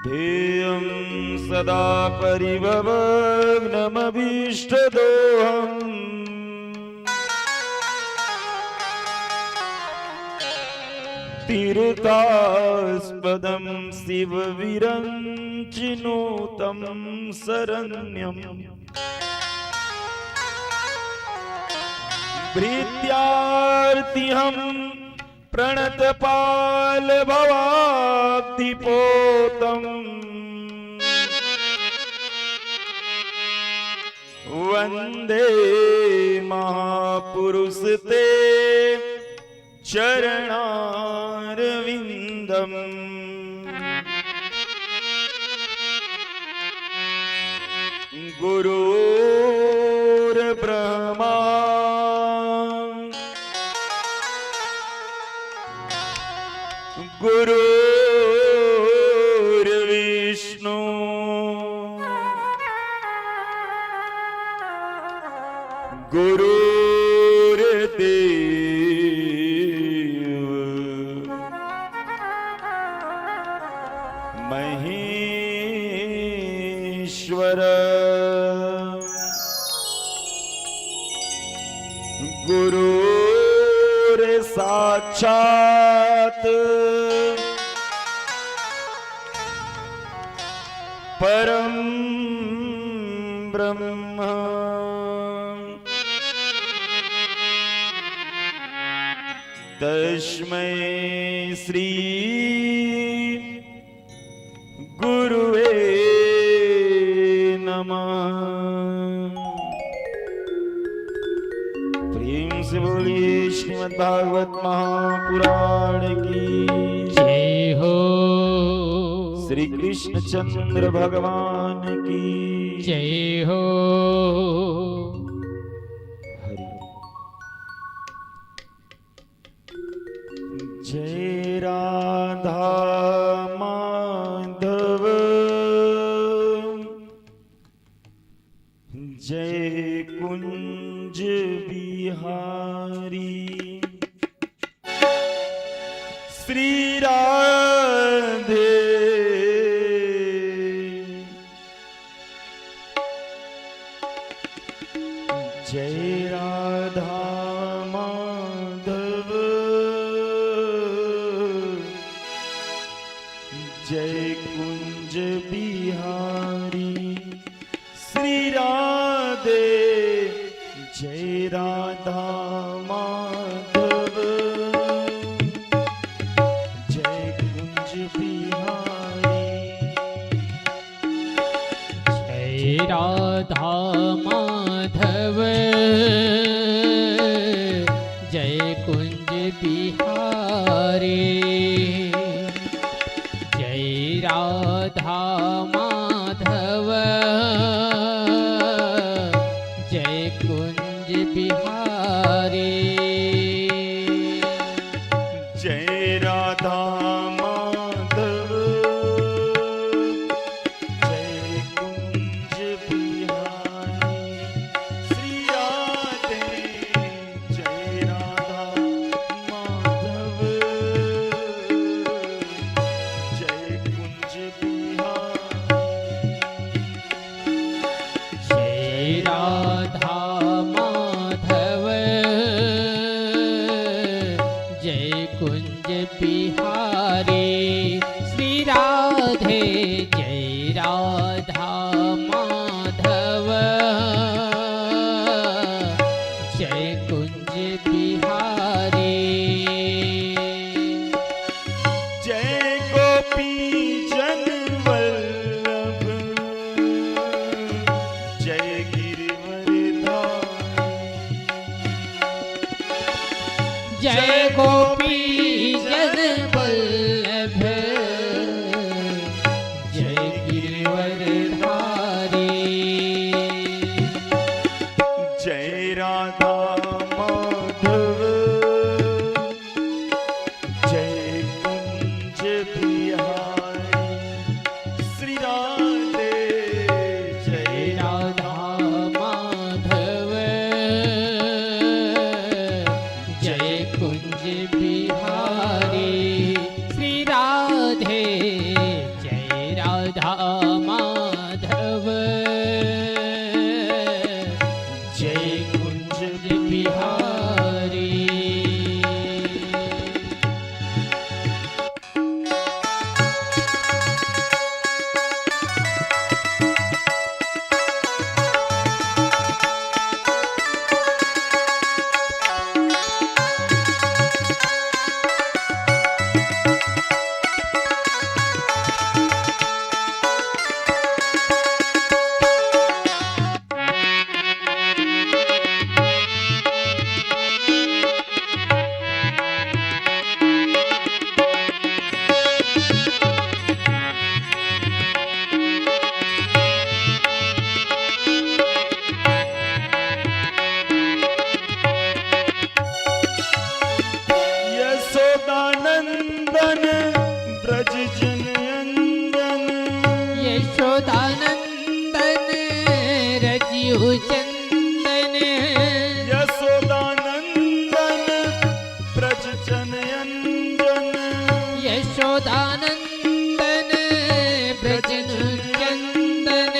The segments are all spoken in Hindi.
ध्येयं सदा परिभवग्नमभीष्टदोहम् तीर्थास्पदं शिवविरञ्चिनुतं शरण्यम् भृत्यार्तिहं प्रणतपाल भवाब्धिपोतम् वन्दे महापुरुष ते चरणारविन्दम् गुरुर्ब्रह्मा गुरुर्विष्णु गुरुर्देव महेश्वर गुरुर्साक्षात् परम ब्रह्म तस्मै श्री गुरुवे नमः। प्रेम से बोलिए श्रीमद् भागवत महापुराण की जय हो। श्री कृष्ण चंद्र भगवान की जय हो। हरि जय राधा माधव जय कुंज बिहारी श्री राधे जय राधा माधव जय कुंज बिहारी श्री राधे जय राधा माधव जय कुंज बिहारी जय राधा माधव जय कुंज बिहारी जय राधा माधव जय कुंज बिहारी जय राधा माधव जय कुंज बिहारी श्री राधे जय राधा माधव जय कुंज बिहारी जय राधा माधव जय कुंज बिहारी श्री राधे जय राधा माधव जय कुंज बिहारी जय गोपी जन वल्लभ जय गिरिवरधारी जय गोपी जन वल्लभ जय गिरिवरधारी जय राधा माधव जय कुंज बिहारी श्री राधे जय राधा माधव जय कुंज बिहारी ब्रज जन अंजन यशोदानंदन रजियु चंदन यशोदानंदन ब्रज जन अंजन यशोदानंदन ब्रज चंदन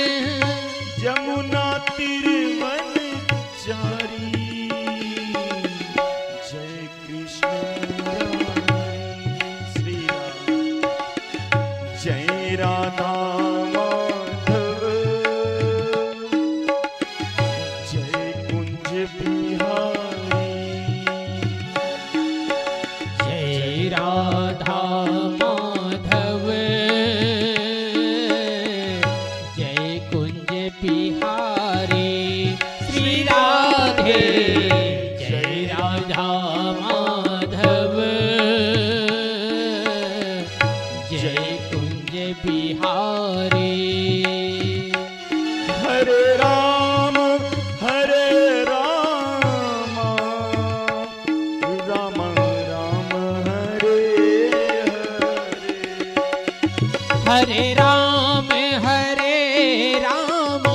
यमुना तिरवन चारी जय कृष्ण श्री राम जय राधा माधव जय कुंज बिहारी जय राधा माधव जय कुंज बिहारी श्री राधे जय राधा माधव जय कुंज बिहारी हरे राम राम राम हरे हरे हरे राम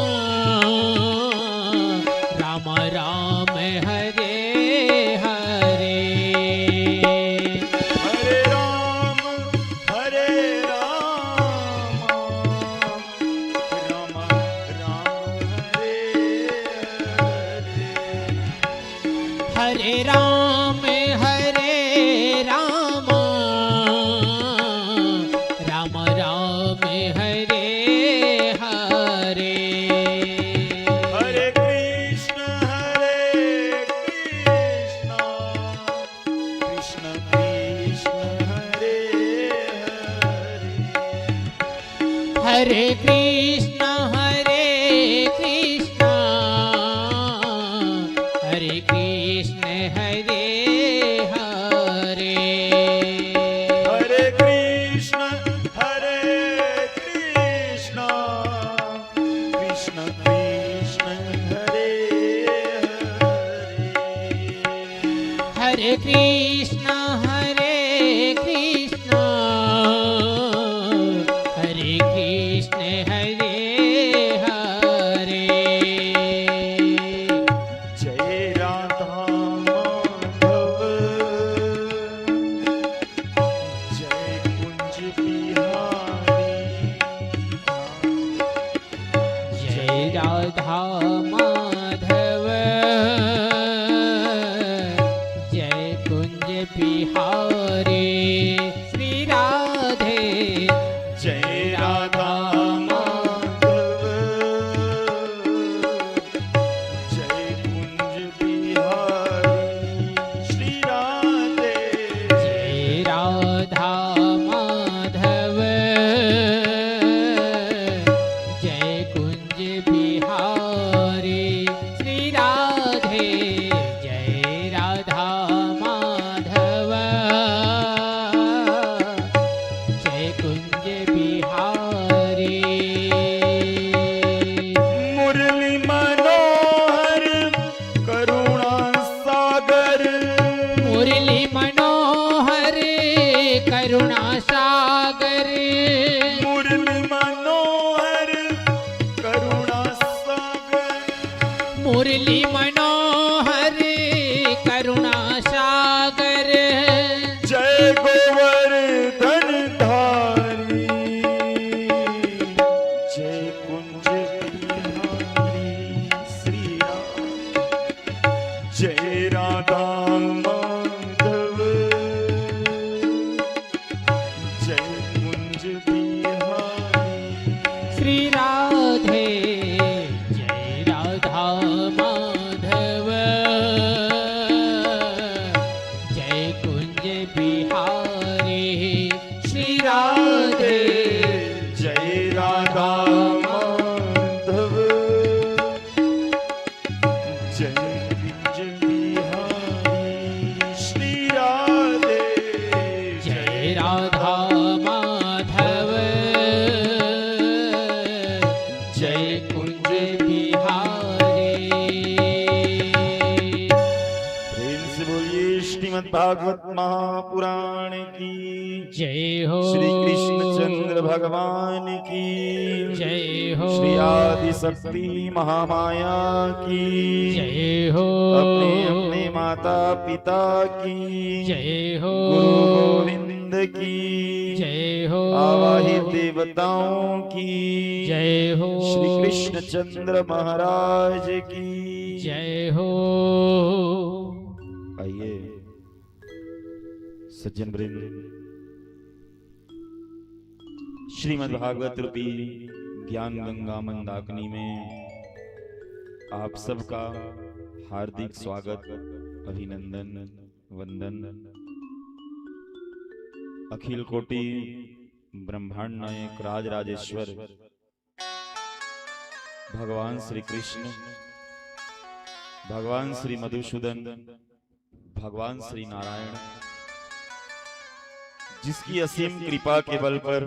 राम राम हरे हरे हरे राम राम हरे हरे हरे राम राम राम हरे हरे हरे कृष्ण कृष्ण कृष्ण हरे हरे हरे कृष्ण हरे कृष्ण हरे हरे हरे कृष्ण कृष्ण कृष्ण हरे हरे हरे कृष्ण हरे कृष्ण हरे हरे जय राधा माधव जय कुंज बिहारी जय राधा माधव जय कुंज बिहारी श्री राधे जय राधा माधव जय कुंज बिहारी श्री राधे जय राधा माधव जय कुंज बिहारी श्री राधे जय राधा माधव जय कुंज बिहारी मुरली मनोहर करुणा सागर मुरली मनोहर करुणा सागर मुरली मनोहर करुणा सागर मुरली मनोहर करुणा सागर जय गोवर्धन धारी जय कुंज बिहारी श्री राम जय राधा माधव जय कुंज बिहारी श्री राधे जय राधा माधव जय कुंज बिहारी श्री राधे जय राधा माधव जय कुंज बिहारी श्री राधे जय राधा माधव जय कुंज बिहारी प्रेम से बोलिए श्रीमद् भागवत महापुराण की जय हो श्री कृष्णचंद्र भगवान की जय हो श्री आदि शक्ति महामाया की जय हो अपने अपने माता पिता की जय हो गुरु गोविंद की जय हो आवाहित देवताओं की जय हो श्री कृष्णचंद्र महाराज की जय हो। आइए सज्जन वृंद, श्रीमद् भागवत रूपी ज्ञान गंगा मंदाकिनी में आप सबका हार्दिक स्वागत, अभिनंदन, वंदन। अखिल कोटि ब्रह्मांड नायक राज राजेश्वर भगवान श्री कृष्ण, भगवान श्री मधुसूदन, भगवान श्री नारायण, जिसकी असीम कृपा के बल पर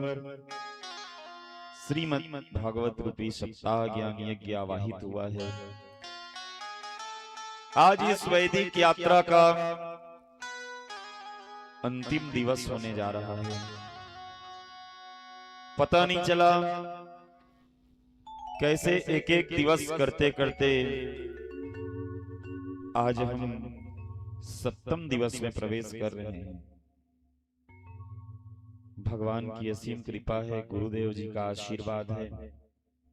श्रीमद् भागवत रूपी सप्ताह ज्ञान यज्ञ आवाहित हुआ है। आज इस वैदिक यात्रा का अंतिम दिवस होने जा रहा है। पता नहीं चला कैसे एक एक दिवस करते करते आज हम 7वें दिवस में प्रवेश कर रहे हैं। भगवान की असीम कृपा है, गुरुदेव जी का आशीर्वाद है,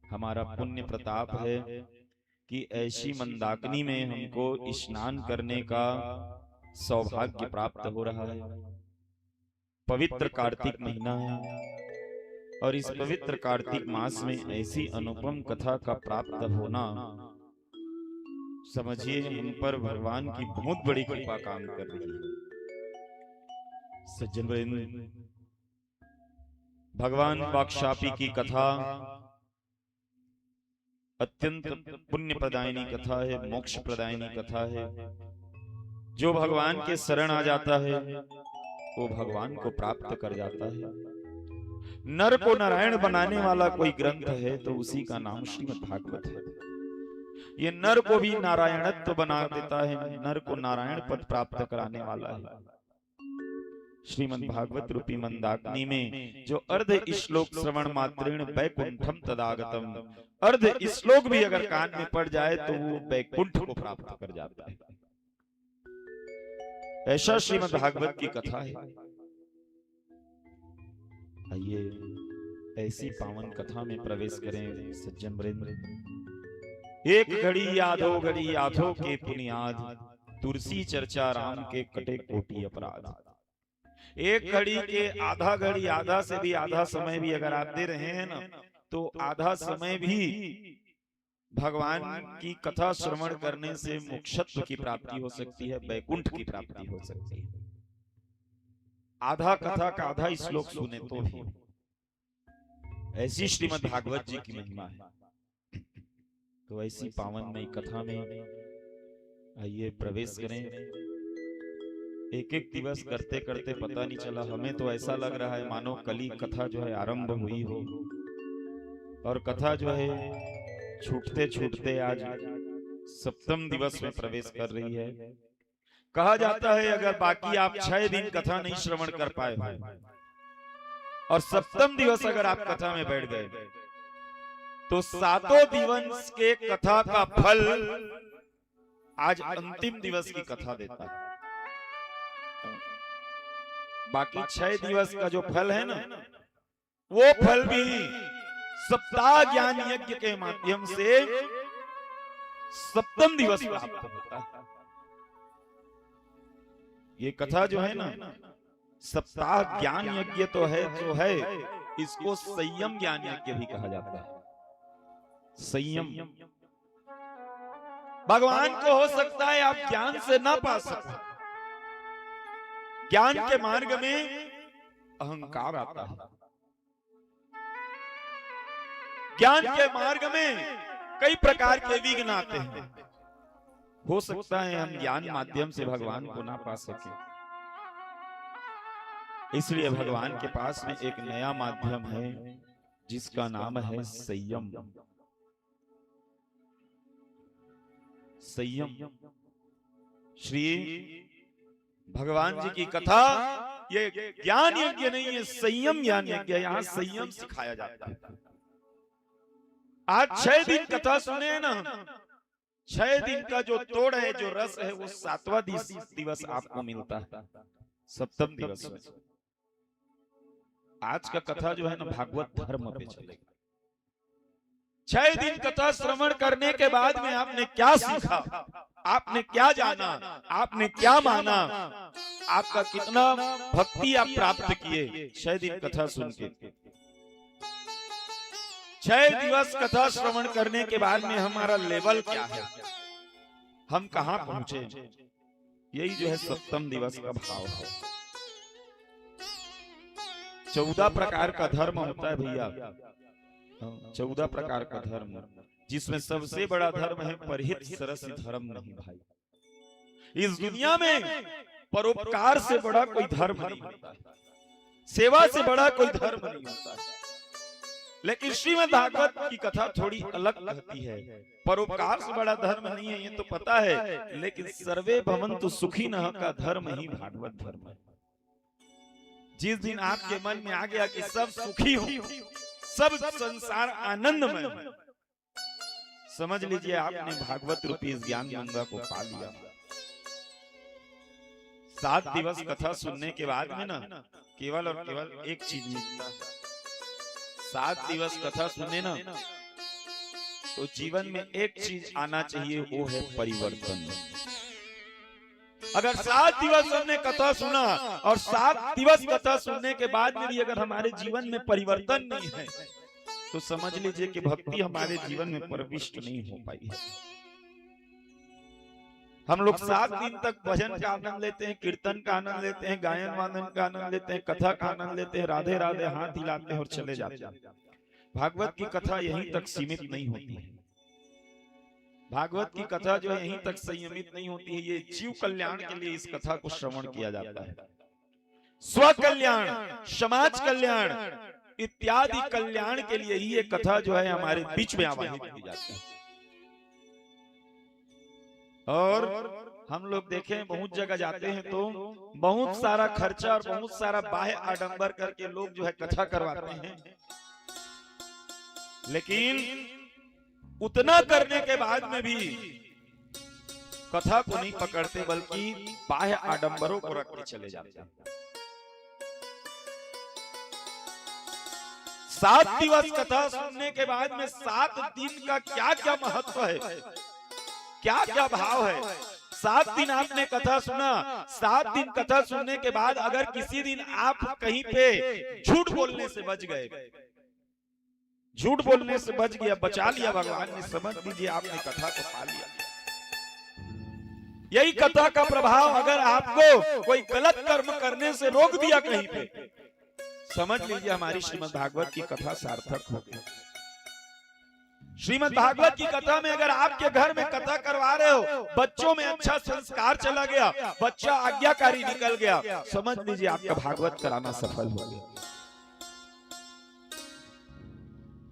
हमारा पुण्य प्रताप है कि ऐसी मंदाकिनी में हमको स्नान करने का सौभाग्य प्राप्त हो रहा है। पवित्र कार्तिक महीना है और इस पवित्र कार्तिक मास में ऐसी अनुपम कथा का प्राप्त होना, समझिए हम पर भगवान की बहुत बड़ी कृपा काम कर रही है। सज्जन वृंद, भगवान वाक्शापी की कथा अत्यंत पुण्य प्रदायिनी कथा है, मोक्ष प्रदायिनी कथा है। जो भगवान के शरण आ जाता है वो भगवान को प्राप्त कर जाता है। नर को नारायण बनाने वाला कोई ग्रंथ है तो उसी का नाम श्रीमद् भागवत है। ये नर को भी नारायणत्व बना देता है, नर को नारायण पद प्राप्त कराने वाला है। श्रीमद् भागवत रूपी मंदाकिनी में जो अर्ध श्लोक श्रवण मात्रेण वैकुंठम तदागतम, अर्ध श्लोक भी अगर कान में पड़ जाए तो वो वैकुंठ को प्राप्त कर जाता है। ऐसा श्रीमद् भागवत की कथा है। आइए ऐसी पावन कथा में प्रवेश करें सज्जन वृंद। एक घड़ी यादो घड़ी यादों के पुनियाद, तुलसी चर्चा राम के कटे कोटि अपराध। एक घड़ी के आधा घड़ी, आधा से भी आधा समय भी अगर आप दे रहे हैं ना, तो आधा समय भी भगवान की कथा श्रवण करने से मोक्षत्व की प्राप्ति हो सकती है, वैकुंठ की प्राप्ति हो सकती है। आधा कथा का आधा श्लोक सुने तो भी। ऐसी श्रीमद् भागवत जी की महिमा है। तो ऐसी पावनमयी कथा में आइए प्रवेश करें। एक एक दिवस करते करते पता नहीं चला, हमें तो ऐसा लग रहा है मानो कली कथा जो है आरंभ हुई हो और कथा जो है छूटते छूटते आज 7वें दिवस में प्रवेश कर रही है। कहा जाता है अगर बाकी आप 6 दिन कथा नहीं श्रवण कर पाए और 7वें दिवस अगर आप कथा में बैठ गए तो 7 दिवस के कथा का फल आज अंतिम दिवस की कथा देता है। बाकी 6 दिवस का जो फल है ना, वो फल भी सप्ताह ज्ञान यज्ञ के माध्यम से 7वें दिवस प्राप्त होता है। ये कथा जो है ना, सप्ताह ज्ञान यज्ञ तो है जो है, इसको संयम ज्ञान यज्ञ भी कहा जाता है। संयम, भगवान को हो सकता है आप ज्ञान से ना पा सको, ज्ञान के मार्ग में अहंकार आता है, ज्ञान के मार्ग में कई प्रकार के विघ्न आते हैं। हो सकता है हम ज्ञान माध्यम से भगवान को ना पा सके, इसलिए भगवान के पास में एक नया माध्यम है जिसका नाम है संयम। संयम। श्री भगवान जी की कथा ये ज्ञान यज्ञ नहीं है, संयम ज्ञान यज्ञ। यहाँ संयम सिखाया जाता है। आज 6 दिन कथा सुने हैं ना, 6 दिन का जो तोड़ है, जो रस है, वो 7वां दिवस आपको मिलता है, सप्तम दिवस में। आज का कथा जो है ना, भागवत धर्म पे चलेगा। 6 दिन कथा श्रवण करने के बाद में आपने क्या सीखा, आपने क्या जाना, आपने क्या माना, आपका कितना भक्ति आप प्राप्त किए 6 दिन कथा सुन के। 6 दिवस कथा श्रवण करने के बाद में हमारा लेवल क्या है, हम कहां पहुंचे, यही जो है सप्तम दिवस का भाव है। 14 प्रकार का धर्म होता है भैया, 14 प्रकार का धर्म, जिसमें सबसे बड़ा धर्म है परहित सरस धर्म नहीं भाई। इस दुनिया में परोपकार से बड़ा कोई धर्म नहीं होता है, सेवा से बड़ा कोई धर्म नहीं होता है। लेकिन श्रीमद् भागवत की कथा थोड़ी अलग लगती है। परोपकार से बड़ा धर्म नहीं है, ये तो पता है, लेकिन सर्वे भवन्तु सुखिनः का धर्म ही भागवत धर्म है। जिस दिन आपके मन में आ गया कि सब सुखी हो, सब संसार आनंदमय है, समझ लीजिए आपने भागवत रूपी इस ज्ञान गंगा को पा लिया। 7 दिवस कथा सुनने के बाद में ना केवल और केवल एक चीज मिलता है। 7 दिवस कथा सुने ना तो जीवन में एक चीज आना चाहिए, वो है परिवर्तन। अगर 7 दिवस हमने कथा सुना और 7 दिवस कथा सुनने के बाद में भी अगर हमारे जीवन में परिवर्तन नहीं है, तो समझ लीजिए कि भक्ति हमारे जीवन में प्रविष्ट नहीं हो पाई है। हम लोग 7 दिन तक भजन का आनंद लेते हैं, कीर्तन का आनंद लेते हैं, गायन वादन का आनंद लेते हैं, कथा का आनंद लेते हैं, राधे राधे हाथ हिलाते हैं और चले जाते हैं। भागवत की कथा यहीं तक सीमित नहीं होती है। भागवत की कथा जो है यहीं तक संयमित नहीं होती है। ये जीव कल्याण के लिए इस कथा को श्रवण किया जाता है। स्व कल्याण, समाज कल्याण इत्यादि कल्याण के लिए ही ये कथा जो है हमारे बीच में आवाहित की जाती है। और हम लोग देखें बहुत जगह जाते हैं तो बहुत सारा खर्चा और बहुत सारा बाह्य आडंबर करके लोग जो है कथा करवाते हैं, लेकिन उतना करने के बाद में भी कथा को नहीं पकड़ते, बल्कि बाह्य आडंबरों को रख के चले जाते हैं। 7 दिवस कथा सुनने के बाद में 7 दिन का क्या क्या महत्व है, क्या क्या भाव है। 7 दिन आपने कथा सुना, 7 दिन कथा सुनने के बाद अगर किसी दिन आप कहीं पे झूठ बोलने से बच गए, झूठ बोलने से बच गया, बचा लिया भगवान ने, समझ लीजिए आपने कथा को पा लिया। यही कथा का प्रभाव अगर आपको कोई गलत कर्म करने से रोक दिया कहीं पे, समझ लीजिए हमारी श्रीमद् भागवत की कथा सार्थक हो गई। श्रीमद् भागवत की कथा में अगर आपके घर में कथा करवा रहे हो, बच्चों में अच्छा संस्कार चला गया, बच्चा आज्ञाकारी निकल गया, समझ लीजिए आपका भागवत कराना सफल हो गया।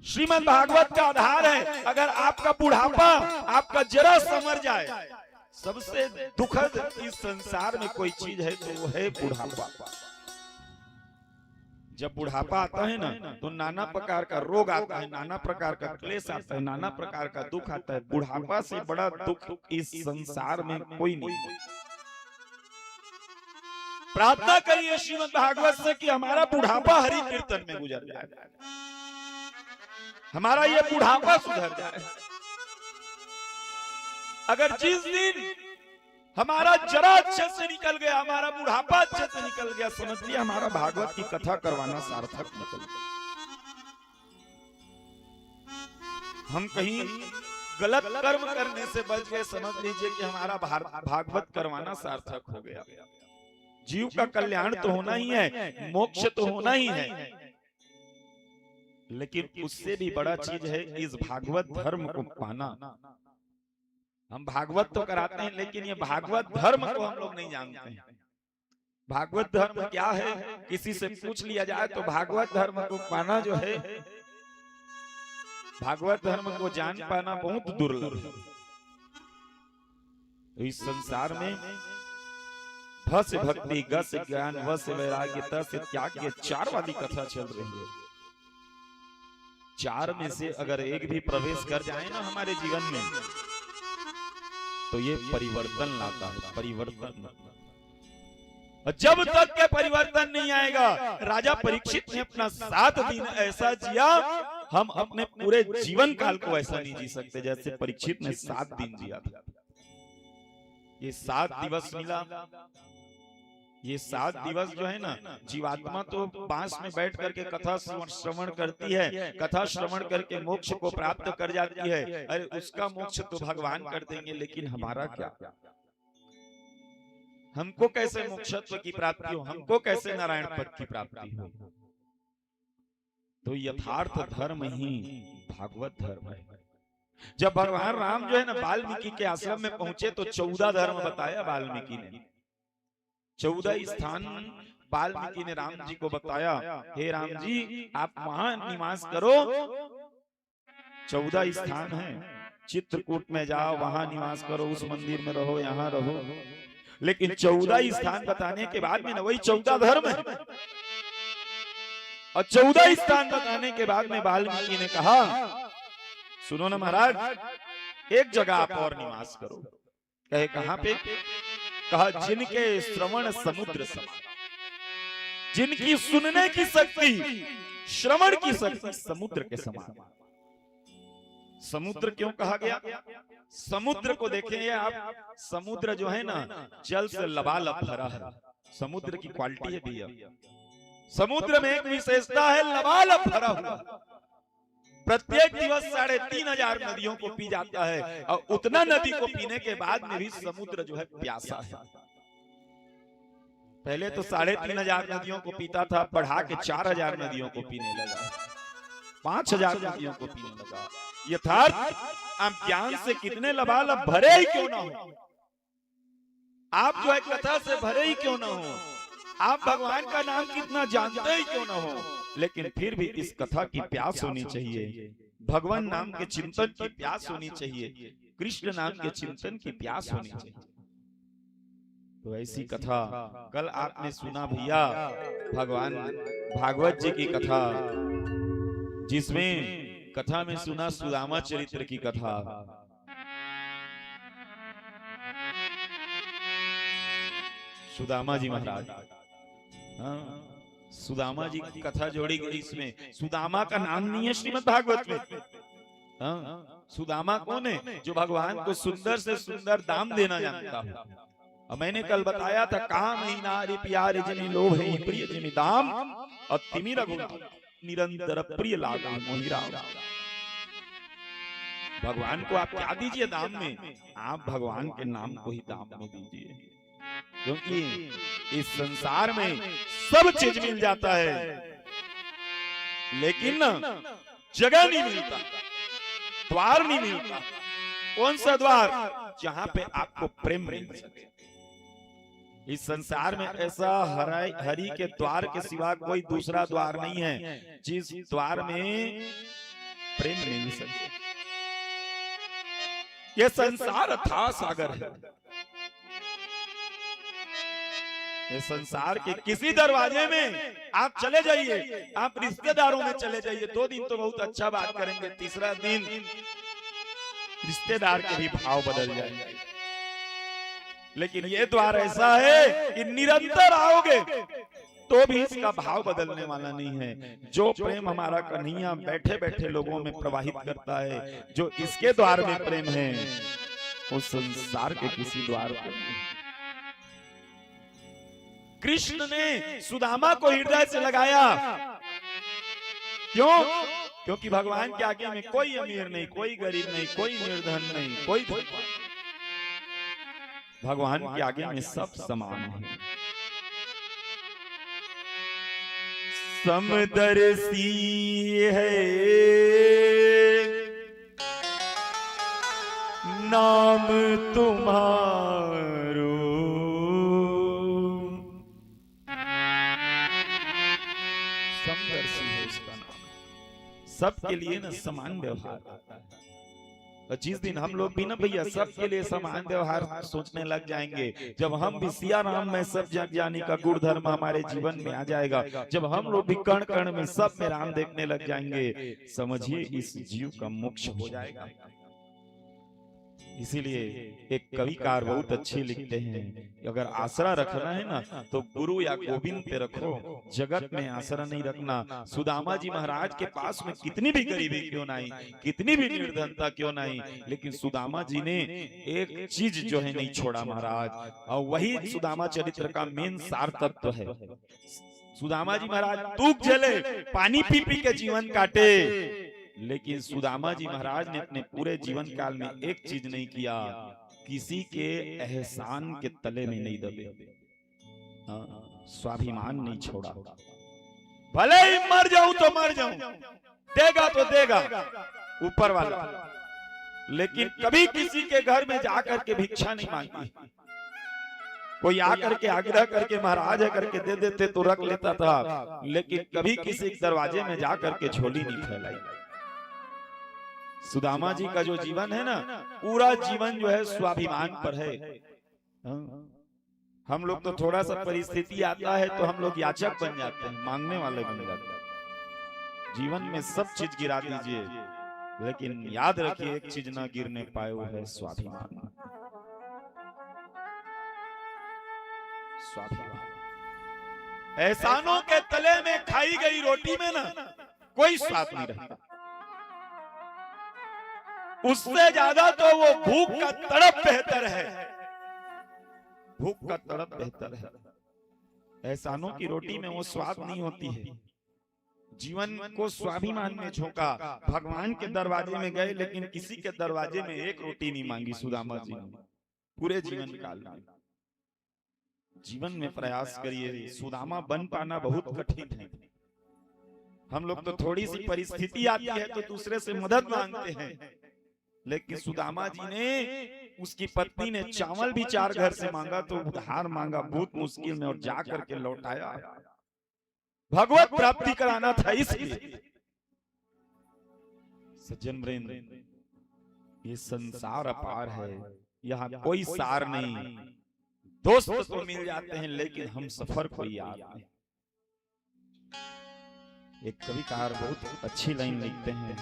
श्रीमद् भागवत का आधार है, अगर आपका बुढ़ापा आपका जरा समझ जाए, सबसे दुखद इस संसार में कोई चीज है तो वो है बुढ़ापा। जब बुढ़ापा आता है ना तो नाना प्रकार का रोग आता है, नाना प्रकार का क्लेश आता है, नाना प्रकार का दुख आता है। बुढ़ापा से बड़ा दुख इस संसार में कोई नहीं। प्रार्थना करिए श्रीमद् भागवत से कि हमारा बुढ़ापा हरि कीर्तन में गुजर जाए, हमारा ये बुढ़ापा सुधर जाए। अगर जिस दिन हमारा जरा अच्छे से निकल गया, हमारा बुढ़ापा अच्छे से निकल गया, समझ लिया हमारा भागवत की कथा करवाना सार्थक निकल गया। हम कहीं गलत कर्म करने से बच गए, समझ लीजिए कि हमारा भागवत करवाना सार्थक हो गया। जीव का कल्याण तो होना ही है, मोक्ष तो होना ही है, लेकिन उससे भी बड़ा चीज है इस भागवत धर्म को पाना। हम भागवत तो कराते हैं, लेकिन ये भागवत धर्म को हम लोग नहीं जानते हैं। भागवत धर्म क्या है किसी से पूछ लिया जाए तो भागवत धर्म को पाना जो है, भागवत धर्म को जान पाना बहुत दुर्लभ है। इस संसार में भ से भक्ति, ग से ज्ञान, व से वैराग्य, त से त्याग, ये 4 वाली कथा चल रही है। 4 में से अगर एक भी प्रवेश कर जाए ना हमारे जीवन में तो ये परिवर्तन लाता है, परिवर्तन। जब तक के परिवर्तन नहीं आएगा, राजा परीक्षित ने अपना 7 दिन ऐसा जिया, हम अपने पूरे जीवन काल को ऐसा नहीं जी सकते जैसे परीक्षित ने 7 दिन जिया था। ये 7 दिवस मिला। ये 7 दिवस जो है ना, जीवात्मा तो बांस में बैठ करके कथा श्रवण करती है, कथा श्रवण करके मोक्ष को प्राप्त कर जाती है। अरे उसका मोक्ष तो भगवान कर देंगे, लेकिन हमारा क्या? हमको कैसे मोक्षत्व की प्राप्ति हो, हमको कैसे नारायण पद की प्राप्ति हो? तो यथार्थ धर्म ही भागवत धर्म है। जब भगवान राम जो है ना वाल्मीकि के आश्रम में पहुंचे तो 14 धर्म बताया वाल्मीकि ने। 14 स्थान वाल्मीकि ने राम जी को बताया, हे राम जी आप वहां निवास करो। 14 स्थान है, चित्रकूट में जाओ, वहां निवास करो, उस मंदिर में रहो, यहाँ रहो। लेकिन 14 स्थान बताने के बाद में ना वही 14 धर्म है। और 14 स्थान बताने के बाद में वाल्मीकि ने कहा, सुनो ना महाराज, एक जगह आप और निवास करो। कहे कहां पे? कहा जिनके श्रवण समुद्र समान, जिनकी सुनने की शक्ति, श्रवण की शक्ति समुद्र के समान। समुद्र क्यों कहा गया? समुद्र को देखें आप, समुद्र जो है ना जल से लबालब भरा है। समुद्र की क्वालिटी है भैया, समुद्र में एक विशेषता है, लबालब भरा हुआ। प्रत्येक दिवस 3500 नदियों को पी जाता है, और उतना नदी को पीने के बाद में भी समुद्र जो है प्यासा है। पहले तो 3500 नदियों को पीता था, बढ़ा के 4000 नदियों को पीने लगा, 5000 नदियों को पीने लगा। यथार्थ आप ज्ञान से कितने लबालब भरे ही क्यों ना हो, आप जो है कथा से भरे ही क्यों ना हो, आप भगवान का नाम कितना जानते ही क्यों ना हो, लेकिन फिर भी इस कथा की प्यास होनी चाहिए, भगवान नाम के चिंतन की प्यास होनी चाहिए, कृष्ण नाम के चिंतन की प्यास होनी चाहिए। तो ऐसी कथा कल आपने सुना भैया, भगवान भागवत जी की कथा, जिसमें कथा में सुना सुदामा चरित्र की कथा। सुदामा जी महाराज, सुदामा जी की कथा जोड़ी गई इसमें। सुदामा का नाम नहीं है श्रीमद् भागवत में। सुदामा कौन है? जो भगवान को सुंदर से सुंदर दाम देना जानता है। और मैंने कल बताया था, काम ही नारी प्यारे जनी लोभ है प्रिय जनी दाम, और तिमी रघुनाथ निरंतर प्रिय लागा मोहिरा। भगवान को आप क्या दीजिए दाम में? आप भगवान के नाम को ही दाम में दीजिए, क्योंकि इस संसार में सब चीज मिल जाता है, लेकिन जगह नहीं मिलता, द्वार नहीं मिलता। कौन सा द्वार? जहां पे आपको प्रेम मिल सके। इस संसार में ऐसा हरि के द्वार के सिवा कोई दूसरा द्वार नहीं है जिस द्वार में प्रेम मिल सके। ये संसार अथाह सागर है। ये संसार के किसी दरवाजे में आप चले जाइए, आप रिश्तेदारों में चले जाइए, 2 दिन तो बहुत अच्छा बात करेंगे, तीसरा दिन रिश्तेदार के भी भाव बदल जाएंगे। लेकिन ये द्वार ऐसा है कि निरंतर आओगे तो भी इसका भाव बदलने वाला नहीं है। जो प्रेम हमारा कन्हैया बैठे बैठे लोगों में प्रवाहित करता है, जो इसके द्वार में प्रेम है, वो संसार के किसी द्वार पर नहीं। कृष्ण ने सुदामा को हृदय से लगाया, क्यों? क्योंकि भगवान के आगे में कोई अमीर नहीं, कोई गरीब नहीं, कोई निर्धन नहीं, कोई भगवान के आगे में सब समान है। समदर्शी है नाम तुम्हारो, समदर्शी है उसका नाम। सबके लिए ना समान व्यवहार आता है। और जिस दिन हम लोग भी ना भैया सबके लिए समान व्यवहार सोचने लग जाएंगे, जब हम भी सिया राम में सब जग जाने का गुण धर्म हमारे जीवन में आ जाएगा, जब हम लोग भी कण कण में सब में राम देखने लग जाएंगे, समझिए इस जीव का मोक्ष हो जाएगा। इसीलिए एक कविकार बहुत अच्छे लिखते हैं, अगर आसरा रखना है ना तो गुरु या गोविंद पे रखो, जगत में आसरा नहीं रखना। सुदामा जी महाराज के पास में कितनी भी गरीबी क्यों नहीं, कितनी भी निर्धनता क्यों नहीं, लेकिन सुदामा जी ने एक चीज जो है नहीं छोड़ा महाराज, और वही सुदामा चरित्र का मेन सार तत्व है। सुदामा जी महाराज दूध जले पानी पी पी के जीवन काटे, लेकिन सुदामा जी महाराज ने अपने पूरे जीवन काल में एक चीज नहीं किया, किसी के एहसान के तले में नहीं दबे, स्वाभिमान नहीं छोड़ा। भले ही मर जाऊं तो मर जाऊं, देगा तो देगा ऊपर वाला, लेकिन कभी किसी के घर में जाकर के भिक्षा नहीं मांगी। कोई आकर के आग्रह करके महाराज है करके दे देते तो रख लेता था, लेकिन कभी किसी दरवाजे में जाकर के झोली नहीं फैलाई। सुदामा जी का जो जीवन है ना, पूरा जीवन जो है स्वाभिमान पर है। हम लोग तो थोड़ा सा परिस्थिति आता है तो हम लोग याचक बन जाते हैं, मांगने वाले बन जाते हैं। जीवन में सब चीज गिरा दीजिए, लेकिन याद रखिए एक चीज ना गिरने पाए, वो है स्वाभिमान। स्वाभिमान एहसानों के तले में खाई गई रोटी में ना कोई स्वाद नहीं रहता, उससे ज्यादा तो वो भूख का तड़प बेहतर है, भूख का तड़प बेहतर है। एहसानों की रोटी में वो स्वाद नहीं होती है। जीवन को स्वाभिमान में झोंका, भगवान के दरवाजे में गए लेकिन किसी के दरवाजे में एक रोटी नहीं मांगी सुदामा जी ने पूरे जीवन काल में। जीवन में प्रयास करिए, सुदामा बन पाना बहुत कठिन है। हम लोग तो थोड़ी सी परिस्थिति आती है तो दूसरे से मदद मांगते हैं, लेकिन सुदामा जी ने, उसकी पत्नी ने चावल भी 4 घर से मांगा तो उधार मांगा बहुत मुश्किल में, और जाकर के लौटाया। भगवत प्राप्ति कराना था इसलिए। सज्जन वृंद, ये संसार अपार है, यहाँ कोई सार नहीं। दोस्त तो मिल जाते हैं लेकिन हम सफर कोई याद नहीं। एक कविकार बहुत अच्छी लाइन लिखते हैं,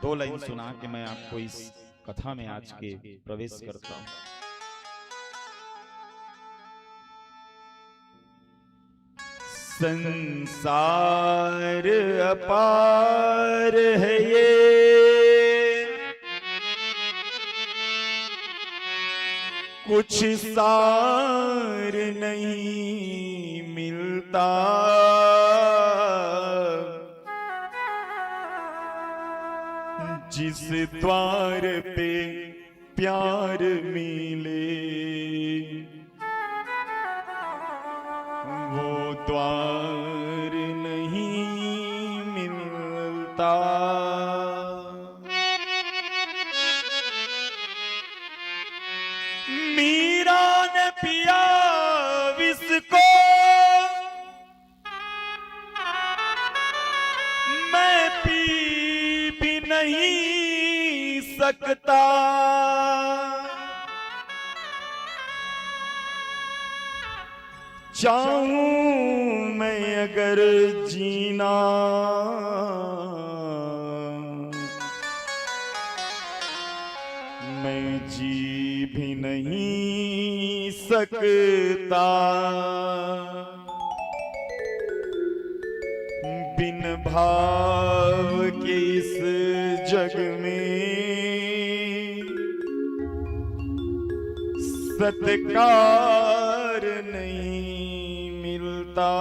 2 लाइन सुना के मैं आपको इस कथा में आज के प्रवेश करता हूं। संसार अपार है ये, कुछ सार नहीं मिलता, जिस द्वार पे प्यार मिले वो द्वार नहीं मिलता। मीरा ने पिया विष को, मैं पी भी नहीं सकता, चाहूं मैं अगर जीना मैं जी भी नहीं सकता। बिन भाव के इस जग में सत्कार नहीं मिलता,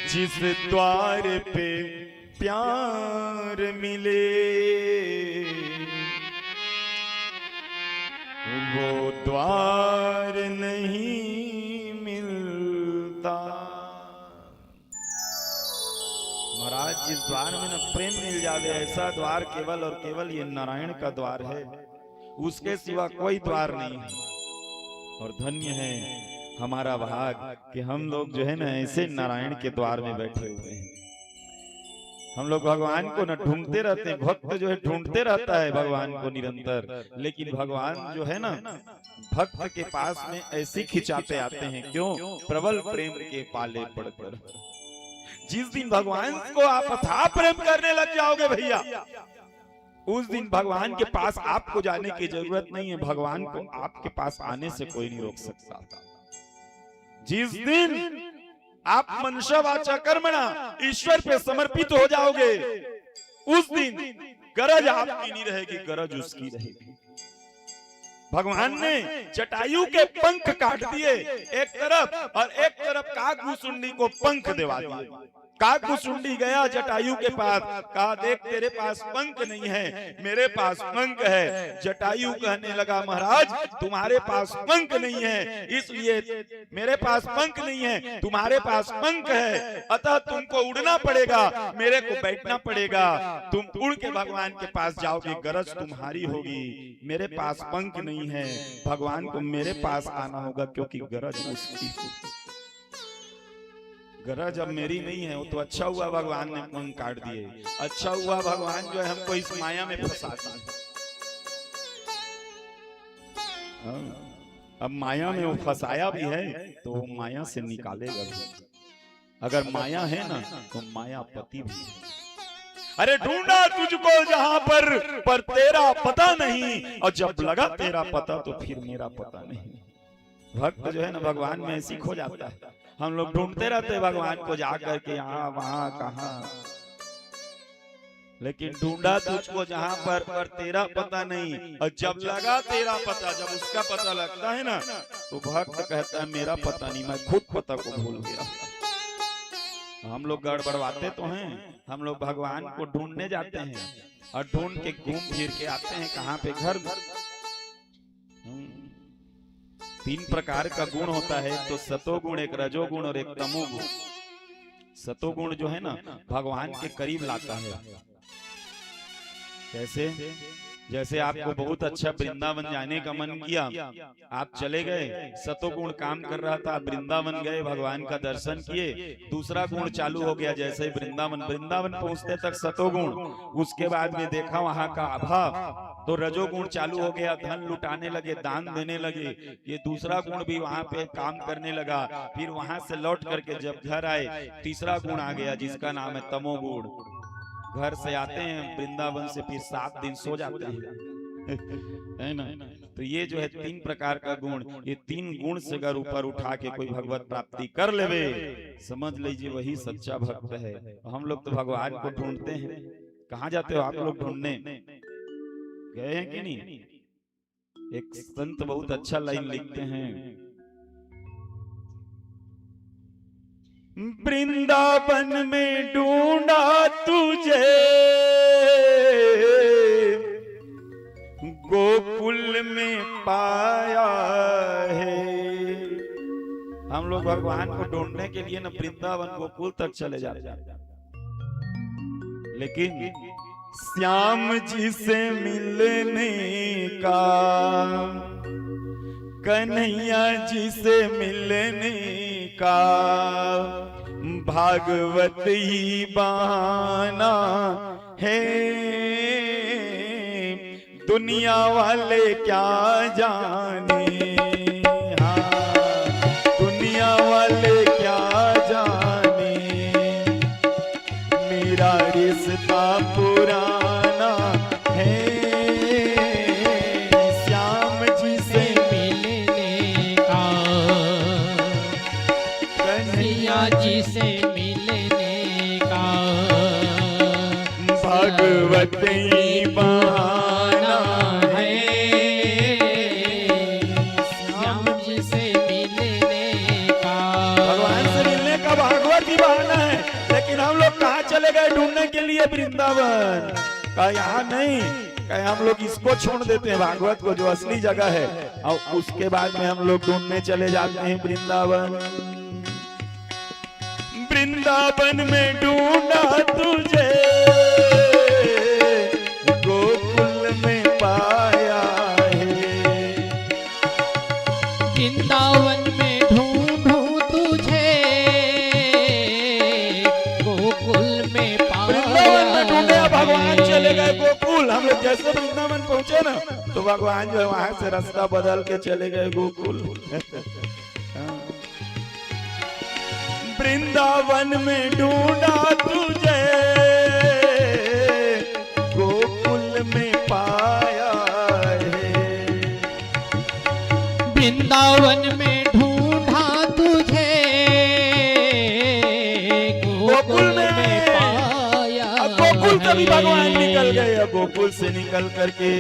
जिस द्वार पे प्यार मिले वो द्वार नहीं मिलता। महाराज, जिस द्वार में न प्रेम मिल जावे ऐसा द्वार केवल और केवल ये नारायण का द्वार है, उसके सिवा कोई द्वार नहीं है। और धन्य है हमारा भाग कि हम लोग जो है ना ऐसे नारायण के द्वार में बैठे हुए हैं। हम लोग भगवान को न ढूंढते रहते हैं, भक्त जो है ढूंढते रहता है भगवान को निरंतर, लेकिन भगवान जो है ना भक्त के पास में ऐसे खिंचाते आते हैं। क्यों? प्रबल प्रेम के पाले पड़कर। जिस दिन भगवान को आप अथाह प्रेम करने लग जाओगे भैया, उस दिन भगवान के पास आपको जाने की जरूरत नहीं है, भगवान को आपके पास आने से कोई नहीं रोक सकता। जिस दिन आप मनुष्य वाचा कर्मणा ईश्वर पे समर्पित हो जाओगे, उस दिन गरज आपकी नहीं रहेगी, गरज उसकी रहेगी। भगवान ने जटायु के पंख काट दिए एक तरफ, और एक तरफ काकभूषुंडी को पंख दिवा दिए। काकभूषुंडी गया जटायु के पास, कहा देख तेरे पास पंख नहीं है, मेरे पास पंख है। जटायु कहने लगा महाराज तुम्हारे पास पंख नहीं है, इसलिए मेरे पास पंख नहीं है, तुम्हारे पास पंख है, अतः तुमको उड़ना पड़ेगा, मेरे को बैठना पड़ेगा। तुम उड़ के भगवान के पास जाओगे, गरज तुम्हारी होगी। मेरे पास पंख नहीं है, भगवान को मेरे पास आना होगा, क्योंकि गरज उसकी होगी। गरज अब मेरी नहीं है। वो तो अच्छा हुआ भगवान ने पंख काट दिए, अच्छा हुआ भगवान जो है हमको इस माया में फंसा दिया। अब माया में वो फंसाया भी है तो वो माया से निकालेगा भी। अगर माया है ना तो मायापति भी है। अरे ढूंढा तुझको जहां पर तेरा पता नहीं, और जब लगा तेरा पता तो फिर मेरा पता नहीं। भक्त जो है ना भगवान में ऐसी खो जाता है। हम लोग ढूंढते रहते भगवान को जाकर के यहाँ वहां कहा, लेकिन ढूंढा तुझको जहां पर तेरा पता नहीं, और जब लगा तेरा पता, जब उसका पता लगता है ना तो भक्त कहता है मेरा पता नहीं, मैं खुद पता को भूल गया। हम लोग गड़बड़वाते तो हैं, हम लोग भगवान को ढूंढने जाते हैं और ढूंढ के घूम फिर के आते हैं कहाँ पे, घर में। 3 प्रकार का गुण होता है, तो सतोगुण, एक रजोगुण और एक तमोगुण। सतोगुण जो है ना भगवान के करीब लाता है। कैसे? जैसे आपको बहुत अच्छा वृंदावन जाने का मन किया, आप चले गए, सतोगुण काम कर रहा था, वृंदावन गए, भगवान का दर्शन किए, दूसरा गुण चालू हो गया। जैसे वृंदावन पहुंचते तक सतोगुण, उसके बाद में देखा वहां का अभाव, तो रजोगुण चालू हो गया, धन लुटाने लगे, दान देने लगे, ये दूसरा गुण भी वहां पे काम करने लगा। फिर वहां से लौट करके जब घर आए, तीसरा गुण आ गया जिसका नाम है तमोगुण। घर से आते हैं वृंदावन से, फिर 7 दिन सो जाते हैं है ना। तो ये जो है 3 प्रकार का गुण, ये 3 गुण से अगर ऊपर उठा के कोई भगवत प्राप्ति कर लेवे, समझ लीजिए वही सच्चा भक्त है। हम लोग तो भगवान को ढूंढते हैं। कहाँ जाते हो आप लोग ढूंढने? गए हैं कि नहीं? एक संत बहुत अच्छा लाइन लिखते हैं, वृंदावन में ढूंढा तुझे, गोकुल में पाया है। हम लोग भगवान को ढूंढने के लिए न वृंदावन गोकुल तक चले जाते हैं, लेकिन श्याम जी से मिलने का, कन्हैया जी से मिलने का, भागवत ही बहाना है। दुनिया वाले क्या जाने, हाँ दुनिया वाले क्या जाने, मेरा रिश्ता पुराना है। श्याम जी से मिलने का, कन्हैया जी से मिलने का, भागवत ही बहाना है। श्याम जी से मिलने का, भगवान से मिलने का भागवत ही बहाना है। लेकिन हम लोग कहाँ चले गए ढूंढने के लिए? वृंदावन का। यहाँ नहीं, कहीं हम लोग इसको छोड़ देते हैं भागवत को, जो असली जगह है, और उसके बाद में हम लोग ढूंढने चले जाते हैं वृंदावन। वृंदावन में ढूंढा तुझे, गोकुल में पाया है। वृंदावन में ढूंढूं तुझे, गोकुल में पाया हम लोग जैसे वृंदावन पहुंचे ना तो भगवान जो है वहां से रास्ता बदल के चले गए गोकुल। वृंदावन में ढूंढा तुझे, गोकुल में पाया है। वृंदावन में ढूंढा तुझे, गोकुल में पाया। अब गोकुल से भी भगवान निकल गए। अब गोकुल से निकल करके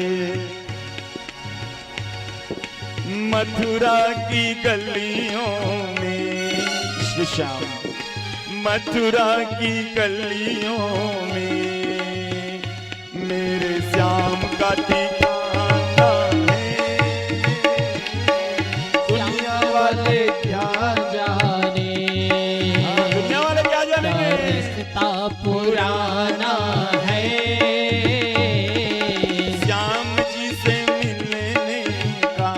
मथुरा की गलियों में, श्याम मथुरा की गलियों में मेरे श्याम का ठिकाना है। दुनिया वाले क्या जाने, दुनिया वाले क्या जानेंगे, रिश्ता पुराना है। श्याम जी से मिलने का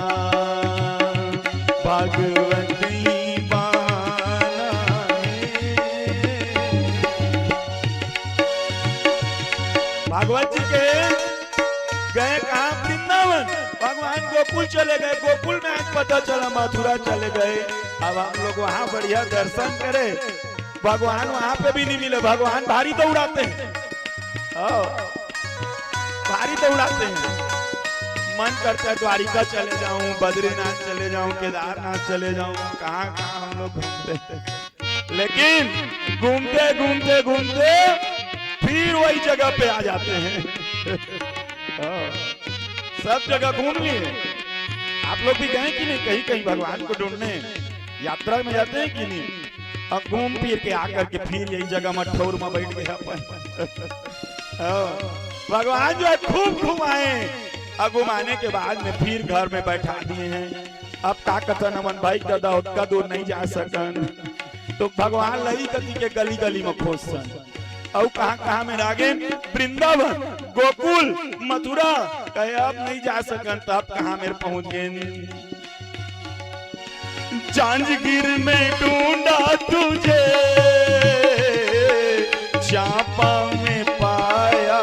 भागवत ही बहाना है। भागवत जी के गए कहाँ, वृंदावन। भगवान गोकुल चले गए, गोकुल में आज पता चला मथुरा चले गए। अब हम लोग वहां बढ़िया दर्शन करे, भगवान वहां पे भी नहीं मिले। भगवान भारी तो उड़ाते हैं, भारी तो उड़ाते हैं। मन करता है द्वारिका चले जाऊं, बद्रीनाथ चले जाऊं, केदारनाथ चले जाऊं, कहाँ कहाँ हम लोग घूमते हैं। लेकिन घूमते घूमते घूमते फिर वही जगह पे आ जाते हैं। सब जगह घूम लिए। आप लोग भी गए कि नहीं कहीं कहीं भगवान को ढूंढने, यात्रा में जाते हैं कि नहीं? अब घूम फिर के आकर के फिर यही जगह मठौर में बैठ गए अपन। भगवान जो है खूब घुमाए, अब घुमाने के बाद में फिर घर में बैठा दिए हैं। अब का कथन अमन भाई दादा उतना दूर नहीं जा सकन, तो भगवान लही कति के गली गली में खोजसन। और कहाँ में रागे, वृंदावन, गोकुल, मथुरा, कहे अब नहीं जा सकन, तब कहाँ मेरे पहुंच गए। जांजगीर में ढूंढा तुझे, चांपा में पाया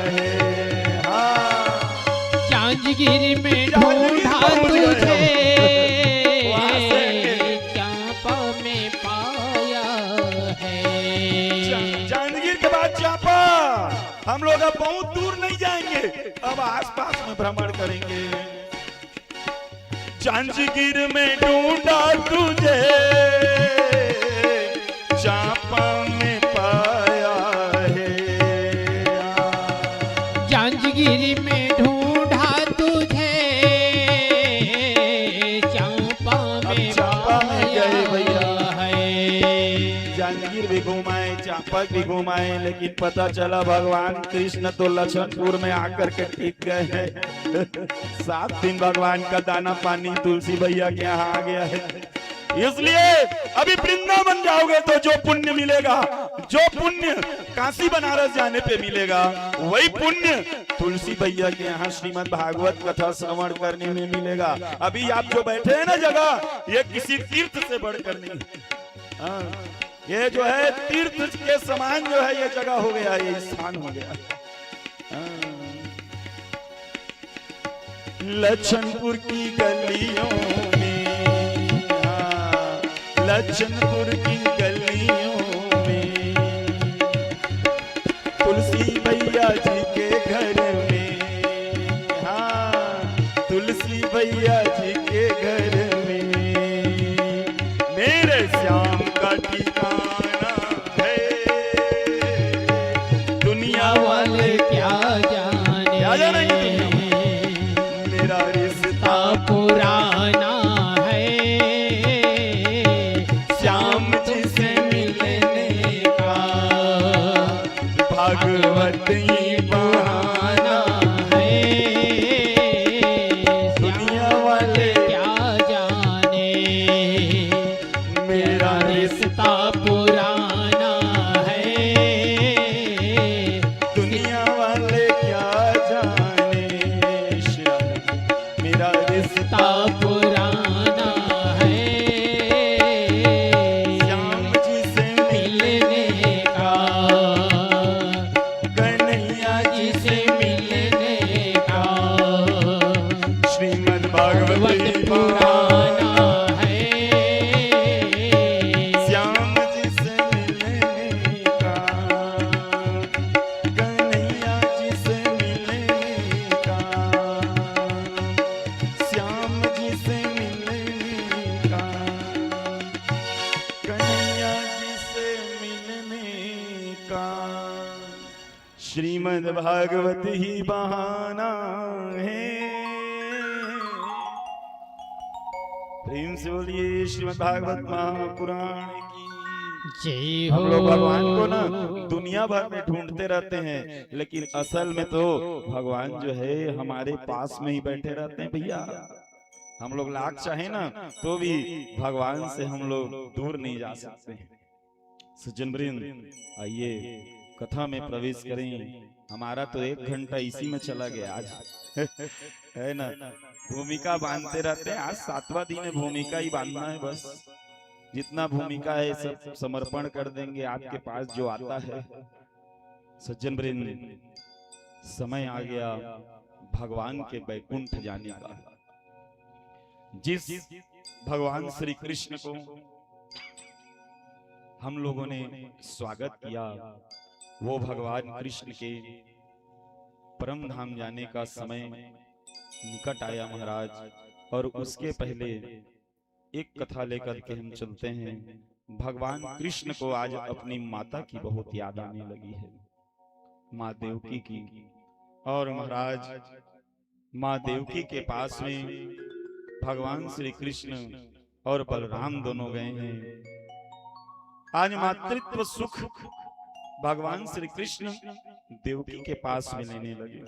है। हाँ, जांजगीर में ढूंढा तुझे, चांपा में पाया है। जांजगीर के बाद चांपा। हम लोग अब बहुत दूर नहीं जाएंगे, अब आसपास में भ्रमण करेंगे। जांजगीर में ढूंढा तुझे, चांपा में पाया है। जांजगीर में ढूंढा तुझे, चांपा में गए भैया है। जांजगीर भी घुमाए, चांपा भी घुमाए, लेकिन पता चला भगवान कृष्ण तो लछनपुर में आकर के टिक गए हैं। 7 दिन भगवान का दाना पानी तुलसी भैया के यहाँ आ गया है। इसलिए अभी वृंदावन जाओगे तो जो पुण्य मिलेगा, जो पुण्य काशी बनारस जाने पे मिलेगा, वही पुण्य तुलसी भैया के यहाँ श्रीमद् भागवत कथा श्रवण करने में मिलेगा। अभी आप जो बैठे हैं ना जगह, ये किसी तीर्थ से बढ़कर नहीं। ये जो है तीर्थ के समान जो है ये जगह हो गया, ये स्थान हो गया। लछनपुर की गलियों में, लछनपुर की गलियों में, तुलसी भैया जी के घर में, हाँ तुलसी भैया जी के घर में मेरे श्याम का ठिकाना है। दुनिया वाले क्या जाने, क्या जानेंगे मेरा रिश्ता पुराना है। श्याम जी से मिलने का भागवत ही बहाना है। दुनिया वाले क्या जाने, मेरा रिश्ता पुराना है। दुनिया वाले क्या जाने, श्याम मेरा रिश्ता पुराना है। श्याम जी से मिलने का, कन्हैया जी से मिलने श्रीमद् भागवत ही बहाना है। प्रेम से बोलिए श्रीमद् भागवत महापुराण की जय हम हो। लोग भगवान को ना दुनिया भर में ढूंढते रहते हैं, लेकिन असल में तो भगवान जो है हमारे पास में ही बैठे रहते हैं भैया। हम लोग लाख चाहे ना तो भी भगवान से हम लोग दूर नहीं जा सकते। सज्जन वृंद, आइए कथा में प्रवेश करें। हमारा तो 1 घंटा इसी में चला गया आज है ना। भूमिका बांधते रहते हैं, आज 7वां दिन है, भूमिका ही बांधना है बस। जितना भूमिका है सब समर्पण कर देंगे आपके पास जो आता है। सज्जन वृंद, समय आ गया भगवान के बैकुंठ जाने का। जिस भगवान श्री कृष्ण को हम लोगों ने स्वागत किया, वो भगवान कृष्ण के परम धाम जाने का समय निकट आया महाराज। और उसके पहले एक कथा लेकर के हम चलते हैं। भगवान कृष्ण को आज अपनी माता की बहुत याद आने लगी है, माँ देवकी की। और महाराज माँ देवकी के पास में भगवान श्री कृष्ण और बलराम दोनों गए हैं। आज मातृत्व सुख भगवान श्री कृष्ण देवकी के पास में लेने लगे।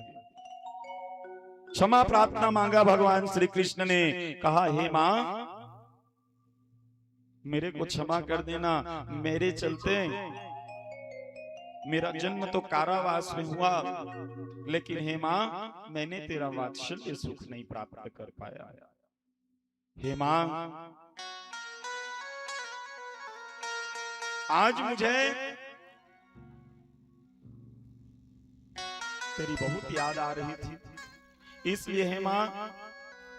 क्षमा प्रार्थना मांगा भगवान श्री कृष्ण ने, कहा हे माँ मेरे को क्षमा कर देना, मेरे चलते मेरा जन्म तो कारावास में हुआ, लेकिन हे माँ मैंने तेरा वात्सल्य सुख नहीं प्राप्त कर पाया। हे माँ आज मुझे तेरी बहुत याद आ रही थी, इसलिए हे माँ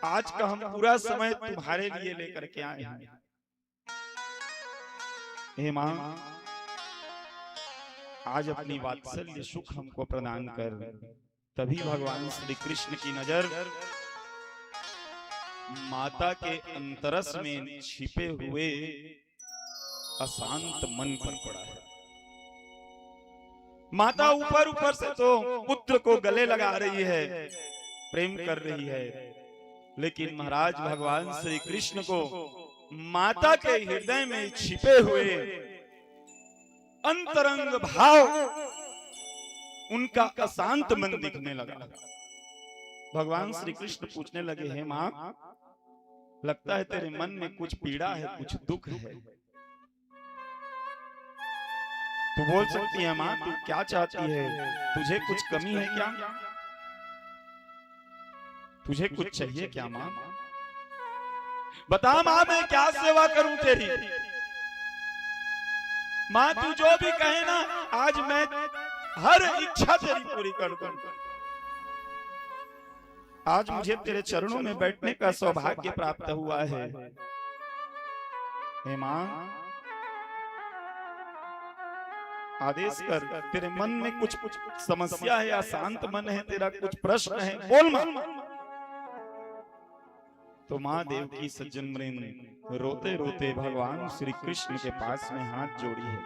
आज का हम पूरा समय तुम्हारे लिए लेकर के आए हैं। हे माँ आज अपनी वात्सल्य सुख हमको प्रदान कर। तभी भगवान श्री कृष्ण की नजर माता के अंतरस में छिपे हुए अशांत मन पर पड़ा है। माता ऊपर ऊपर से तो पुत्र को गले लगा रही है, प्रेम कर रही है, लेकिन महाराज भगवान श्री कृष्ण को माता के हृदय में छिपे हुए अंतरंग भाव, उनका अशांत मन दिखने लगा। भगवान श्री कृष्ण पूछने लगे, हे मां लगता है तेरे मन में कुछ पीड़ा है, कुछ दुख है। तू बोल सकती है मां, तू क्या चाहती है? तुझे कुछ कमी है क्या? तुझे कुछ चाहिए क्या मां? बता मां मैं क्या सेवा करूं तेरी? मां तू जो भी कहे ना, आज मैं हर इच्छा तेरी पूरी कर दूंगा। आज मुझे तेरे चरणों में बैठने का सौभाग्य प्राप्त हुआ है। हे मां आदेश कर, तेरे मन में कुछ समस्या है या शांत मन है, तेरा कुछ प्रश्न है, बोल मां। तो मां देवकी सज्जन वृंद रोते रोते भगवान श्री कृष्ण के पास में हाथ जोड़ी है,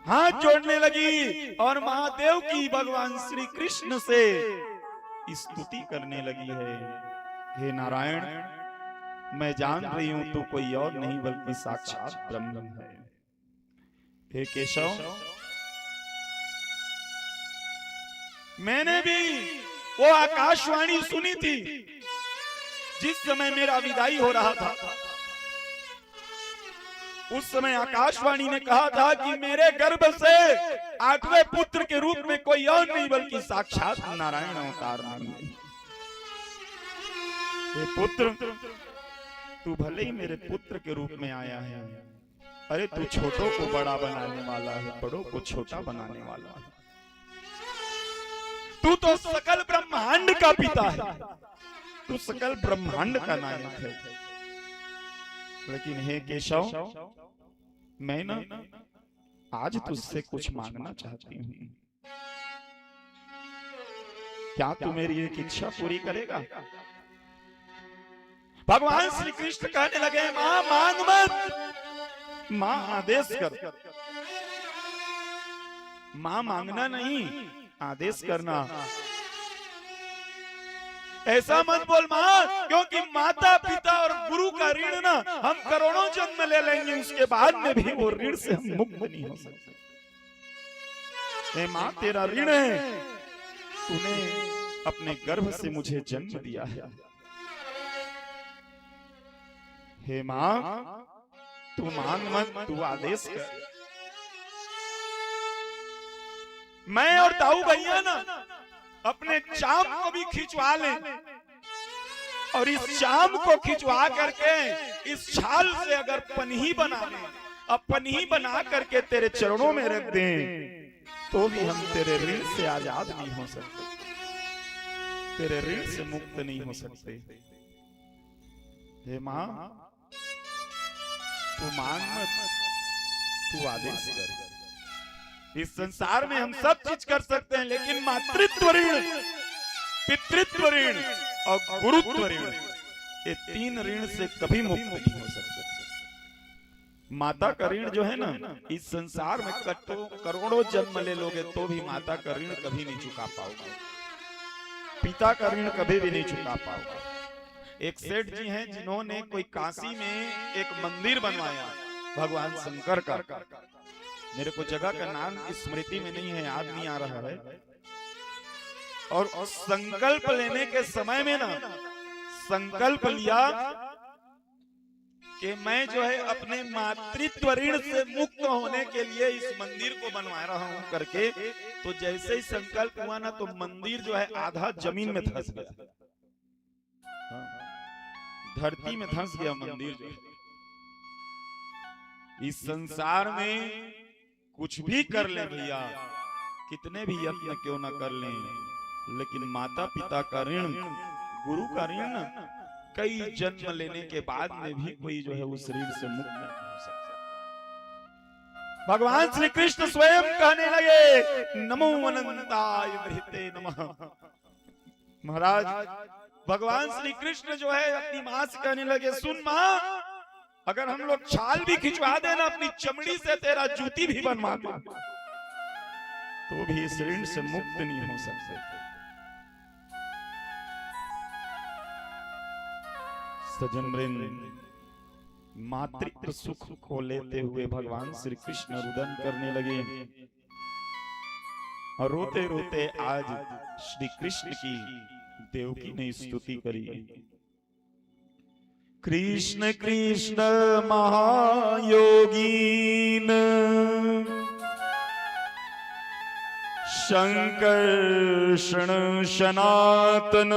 हाथ जोड़ने लगी और महादेव की भगवान श्री कृष्ण से स्तुति करने लगी है। हे नारायण मैं जान रही हूं तू कोई और नहीं बल्कि साक्षात ब्रह्म है। हे केशव मैंने भी वो आकाशवाणी सुनी थी जिस समय मेरा विदाई हो रहा था। उस समय आकाशवाणी ने कहा था कि मेरे गर्भ से 8वें पुत्र के रूप में कोई और नहीं बल्कि साक्षात नारायण अवतार है। हे पुत्र तू भले ही मेरे पुत्र के रूप में आया है, अरे तू छोटों को बड़ा बनाने वाला है, बड़ों को छोटा बनाने वाला है। तू तो सकल ब्रह्मांड का पिता है, तू सकल ब्रह्मांड का नायक है। लेकिन हे केशव मैं ना आज तुझसे कुछ मांगना चाहती हूँ, क्या तू मेरी एक इच्छा पूरी करेगा? भगवान श्री कृष्ण कहने लगे, मां मांग मत, मां आदेश कर। मां मांगना नहीं, आदेश करना। ऐसा मत बोल मां, क्योंकि माता पिता और गुरु का ऋण ना हम करोड़ों जन्म ले लेंगे, उसके बाद में भी वो ऋण से हम मुक्त नहीं हो सकते। ए मां, तेरा ऋण है, तूने अपने गर्भ से मुझे जन्म दिया है। हे मां, तू मांग मत, तू आदेश कर। मैं और ताऊ भैया ना अपने चाम को भी खिंचवा लें, और इस चाम को खिंचवा करके इस छाल से अगर पन्ही बना लें, अब पन्ही बना करके तेरे चरणों में रख दें, तो भी हम तेरे ऋण से आजाद नहीं हो सकते, तेरे ऋण से मुक्त नहीं हो सकते। हे मां, तू मांग मत, तू आदेश कर। इस संसार में हम सब चीज कर सकते हैं, लेकिन मातृत्व ऋण, पितृत्व ऋण और गुरुत्व ऋण, ये तीन ऋण से कभी मुक्त नहीं हो सकते। माता का ऋण जो है ना, इस संसार में करोड़ों जन्म ले लोगे तो भी माता का ऋण कभी नहीं चुका पाओगे, पिता का ऋण कभी भी नहीं चुका पाओगे। एक सेठ जी हैं जिन्होंने कोई काशी में एक मंदिर बनवाया भगवान शंकर का, मेरे को जगह का नाम स्मृति में नहीं है, याद नहीं आ रहा है। और संकल्प लेने के समय में ना संकल्प लिया कि मैं जो है अपने मातृत्व ऋण से मुक्त होने के लिए इस मंदिर को बनवा रहा हूं करके, तो जैसे ही संकल्प हुआ ना, तो मंदिर जो है आधा जमीन में धंस गया, धरती में धंस गया मंदिर जो है। इस संसार में कुछ भी कर ले भैया, कितने भी यत्न क्यों ना कर लें, लेकिन माता पिता का ऋण, गुरु का ऋण कई जन्म लेने के बाद में भी कोई जो है उस ऋण से मुक्त नहीं हो सकता। भगवान श्री कृष्ण स्वयं कहने लगे, नमो अनंताय बृहते नमः। महाराज भगवान श्री कृष्ण जो है अपनी मां से कहने लगे, सुन मां, अगर हम लोग छाल भी खिंचवा देना, अपनी चमड़ी से तेरा जूती भी बनवा दे, तो भी इस ऋण से मुक्त नहीं हो सकते। सजन वृंद, मातृत्व सुख को लेते हुए भगवान श्री कृष्ण रुदन करने लगे, और रोते रोते आज श्री कृष्ण की देवकी ने स्तुति करी। कृष्ण कृष्ण महायोगीन शंकर्षण सनातन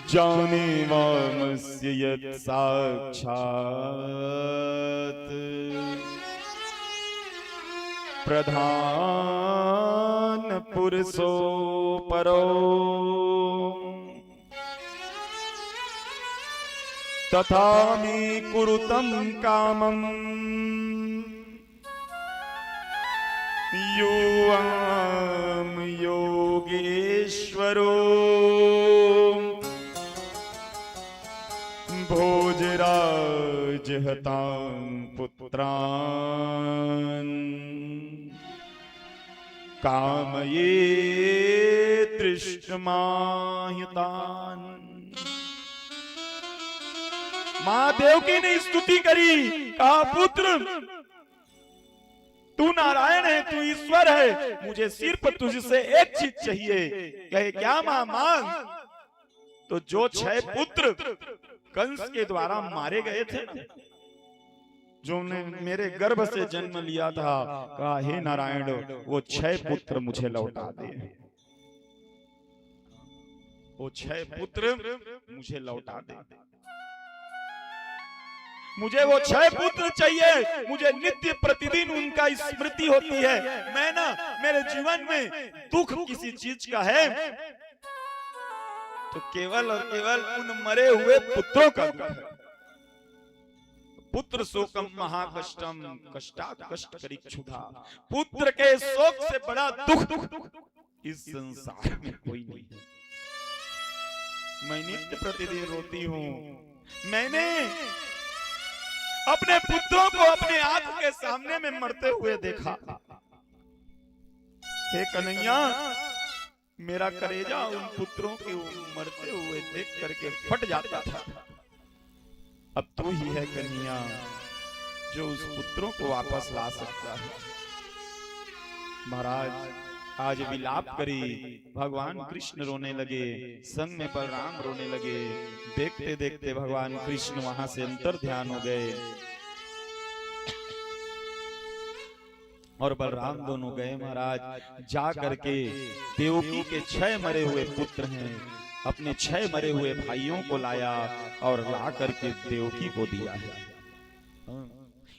जाने वामस्य यत् साक्षात् प्रधान पुरुषो परो तथा मे कुरुतं कामं युवां योगेश्वरो भोजराज हतां पुत्रान् कामये तृष्णमाहितान्। मां देवकी ने स्तुति करी, कहा पुत्र तू नारायण है, तू ईश्वर है, मुझे सिर्फ तुझसे एक चीज चाहिए। कहे क्या मां? मांग। तो जो 6 पुत्र कंस के द्वारा मारे गए थे, जो ने मेरे गर्भ से जन्म लिया था, कहा हे नारायण वो 6 पुत्र मुझे लौटा दे, वो 6 पुत्र मुझे लौटा दे, मुझे वो 6 पुत्र चाहिए। मुझे नित्य प्रतिदिन उनका स्मृति होती है। मैं ना मेरे जीवन में दुख किसी चीज का है तो केवल और केवल उन मरे हुए पुत्रों का दुख है। पुत्र शोकम महाकष्टम कष्टात् कष्ट करी क्षुधा। पुत्र के शोक से बड़ा दुख इस संसार में कोई नहीं है। मैं नित्य प्रतिदिन रोती हूँ। मैंने अपने पुत्रों को अपने आंख के सामने में मरते हुए देखा। हे कन्हैया, मेरा कलेजा उन पुत्रों के मरते हुए देख करके फट जाता था। अब तू ही है कन्हैया जो उस पुत्रों को वापस ला सकता है। महाराज आज विलाप करी, भगवान कृष्ण रोने लगे, संग में बलराम रोने लगे। देखते देखते भगवान कृष्ण वहां से अंतर ध्यान हो गए और बलराम दोनों गए महाराज। जा करके देवकी के 6 मरे हुए पुत्र हैं, अपने 6 मरे हुए भाइयों को लाया और ला करके देवकी को दिया है।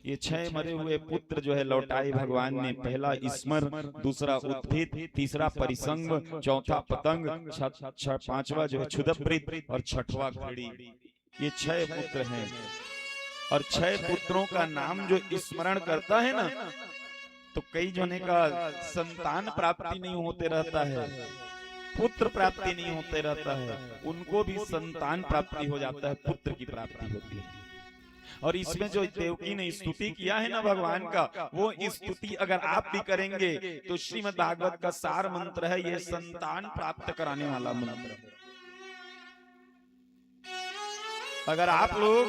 ये 6 मरे हुए पुत्र जो है लौटाए भगवान ने। पहला स्मर, दूसरा उत्थित, तीसरा परिसंग, चौथा पतंग, पांचवा जो है क्षुद्रवृत्त और छठवां घड़ी। ये 6 पुत्र हैं और 6 पुत्रों का नाम जो स्मरण करता है ना, तो कई जने का संतान प्राप्ति नहीं होते रहता है, पुत्र प्राप्ति नहीं होते रहता है, उनको भी संतान प्राप्ति हो जाता है, पुत्र की प्राप्ति होती है। और इसमें जो देवकी ने स्तुति किया है ना भगवान का, वो स्तुति अगर आप भी करेंगे तो श्रीमद् भागवत का सार मंत्र है, ये संतान प्राप्त कराने वाला मंत्र। अगर आप लोग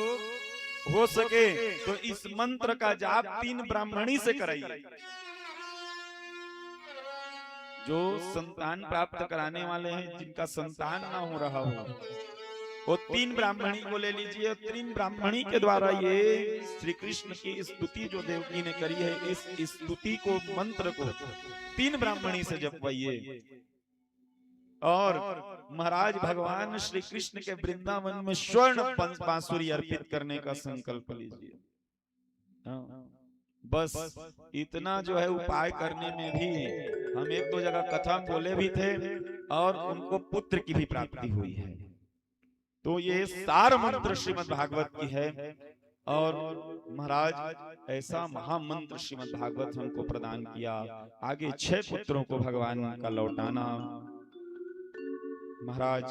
हो सके तो इस मंत्र का जाप 3 ब्राह्मणी से कराइए। जो संतान प्राप्त कराने वाले हैं, जिनका संतान ना हो रहा हो, वो 3 ब्राह्मणी को ले लीजिए। 3 ब्राह्मणी के द्वारा ये श्री कृष्ण की स्तुति जो देवकी ने करी है, इस स्तुति को, मंत्र को 3 ब्राह्मणी से जपवाइए। और महाराज भगवान श्री कृष्ण के वृंदावन में स्वर्ण बांसुरी अर्पित करने का संकल्प लीजिए। बस इतना जो है उपाय करने में भी हम 1-2 जगह कथा बोले भी थे और उनको पुत्र की भी प्राप्ति हुई है। तो ये सार मंत्र श्रीमद् भागवत की है और महाराज ऐसा महामंत्र श्रीमद् भागवत हमको प्रदान किया। आगे 6 पुत्रों को भगवान का लौटाना, महाराज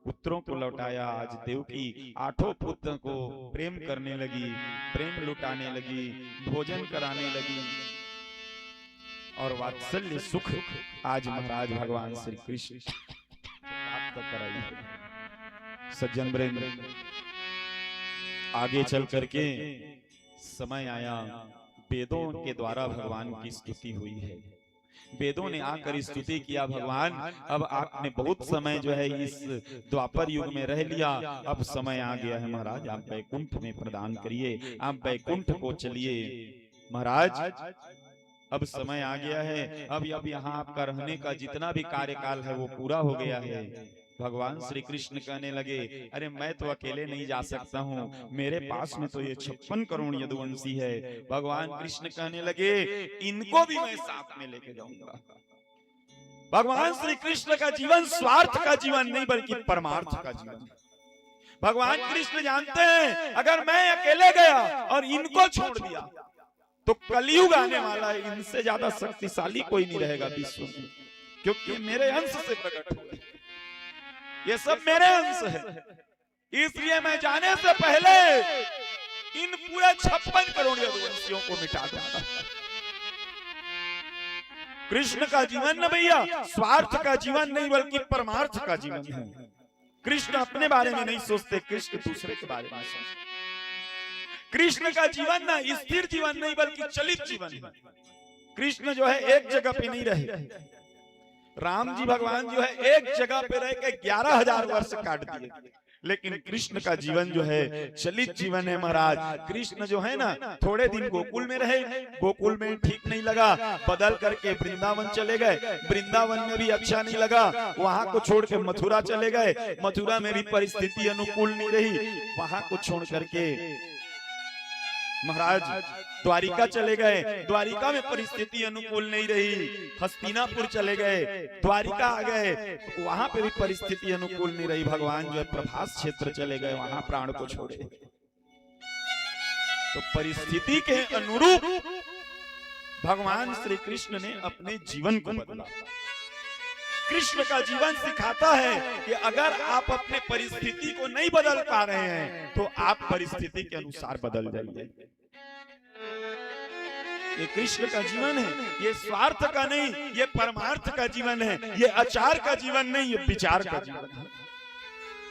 पुत्रों को लौटाया। आज देवकी 8 पुत्रों को प्रेम करने लगी, प्रेम लुटाने लगी, भोजन कराने लगी और वात्सल्य सुख आज महाराज भगवान श्री कृष्ण प्राप्त कराई। सज्जन वृंद, आगे चल करके समय आया, वेदों के द्वारा भगवान की स्तुति हुई है। वेदों ने आकर स्तुति किया, भगवान अब आपने बहुत समय जो है इस द्वापर युग में रह लिया, अब समय आ गया है महाराज, आप बैकुंठ में प्रदान करिए, आप बैकुंठ को चलिए। महाराज अब समय आ गया है, अब यहाँ आपका रहने का जितना भी कार्यकाल है वो पूरा हो गया है। भगवान श्री कृष्ण कहने लगे, अरे मैं तो अकेले नहीं जा सकता हूँ, मेरे पास में तो ये 56 करोड़ यदुवंशी है। भगवान कृष्ण कहने लगे, इनको भी मैं साथ में लेके जाऊंगा। भगवान श्री कृष्ण का जीवन स्वार्थ का जीवन नहीं बल्कि परमार्थ का जीवन। भगवान कृष्ण जानते हैं अगर मैं अकेले गया और इनको छोड़ दिया तो कलयुग आने वाला है, इनसे ज्यादा शक्तिशाली कोई नहीं रहेगा विश्व में, क्योंकि मेरे अंश से प्रकट हुए, ये सब मेरे अंश है। इसलिए मैं जाने से पहले इन पूरे 56 करोड़ यदुवंशियों को मिटा दूंगा। कृष्ण का जीवन न भैया स्वार्थ का जीवन नहीं बल्कि परमार्थ का जीवन है। कृष्ण अपने बारे में नहीं सोचते, कृष्ण दूसरे के बारे में सोचते। कृष्ण का जीवन ना स्थिर जीवन नहीं बल्कि चलित जीवन है। कृष्ण जो है एक जगह पे नहीं रहे, राम जी भगवान जो है एक जगह पे रह के 11,000 वर्ष काट दिए, लेकिन कृष्ण का जीवन जो है चलित जीवन है महाराज। कृष्ण जो है ना थोड़े दिन गोकुल में रहे, गोकुल में ठीक नहीं लगा, बदल करके वृंदावन चले गए, वृंदावन में भी अच्छा नहीं लगा, वहां को छोड़ के मथुरा चले गए, मथुरा में भी परिस्थिति अनुकूल नहीं रही, वहां को छोड़ करके महाराज द्वारिका चले गए, द्वारिका में परिस्थिति अनुकूल नहीं रही, हस्तिनापुर चले गए, द्वारिका आ गए, वहां पे भी परिस्थिति अनुकूल नहीं रही, भगवान जो है प्रभास क्षेत्र चले गए, वहां प्राण को छोड़े। तो परिस्थिति के अनुरूप भगवान श्री कृष्ण ने अपने जीवन को बदला। कृष्ण का जीवन सिखाता है कि अगर आप अपने परिस्थिति को नहीं बदल पा रहे हैं तो आप परिस्थिति के अनुसार बदल जाइए। ये कृष्ण का जीवन है, ये स्वार्थ का नहीं, ये परमार्थ का जीवन है, ये आचार का जीवन नहीं, ये विचार का जीवन है,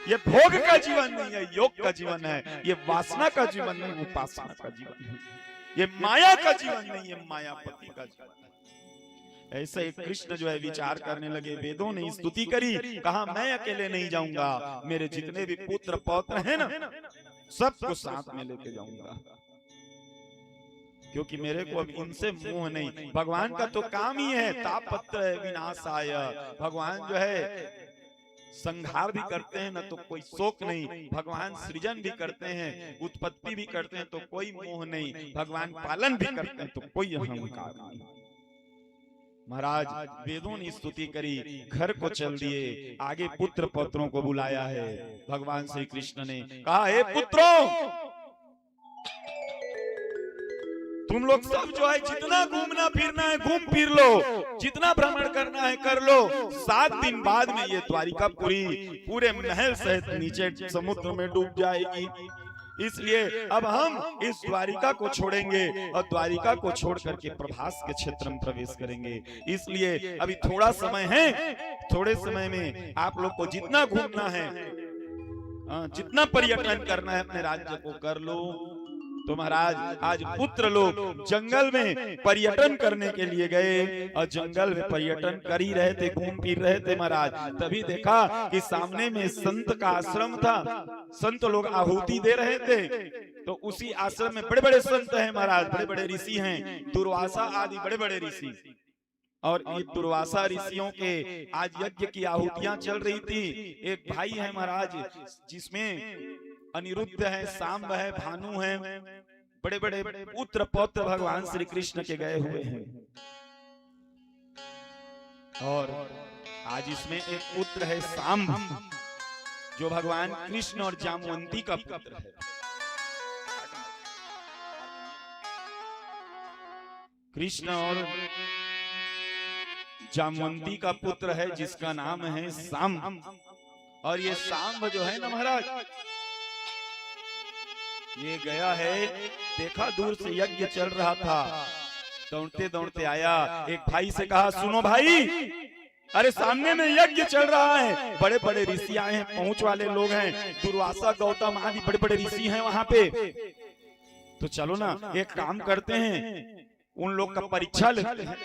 ये भोग का जीवन नहीं है, योग का जीवन है, ये वासना का जीवन नहीं, उपासना का जीवन है, ये माया का जीवन नहीं, ये मायापति का जीवन है। ऐसे एक कृष्ण जो है विचार करने लगे, वेदों ने स्तुति करी, कहा मैं अकेले नहीं जाऊंगा, मेरे जितने भी पुत्र पौत्र हैं ना सबको साथ में लेके जाऊंगा, क्योंकि मेरे को अब इनसे मोह नहीं। भगवान का तो काम ही है तापत्र विनाशाय, भगवान जो है संहार भी करते हैं ना तो कोई शोक नहीं, भगवान सृजन भी करते हैं, उत्पत्ति भी करते हैं तो कोई मोह नहीं, भगवान पालन भी करते हैं तो कोई अहंकार नहीं। महाराज वेदों ने स्तुति करी, घर को चल दिए, आगे पुत्र पौत्रों को बुलाया है। भगवान श्री कृष्ण ने कहा, हे पुत्रों, तुम लोग सब जो है जितना घूमना फिरना है घूम फिर लो, जितना भ्रमण करना है कर लो, 7 दिन बाद में ये द्वारिकापुरी पूरे महल सहित नीचे समुद्र में डूब जाएगी। इसलिए अब हम इस द्वारिका को छोड़ेंगे और द्वारिका को छोड़ करके प्रभास के क्षेत्र में प्रवेश करेंगे। इसलिए अभी थोड़ा समय है, थोड़े समय में आप लोग को जितना घूमना है, जितना पर्यटन करना है अपने राज्य को कर लो। तो महाराज आज पुत्र लोग जंगल में पर्यटन करने के लिए गए और जंगल में पर्यटन कर ही रहे थे, घूम फिर रहे थे महाराज। तभी देखा कि सामने में संत का आश्रम था, संत लोग आहुति दे रहे थे। तो उसी आश्रम में बड़े बड़े संत हैं महाराज, बड़े बड़े ऋषि हैं, दुर्वासा आदि बड़े बड़े ऋषि। और ये दुर्वासा ऋषियों के आज यज्ञ की आहुतियां चल रही थी। एक भाई है महाराज जिसमें अनिरुद्ध है, सांब है, भानु है, बड़े बड़े पुत्र पौत्र भगवान श्री कृष्ण के गए हुए हैं। और आज इसमें एक पुत्र है सांब, जो भगवान कृष्ण और जामवंती का पुत्र है। कृष्ण और जामवंती का पुत्र है जिसका नाम है सांब। और ये सांब जो है ना महाराज, ये गया है, देखा दूर से यज्ञ चल रहा था, दौड़ते दौड़ते आया, एक भाई से कहा, सुनो भाई, अरे सामने में यज्ञ चल रहा है, बड़े बड़े ऋषि आए हैं, पहुंच वाले लोग हैं, दुर्वासा गौतम आदि बड़े बड़े ऋषि हैं वहां पे, तो चलो ना एक काम करते हैं, उन लोग का परीक्षा लेते हैं।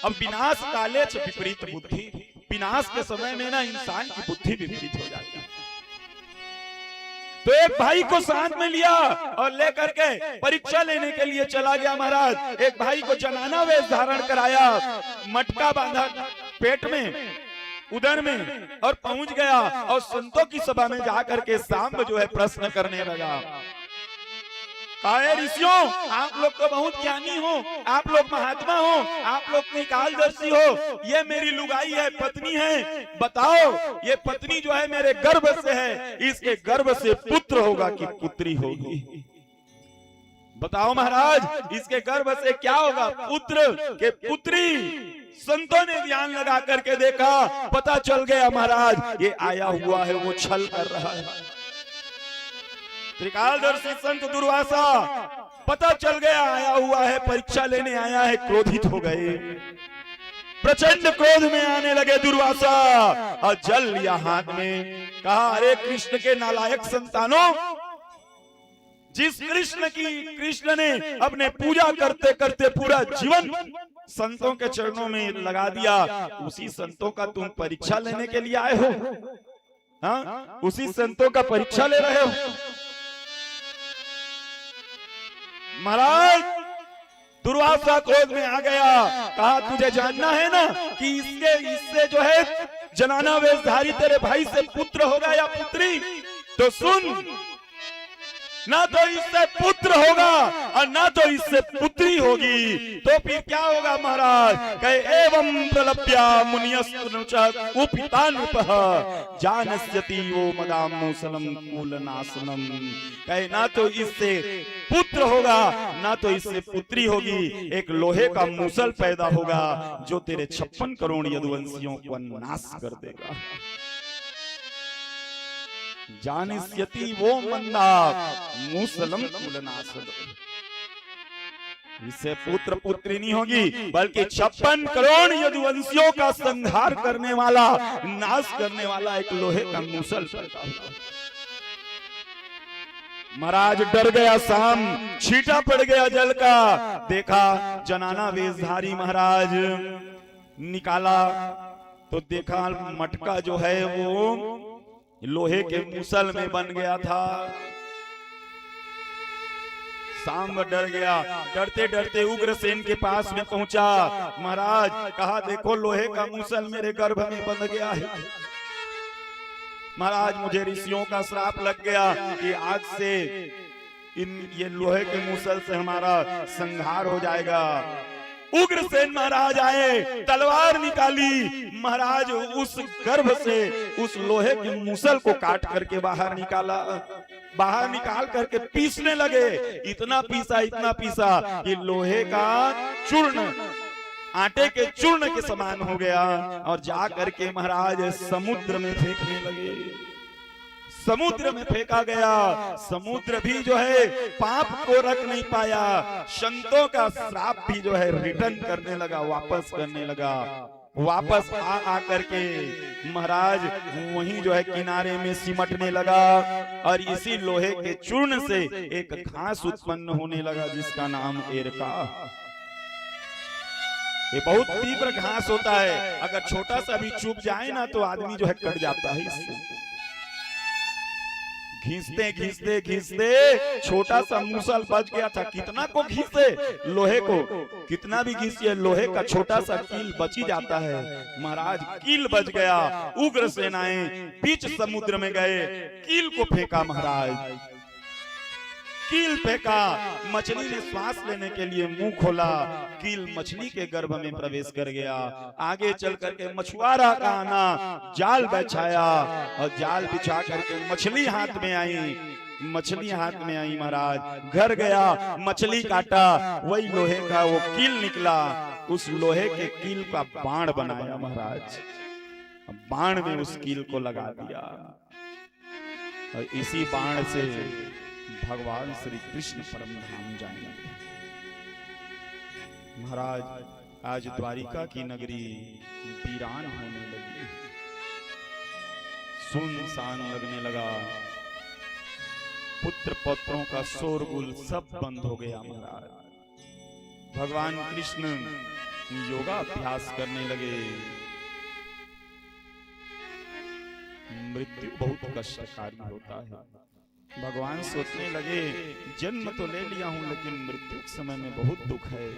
अब विनाश काले च विपरीत बुद्धि, विनाश के समय में ना इंसान की बुद्धि विपरीत हो जाती है। तो एक भाई को साथ में लिया और लेकर के परीक्षा लेने के लिए चला गया महाराज। एक भाई को जनाना वेश धारण कराया, मटका बांधा पेट में, उदर में, और पहुंच गया और संतों की सभा में जाकर के सांब जो है प्रश्न करने लगा। ऋषियों, आप लोग तो बहुत ज्ञानी हो, आप लोग महात्मा हो, आप लोग निकालदर्शी हो, ये मेरी लुगाई है, पत्नी है, बताओ ये पत्नी जो है मेरे गर्भ से है, इसके गर्भ से पुत्र होगा कि पुत्री होगी? बताओ महाराज, इसके गर्भ से क्या होगा, पुत्र के पुत्री? संतों ने ध्यान लगा करके देखा, पता चल गया महाराज ये आया हुआ है वो छल कर रहा है। त्रिकालदर्शी संत दुर्वासा, पता चल गया आया हुआ है, परीक्षा लेने आया है, क्रोधित हो गए, प्रचंड क्रोध में आने लगे दुर्वासा और जल लिया हाथ में, कहा, अरे कृष्ण के नालायक संतानों, जिस कृष्ण ने अपने पूजा करते करते पूरा जीवन संतों के चरणों में लगा दिया, उसी संतों का तुम परीक्षा लेने के लिए आए हो? हाँ, उसी संतों का परीक्षा ले रहे हो? महाराज दुर्वासा क्रोध में आ गया, कहा, तुझे जानना है ना कि इससे जो है जनाना वेशधारी तेरे भाई से पुत्र होगा या पुत्री? तो सुन, ना तो इससे पुत्र होगा और ना तो इससे पुत्री होगी, तो फिर क्या होगा महाराज? कहे एवं प्रलप्या मुनियस्तनुच कुपिता नृपः जानस्यति वो मदाम मूसलम कूलनाशनम। कहे ना तो इससे पुत्र होगा ना तो इससे पुत्री होगी, एक लोहे का मूसल पैदा होगा जो तेरे 56 करोड़ यदुवंशियों को नाश कर देगा। जानिस्यति वो मंदा मूसलम कुलनाशनम। इससे पुत्र पुत्री नहीं होगी बल्कि 56 करोड़ यदुवंशियों का संहार करने वाला, नाश करने वाला एक लोहे का मूसल पैदा होगा। महाराज डर गया, शाम छींटा पड़ गया जल का। देखा जनाना वेशधारी महाराज निकाला तो देखा मटका जो है वो लोहे के मूसल में बन गया था। सांब डर गया, डरते डरते उग्रसेन के पास में पहुंचा। महाराज कहा देखो लोहे का मूसल मेरे गर्भ में बंध गया है। महाराज मुझे ऋषियों का श्राप लग गया कि आज से ये लोहे के मूसल से हमारा संहार हो जाएगा। उग्रसेन महाराज आए, तलवार निकाली, महाराज उस गर्भ से उस लोहे के मूसल को काट करके बाहर निकाला। बाहर निकाल करके पीसने लगे। इतना पीसा कि लोहे का चूर्ण आटे के चूर्ण के समान हो गया और जा करके महाराज समुद्र में फेंकने लगे। समुद्र में फेंका गया। समुद्र भी जो है पाप को रख नहीं पाया। संतों का श्राप भी जो है रिटर्न करने लगा, वापस करने लगा। वापस आ करके महाराज वहीं जो है किनारे में सिमटने लगा और इसी लोहे के चूर्ण से एक घास उत्पन्न होने लगा जिसका नाम एरका। ये बहुत तीव्र घास होता है, अगर छोटा सा भी चुभ जाए ना तो आदमी जो है कट जाता है। इससे घिसते घिसते घिसते छोटा सा मूसल बच गया था। कितना को घिसे लोहे को, कितना भी घिसिए लोहे का छोटा सा कील बच ही जाता है। महाराज कील बच गया। उग्र सेनाएं बीच समुद्र में गए, कील को फेंका महाराज, कील फेंका। मछली ने श्वास लेने के लिए मुंह खोला, कील मछली के गर्भ में प्रवेश कर गया। आगे चल करके मछुआरा का आना, जाल बिछाया और जाल बिछा करके मछली हाथ में आई। मछली हाथ में आई महाराज, घर गया, मछली काटा, वही लोहे का वो कील निकला। उस लोहे के कील का बाण बनाया महाराज, बाण में उस कील को लगा दिया और इसी बाण से भगवान श्री कृष्ण परम धाम जाएंगे। महाराज आज द्वारिका की नगरी वीरान होने लगी, सुनसान लगने लगा। पुत्र पौत्रों का शोरगुल सब बंद हो गया। महाराज भगवान कृष्ण योगाभ्यास करने लगे। मृत्यु बहुत कष्टकारी होता है। भगवान सोचने लगे जन्म तो ले लिया हूं लेकिन मृत्यु के समय में बहुत दुख है,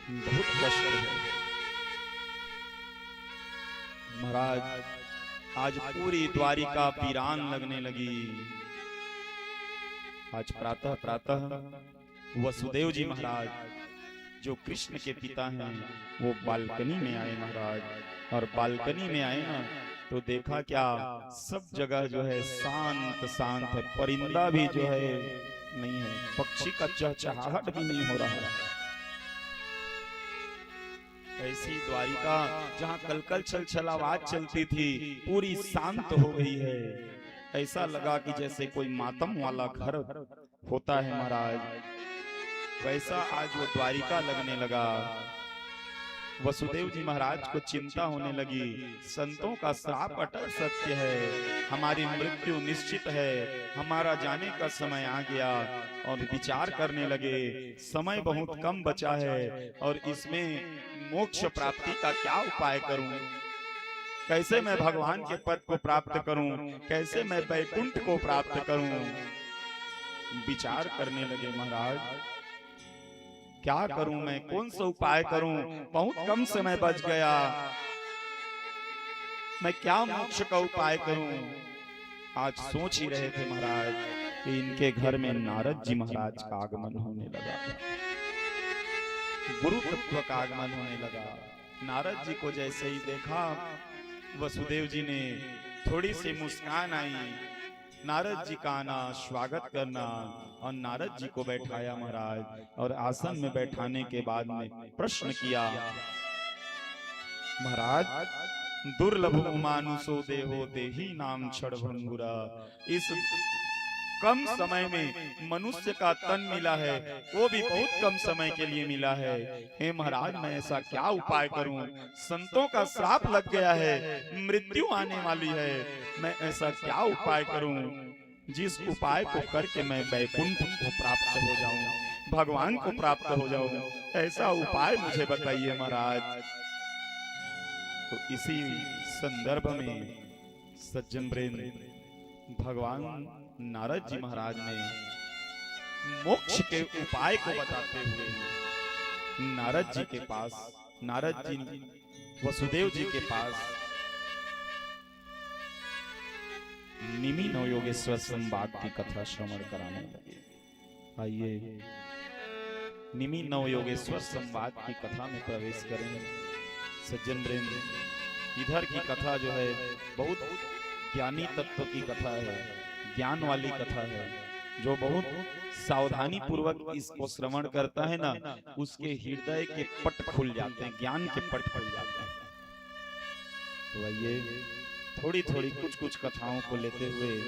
बहुत कष्ट है। महाराज आज पूरी द्वारिका वीरान लगने लगी। आज प्रातः प्रातः वसुदेव जी महाराज जो कृष्ण के पिता हैं वो बालकनी में आए महाराज, और बालकनी में आए ना तो देखा क्या सब जगह जो है शांत शांत है। परिंदा भी जो है नहीं है, पक्षी का चहचहाहट भी नहीं हो रहा है। ऐसी द्वारिका जहाँ कलकल छलछल आवाज चलती थी पूरी शांत हो गई है। ऐसा लगा कि जैसे कोई मातम वाला घर होता है महाराज, वैसा आज वो द्वारिका लगने लगा। वसुदेव जी महाराज को चिंता होने लगी। संतों का श्राप अटल सत्य है, हमारी मृत्यु निश्चित है, हमारा जाने का समय आ गया। और विचार करने लगे समय बहुत कम बचा है और इसमें मोक्ष प्राप्ति का क्या उपाय करूं, कैसे मैं भगवान के पद को प्राप्त करूं, कैसे मैं वैकुंठ को प्राप्त करूं। विचार करने लगे महाराज क्या करूं मैं, कौन सा उपाय करूं, बहुत कम समय बच गया, मैं क्या मोक्ष का उपाय करूं। आज सोच ही रहे थे महाराज कि इनके घर में नारद जी महाराज का आगमन होने लगा, गुरु तत्व का आगमन होने लगा। नारद जी को जैसे ही देखा, वसुदेव जी ने थोड़ी सी मुस्कान आई, नारद जी का आना, स्वागत करना और नारद जी को बैठाया महाराज, और आसन में बैठाने के बाद में प्रश्न किया, महाराज दुर्लभ मानुषो देहो देही नाम क्षण भंगुरा, इस कम समय में मनुष्य का तन मिला है, वो भी बहुत कम समय के लिए मिला है। हे महाराज, मैं ऐसा क्या उपाय करूं? संतों का श्राप लग गया है, मृत्यु आने वाली है, मैं ऐसा क्या उपाय करूं जिस उपाय को करके मैं वैकुंठ को प्राप्त हो जाऊं, भगवान को प्राप्त हो जाऊं? ऐसा उपाय मुझे बताइए महाराज। तो इसी संदर्भ में सज्जन वृंद, भगवान नारद जी महाराज ने मोक्ष के उपाय को बताते हुए नारद जी के पास, नारद जी वसुदेव जी के पास निमि नवयोगेश्वर संवाद की कथा श्रवण कराने लगे। आइए निमि नवयोगेश्वर संवाद की कथा में प्रवेश करें। सज्जन वृंद, इधर की कथा जो है बहुत ज्ञानी तत्व की कथा है, ज्ञान वाली कथा है। जो बहुत सावधानी पूर्वक इसको श्रवण करता है ना, उसके हृदय के पट खुल जाते हैं, ज्ञान के पट खुल जाते हैं। तो आइए थोड़ी थोड़ी कुछ कुछ कथाओं को लेते हुए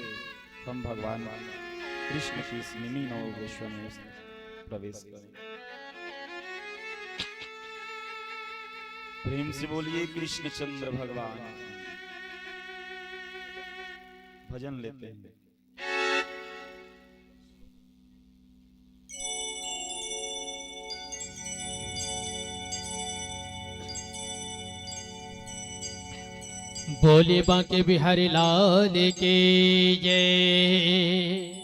हम भगवान कृष्ण की इस निमि नवयोगेश्वर में प्रवेश करें। प्रेम से बोलिए कृष्णचंद्र भगवान। भजन लेते हैं। बोले बांके बिहारी लाल की जय।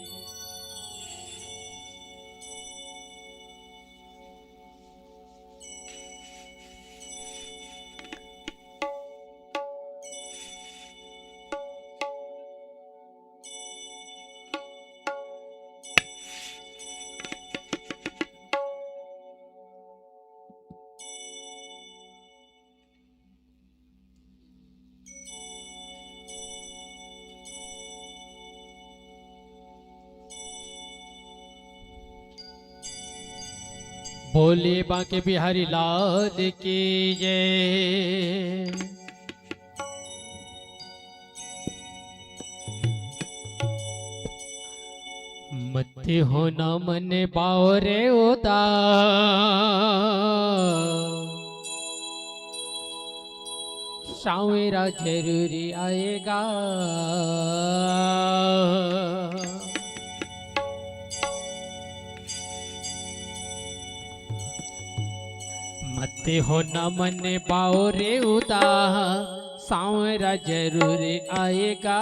बोले बांके बिहारी लाल की जय। मत होना मन बावरे उदास, सावेरा जरूरी आएगा। मत हो न मन पाओ रे उदास, सावरा जरूर आएगा।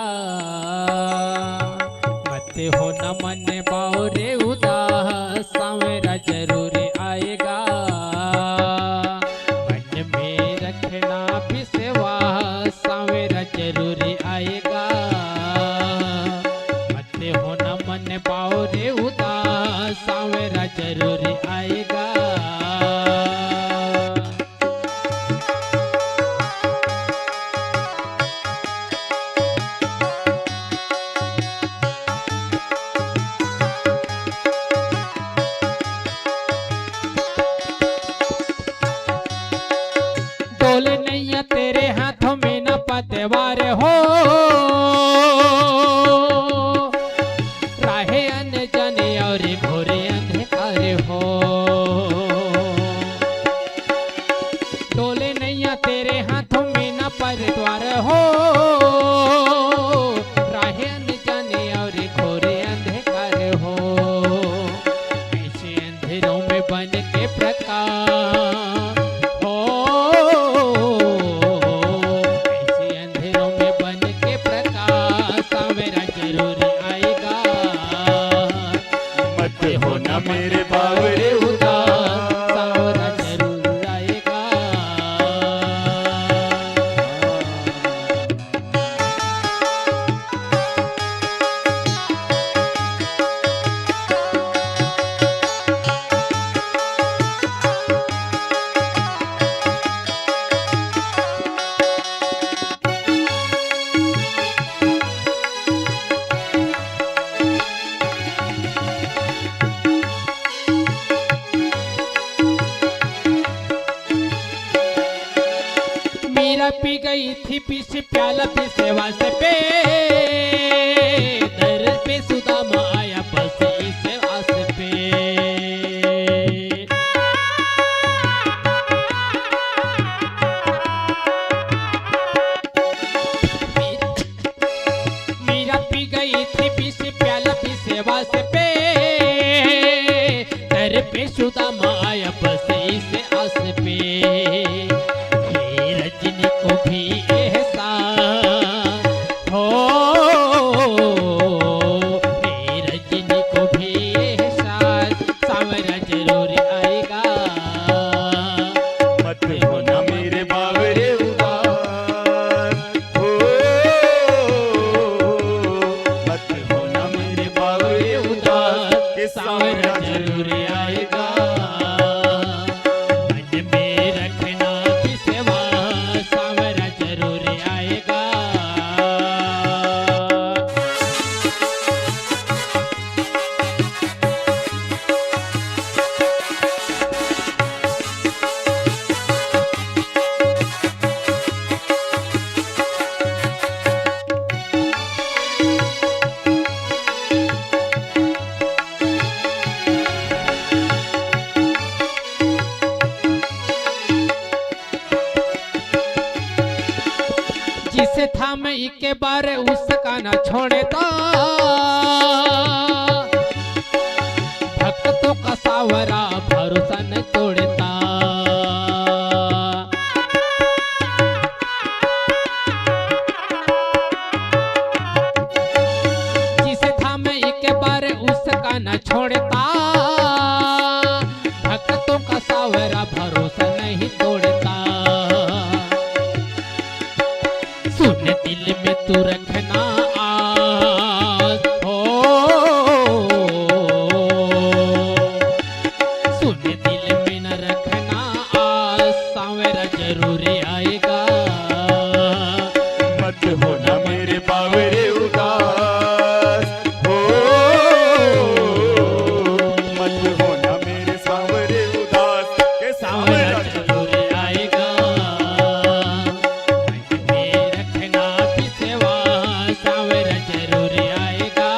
मत हो न मन पाओ रे उदास, सावरा जरूर आएगा। मन में रखना विश्वास, सावरा जरूर आएगा। मत हो न मन पाओ रे उदास, सावरा जरूर आएगा। डोल नैया तेरे हाथों में न पतवार हो, राहे अनजाने और घोरे अंधकार हो। डोल नैया तेरे हाथों में न पतवार हो, राहे अनजाने और घोरे अंधकार हो। ऐसे अंधेरों में बन के प्रकाश हो, ऐसे अंधेरों में बन के प्रकाश, सावेरा जरूर आएगा। मत हो न मेरे बावरे उदास, सावेरा जरूर आएगा। गई थी पीछ प्याला भी सेवा से पे दर पे सुदामा आया बस इस आस पे मीरा पी गई थी पीछ प्याला भी सेवा से पे दर पे सुदामा आया बस इस आस पे रजनी को भी एहसास हो रजनी को भी एहसास सावरा जरूर आएगा मत होना मेरे बावरे उदास हो मत होना मेरे बावरे उदास के सावरा सावरा जरूर आएगा मन में रखना विश्वास सावरा जरूर आएगा जिसे था मैं के बारे उसका न छोड़ता भक्तों का सावरा भरोसा न तोड़ता जिसे था मैं के बारे उसका न छोड़ता भक्तों का सावरा भरोसा नहीं तोड़ता सुन दिल में तू रखना आस हो सुन दिल में न रखना आस सावरा जरूर आएगा मत होना मेरे बावरे उदास हो मत होना मेरे सावरे उदास के सावरा सावरा जरूर आएगा मन में रखना विश्वास सावरा जरूर आएगा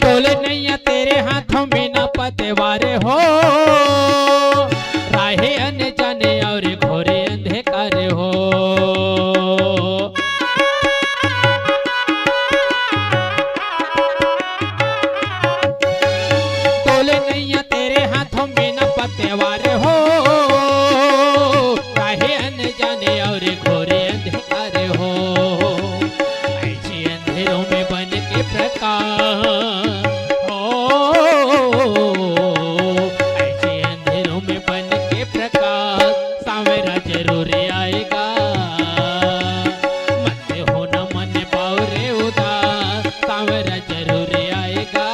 बोले नैया तेरे हाथों में न पतवारे हो राहे अन जाने और घोरे अंधकार हो बोले नैया तेरे हाथों में न पतवारे हो राहे अन जाने और घोरे अंधकार हो ऐसे अंधेरों में बन के प्रकाश ऐसे अंधेरों में बन के प्रकाश सावरा जरूर आएगा मत होना मन बावरे उदास सावरा जरूर आएगा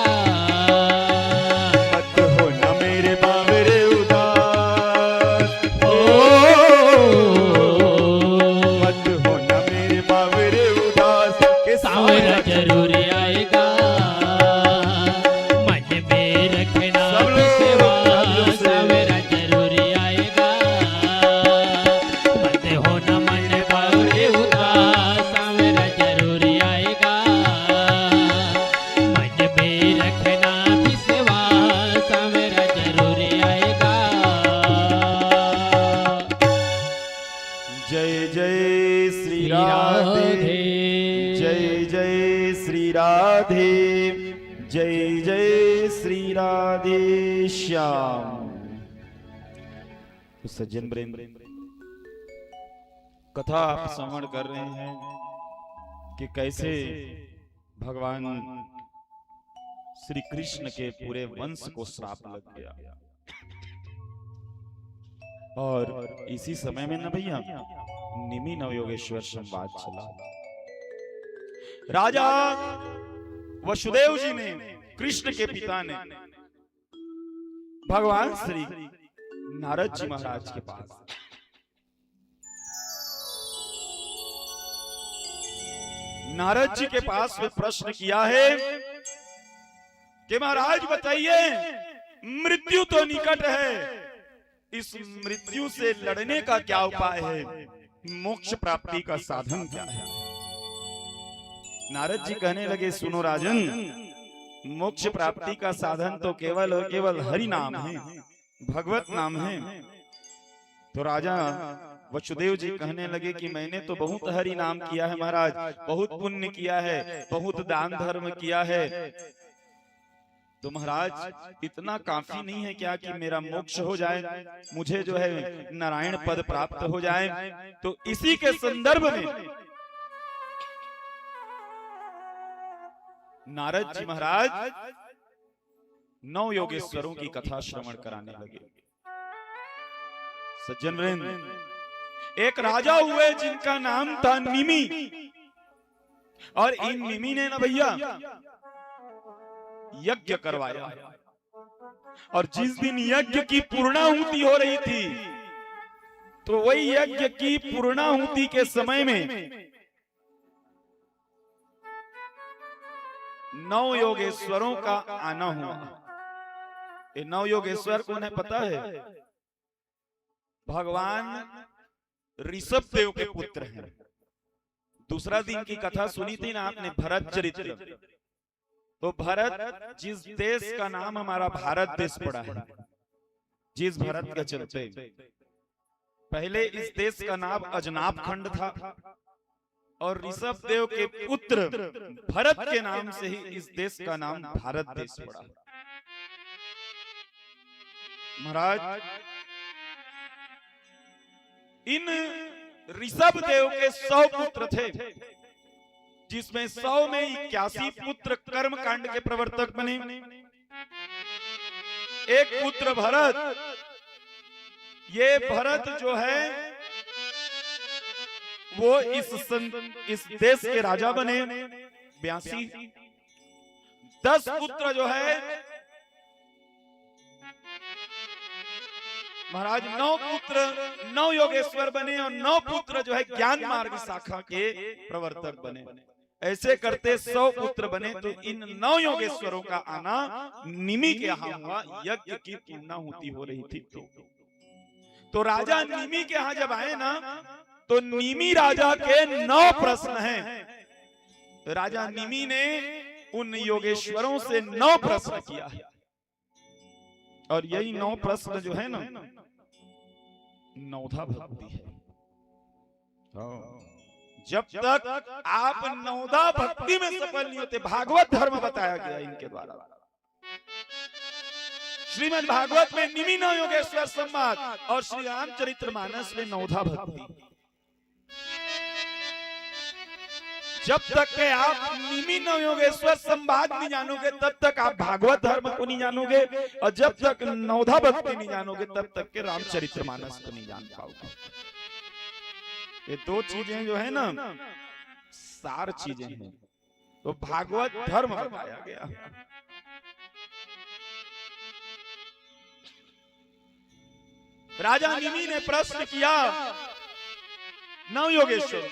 मत होना मेरे बावरे उदास ओ मत होना मेरे बावरे उदास के सावरा सावरा जरूर आएगा मन में रखना सब लोग, विश्वास सब लोग से। सावरा जरूर आएगा मत होना मन बावरे उदास सावरा जरूर आएगा मन में रखना विश्वास सावरा जरूर आएगा जय जय श्री राधे जय जय श्री राधे जय जय श्री राधे श्याम। तो सज्जन वृंद, कथा आप श्रवण कर रहे हैं कि कैसे भगवान श्री कृष्ण के पूरे वंश को श्राप लग गया। और इसी समय में न भैया निमि नवयोगेश्वर संवाद चला। राजा वसुदेव जी ने, कृष्ण के पिता ने भगवान श्री नारद जी महाराज के पास में प्रश्न किया है कि महाराज बताइए, मृत्यु तो निकट है, इस मृत्यु से लड़ने का क्या उपाय है, मोक्ष प्राप्ति का साधन क्या है। नारद जी कहने लगे, सुनो राजन, मोक्ष प्राप्ति का साधन तो केवल और केवल हरि नाम है, भगवत नाम है। तो राजा वसुदेव जी कहने लगे कि मैंने तो बहुत हरि नाम किया है महाराज, बहुत पुण्य किया है, बहुत दान धर्म किया है, तो महाराज इतना काफी नहीं है क्या कि मेरा मोक्ष हो जाए, मुझे जो है नारायण पद प्राप्त हो जाए। तो इसी के संदर्भ में नारद जी महाराज 9 योगेश्वरों की कथा श्रवण कराने लगे। सज्जन वृंद, एक राजा हुए जिनका नाम था निमि, और इन निमि ने ना भैया यज्ञ करवाया, और जिस दिन यज्ञ की पूर्णाहुति हो रही थी, तो वही यज्ञ की पूर्णाहुति के समय में 9 योगेश्वरों का आना हुआ। ये 9 योगेश्वर कौन है पता है? भगवान ऋषभ देव के पुत्र हैं। दूसरा दिन की कथा सुनी थी ना आपने, भरत चरित्र। तो भरत, जिस देश का नाम हमारा भारत देश पड़ा है, जिस भरत के चलते पहले इस देश का नाम अजनाब खंड था, और ऋषभ देव के पुत्र भरत के नाम से ही इस देश का नाम भारत देश पड़ा। महाराज, इन ऋषभ देव के 100 पुत्र थे, जिसमें 100 में 81 पुत्र कर्म कांड के प्रवर्तक बने। एक पुत्र भरत, ये भरत जो है वो इस देश के राजा बने 82। 10 पुत्र जो है महाराज, 9 पुत्र 9 योगेश्वर बने, और 9 पुत्र जो है ज्ञान मार्ग शाखा के प्रवर्तक बने। ऐसे करते 100 पुत्र बने। तो इन 9 योगेश्वरों का आना निमि के यहाँ हुआ, यज्ञ की पूर्णाहुति हो रही थी। तो राजा निमि के यहाँ जब आए ना, तो निमि राजा के 9 प्रश्न हैं। राजा निमि ने उन योगेश्वरों से 9 प्रश्न किया है, और यही 9 प्रश्न जो है ना, नौधा भक्ति है। जब तक आप नौधा भक्ति में सफल नहीं होते, भागवत धर्म बताया गया इनके द्वारा। श्रीमद् भागवत में निमि 9 योगेश्वर संवाद, और श्री रामचरितमानस में नौधा भक्ति। जब तक के आप निमि 9 योगेश्वर संवाद नहीं जानोगे, तब तक आप भागवत धर्म को नहीं जानोगे, और जब तक नौधा भक्ति नहीं जानोगे, तब तक के रामचरितमानस को नहीं जान पाओगे। ये 2 चीजें जो है ना, सार चीजें हैं। तो भागवत धर्म बताया गया। राजा निमि ने प्रश्न किया 9 योगेश्वर,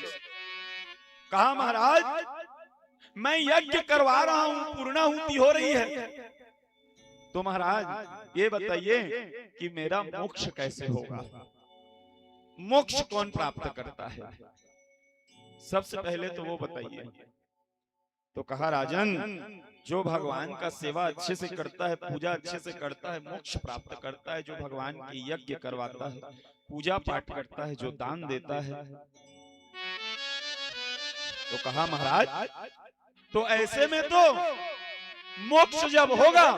कहा महाराज मैं यज्ञ करवा रहा हूं, पूर्णाहुति हो रही है, तो महाराज ये बताइए कि मेरा मोक्ष कैसे होगा, मोक्ष कौन प्राप्त करता है, सबसे पहले तो वो बताइए। तो कहा राजन, जो भगवान का सेवा अच्छे से करता है, पूजा अच्छे से करता है, मोक्ष प्राप्त करता है। जो भगवान की यज्ञ करवाता है, पूजा पाठ करता है, जो दान देता है। तो कहा महाराज, तो ऐसे में तो मोक्ष जब होगा,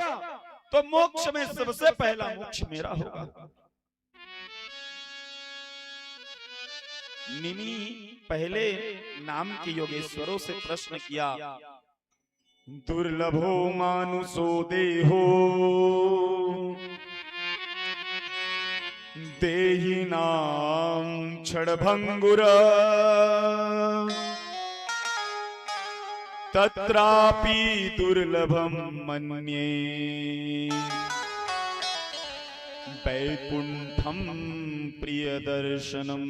तो मोक्ष में सबसे पहला मोक्ष मेरा होगा। निमि पहले नाम के योगेश्वरों से प्रश्न किया, दुर्लभो मानुषो देहो देहि नाम क्षणभंगुर तत्रापि दुर्लभम मन्ये वैकुंठम प्रिय दर्शनम।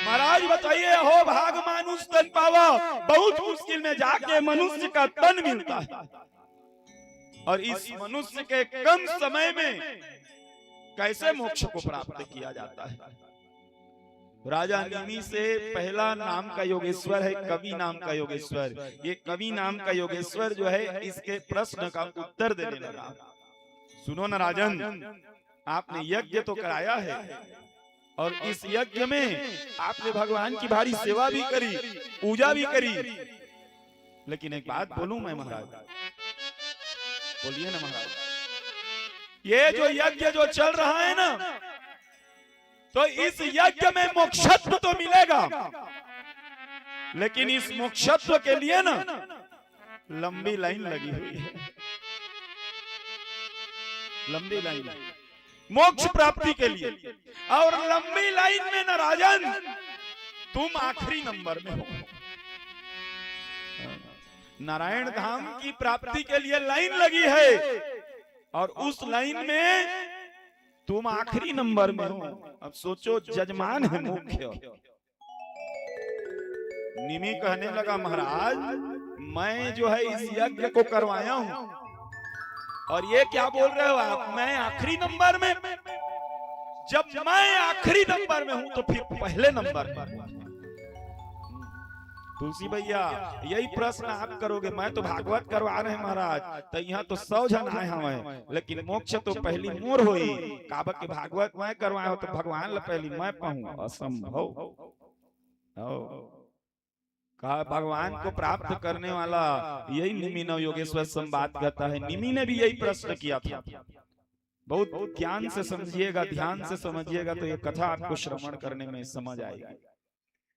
महाराज बताइए, हो भाग मानुष तन पावा, बहुत मुश्किल में जाके मनुष्य का तन मिलता है, और इस मनुष्य के कम समय में कैसे मोक्ष को प्राप्त किया जाता है। राजा निमि से पहला नाम का योगेश्वर है कवि नाम का योगेश्वर। ये कवि नाम का योगेश्वर जो है इसके प्रश्न का उत्तर देने लगा। सुनो न राजन, आपने यज्ञ तो कराया है, और इस यज्ञ में आपने भगवान की भारी सेवा भी करी, पूजा भी करी, लेकिन एक बात बोलूं मैं महाराज, बोलिए ना महाराज, ये जो यज्ञ जो चल रहा है ना, तो इस यज्ञ में मोक्षत्व तो मिलेगा, लेकिन इस मोक्षत्व के लिए ना लंबी लाइन लगी हुई है, लंबी लाइन मोक्ष प्राप्ति के लिए। और लंबी लाइन में ना राजन तुम आखिरी नंबर में हो। नारायण धाम की प्राप्ति के लिए लाइन लगी है, और उस लाइन में तुम आखिरी नंबर में हो। अब सोचो, जजमान है मुख्य। निमि कहने लगा, महाराज मैं जो है इस यज्ञ को करवाया हूं, और ये क्या बोल रहे हो आप, मैं आखिरी नंबर में? जब मैं आखिरी नंबर में हूं तो फिर पहले नंबर पर। तुलसी भैया यही प्रश्न आप करोगे, मैं तो भागवत करवा रहे हैं महाराज, तो यहाँ तो 100 जन आए हमें, लेकिन मोक्ष तो पहली मोर होई। काबा के भागवत मैं करवाया हो तो भगवान ला पहली मैं पाऊंगा, असंभव। कहा भगवान को प्राप्त करने वाला यही निमि नव योगेश्वर संवाद कहता है। निमि ने भी यही प्रश्न किया था। बहुत ध्यान से समझिएगा, ध्यान से समझिएगा तो ये कथा आपको श्रवण करने में समझ आएगी।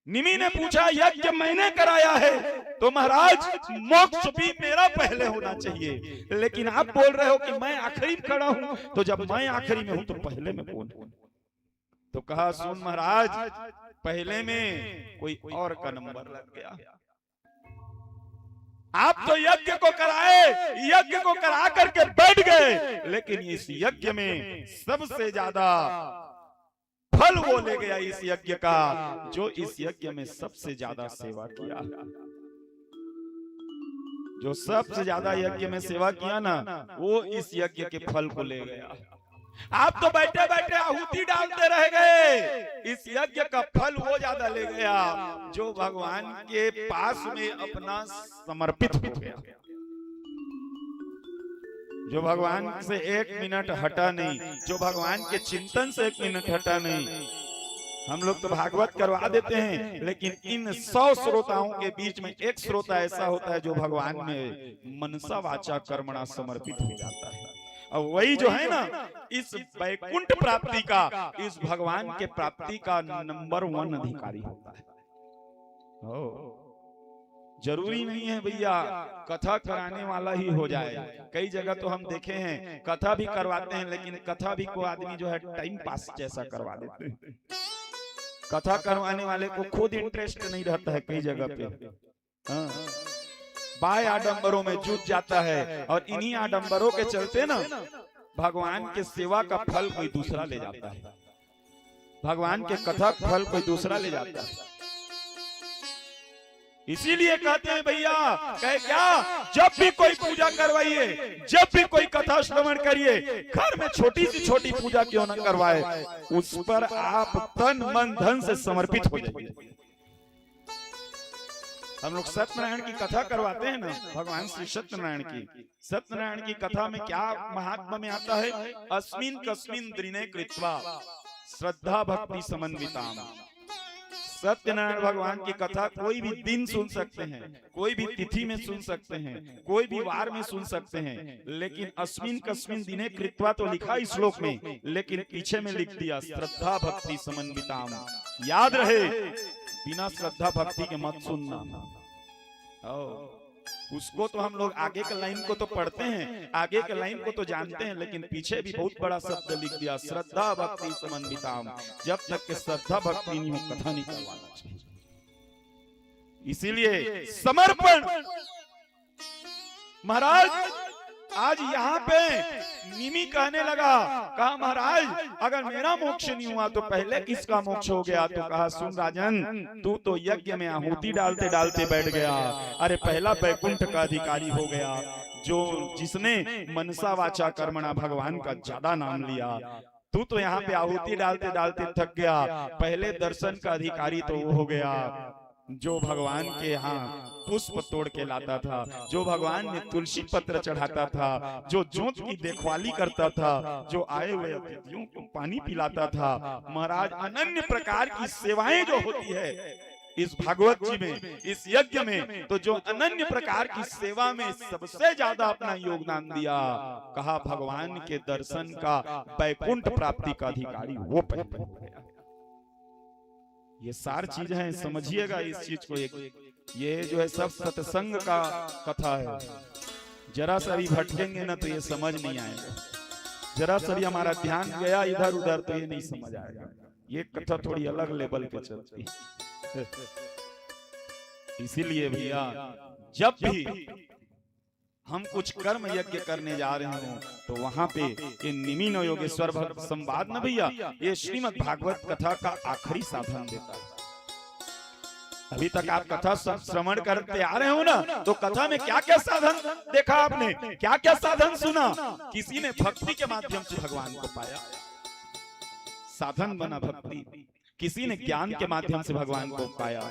निमि ने पूछा, यज्ञ मैंने कराया है तो महाराज मोक्ष भी मेरा पहले होना चाहिए, लेकिन आप बोल रहे हो कि मैं आखिरी में खड़ा हूं, तो जब मैं आखिरी में हूं तो पहले में कौन? तो कहा, सुन महाराज, पहले में कोई और का नंबर लग गया। आप तो यज्ञ को कराए, यज्ञ को करा करके बैठ गए, लेकिन इस यज्ञ में सबसे ज्यादा फल वो ले गया इस यज्ञ का, जो इस यज्ञ में सबसे ज्यादा सेवा किया। जो सबसे ज्यादा यज्ञ में सेवा किया ना, वो इस यज्ञ के फल को ले गया। आप तो बैठे बैठे आहुति डालते रह गए, इस यज्ञ का फल वो ज्यादा ले गया जो भगवान के पास में अपना समर्पित हो गया, जो भगवान से 1 मिनट हटा नहीं, जो भगवान के चिंतन से 1 मिनट हटा नहीं। हम लोग तो भागवत करवा देते हैं, लेकिन इन 100 श्रोताओं के बीच में एक श्रोता ऐसा होता है जो भगवान में मनसा वाचा कर्मणा समर्पित हो जाता है। और वही जो है ना, इस वैकुंठ प्राप्ति का, इस भगवान के प्राप्ति का नंबर 1 अधिकारी होता है। जरूरी नहीं है भैया कथा कराने वाला ही हो जाए। कई जगह तो हम देखे हैं कथा भी करवाते हैं, लेकिन कथा भी को आदमी जो है टाइम पास जैसा करवा देते हैं। कथा करवाने वाले को खुद इंटरेस्ट नहीं रहता है कई जगह पे। हाँ, बाय आडंबरों में जुट जाता है, और इन्हीं आडंबरों के चलते ना भगवान के सेवा का फल कोई दूसरा ले जाता है, भगवान के कथा फल कोई दूसरा ले जाता है। इसीलिए कहते हैं भैया, कहे क्या, जब भी कोई पूजा करवाइए, जब भी कोई कथा श्रवण करिए, घर में छोटी सी छोटी पूजा क्यों न करवाए, उस पर आप तन मन धन से समर्पित हो जाइए। हम लोग सत्यनारायण की कथा करवाते हैं ना, भगवान श्री सत्यनारायण की। सत्यनारायण की कथा में क्या महात्मा में आता है, अस्मिन कस्मिन दिने कृत्वा श्रद्धा भक्ति समन्विताम। सत्यनारायण भगवान की कथा कोई भी दिन सुन सकते हैं, कोई भी तिथि में सुन सकते हैं, कोई भी वार में सुन सकते हैं, लेकिन अस्मिन कस्मिन दिने कृत्वा तो लिखा इस श्लोक में, लेकिन पीछे में लिख दिया श्रद्धा भक्ति समन्विताम। याद रहे, बिना श्रद्धा भक्ति के मत सुनना। उसको तो हम लोग आगे के लाइन को तो पढ़ते हैं, आगे के लाइन को तो जानते हैं, लेकिन पीछे भी बहुत बड़ा शब्द लिख दिया, श्रद्धा भक्ति समन्विताम। जब तक के श्रद्धा भक्ति नहीं हो कथा नहीं करवाना चाहिए। इसीलिए समर्पण। महाराज आज यहाँ पे निमि कहने लगा, कहा महाराज अगर मेरा मोक्ष नहीं हुआ तो पहले किसका मोक्ष हो गया? तो कहा सुन राजन, तू तो यज्ञ में आहुति डालते डालते बैठ गया। अरे पहला बैकुंठ का अधिकारी हो गया, जो जिसने मनसा वाचा कर्मणा भगवान का ज्यादा नाम लिया। तू तो यहाँ पे आहुति डालते डालते थक गया। पहले दर्शन का अधिकारी तो वो हो गया जो भगवान के यहाँ पुष्प तोड़ के लाता था, जो भगवान में तुलसी पत्र चढ़ाता था, जो जोत की देखभाली करता था, जो आए हुए अतिथियों को पानी पिलाता था। महाराज अनन्य प्रकार की सेवाएं जो होती है इस भागवत जी में, इस यज्ञ में, तो जो अनन्य प्रकार की सेवा में सबसे ज्यादा अपना योगदान दिया, कहा भगवान के दर्शन का वैकुंठ प्राप्ति का अधिकारी वो पहले हो गया। ये सार चीज है, समझिएगा इस चीज को। ये जो है सब सत्संग का कथा है। जरा सा भी भटकेंगे ना तो ये समझ नहीं आएगा, जरा सा भी हमारा ध्यान गया इधर उधर तो ये नहीं समझ आएगा। ये कथा थोड़ी अलग लेवल पे चलती है। इसीलिए भैया जब भी हम कुछ कर्म यज्ञ करने जा रहे हो तो वहां पे ये निमि न योगेश्वर भक्त संवाद न भैया, ये श्रीमद् भागवत कथा का आखिरी साधन देता है। अभी तक आप कथा श्रवण करते आ रहे हो ना, तो कथा में क्या क्या साधन देखा आपने, क्या क्या साधन सुना? किसी ने भक्ति के माध्यम से भगवान को पाया, साधन बना भक्ति। किसी ने ज्ञान के माध्यम से भगवान को पाया,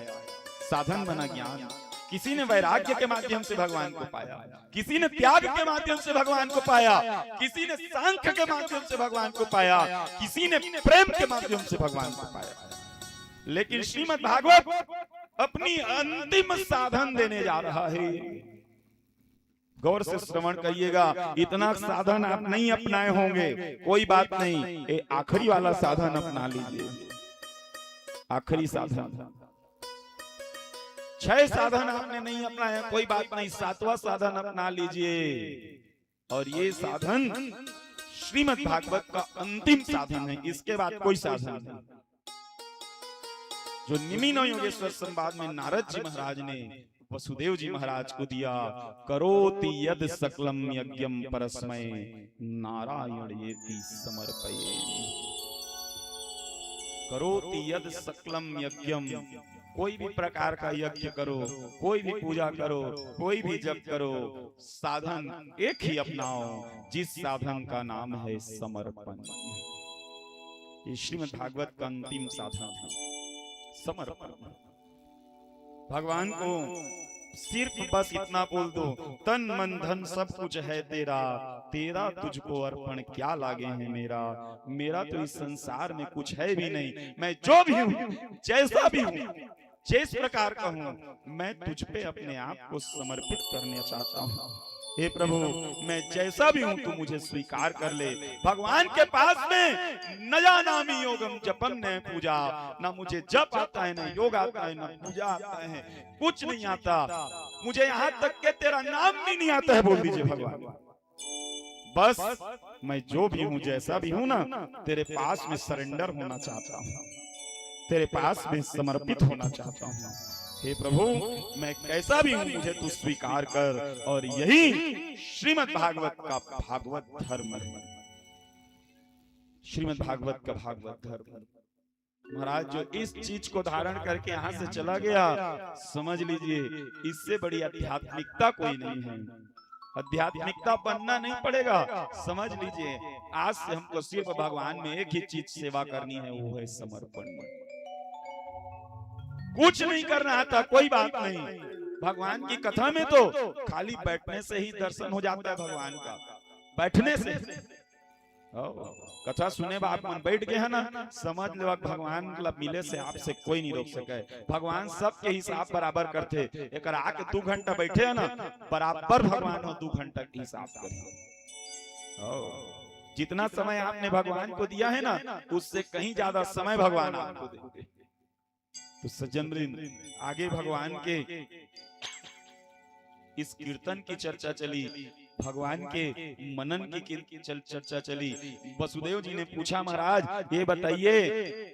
साधन बना ज्ञान। किसी ने वैराग्य के माध्यम से भगवान को पाया, किसी ने त्याग के माध्यम से भगवान को पाया, किसी ने सांख्य के माध्यम से भगवान को पाया, किसी ने प्रेम के माध्यम से भगवान को पाया। लेकिन श्रीमद् भागवत अपनी अंतिम साधन देने जा रहा है। गौर से श्रवण करिएगा। इतना साधन आप नहीं अपनाए होंगे, कोई बात नहीं, ये आखिरी वाला साधन अपना लीजिए। आखिरी साधन, 6 साधन आपने नहीं अपनाया, कोई बात नहीं, 7वां साधन अपना लीजिए। और ये साधन श्रीमद् भागवत का अंतिम साधन है, इसके बाद कोई साधन नहीं। जो निमि न योगेश्वर संवाद में नारद जी महाराज ने वसुदेव जी महाराज को दिया, करोति यद सकलम यज्ञम परस्मै नारायणेति समर्पये। करोति यद सकलम यज्ञम, कोई भी प्रकार का यज्ञ करो, कोई भी पूजा करो, कोई भी जप करो, साधन एक ही अपनाओ, जिस साधन का नाम है समर्पण। ये श्रीमद् भागवत का अंतिम साधन है, समर्पण। भगवान को सिर्फ बस इतना बोल दो, तन मन धन सब कुछ है तेरा, तेरा तुझको अर्पण क्या लागे है मेरा। मेरा तो इस संसार में कुछ है भी नहीं, मैं जो भी हूँ, जैसा भी हूँ, जिस प्रकार का हूँ, मैं तुझ पे अपने आप को समर्पित करना चाहता हूँ। हे प्रभु, मैं जैसा भी हूँ तू मुझे स्वीकार कर ले। भगवान के पास में न जानामि योगम जपम न पूजा, ना मुझे जप आता है, न योग आता है, न पूजा आता है, कुछ नहीं आता मुझे। यहाँ तक के तेरा नाम भी नहीं आता है, बोल दीजिए भगवान। बस मैं जो भी हूँ, जैसा भी हूँ ना, तेरे पास में सरेंडर होना चाहता हूँ, तेरे पास में समर्पित होना चाहता हूँ। हे प्रभु, मैं कैसा भी हूँ, मुझे तू स्वीकार कर। और यही श्रीमद् भागवत का भागवत धर्म है, श्रीमद् भागवत का भागवत धर्म। महाराज जो इस चीज को धारण करके यहाँ से चला गया, समझ लीजिए इससे बड़ी आध्यात्मिकता कोई नहीं है। आध्यात्मिकता बनना नहीं पड़ेगा, समझ लीजिए आज से हमको सिर्फ भगवान में एक ही चीज सेवा करनी है, वो है समर्पण। कुछ नहीं करना आता, कोई बात नहीं। भगवान की कथा में तो खाली बैठने से ही दर्शन हो जाता है भगवान का, बैठने से। कथा सुने बाप मन बैठ गए है ना, समझ लो भगवान मतलब मिले से आपसे कोई नहीं रोक सके। भगवान सबके हिसाब बराबर करते। एक आके 2 घंटा बैठे है ना, बराबर भगवान हो 2 घंटा के हिसाब करते। जितना समय आपने भगवान को दिया है ना, उससे कहीं ज्यादा समय भगवान आपको देंगे। तो सज्जन आगे भगवान के इस कीर्तन की चर्चा चली, भगवान के मनन की चर्चा चली। वसुदेव जी ने पूछा, महाराज ये बताइए,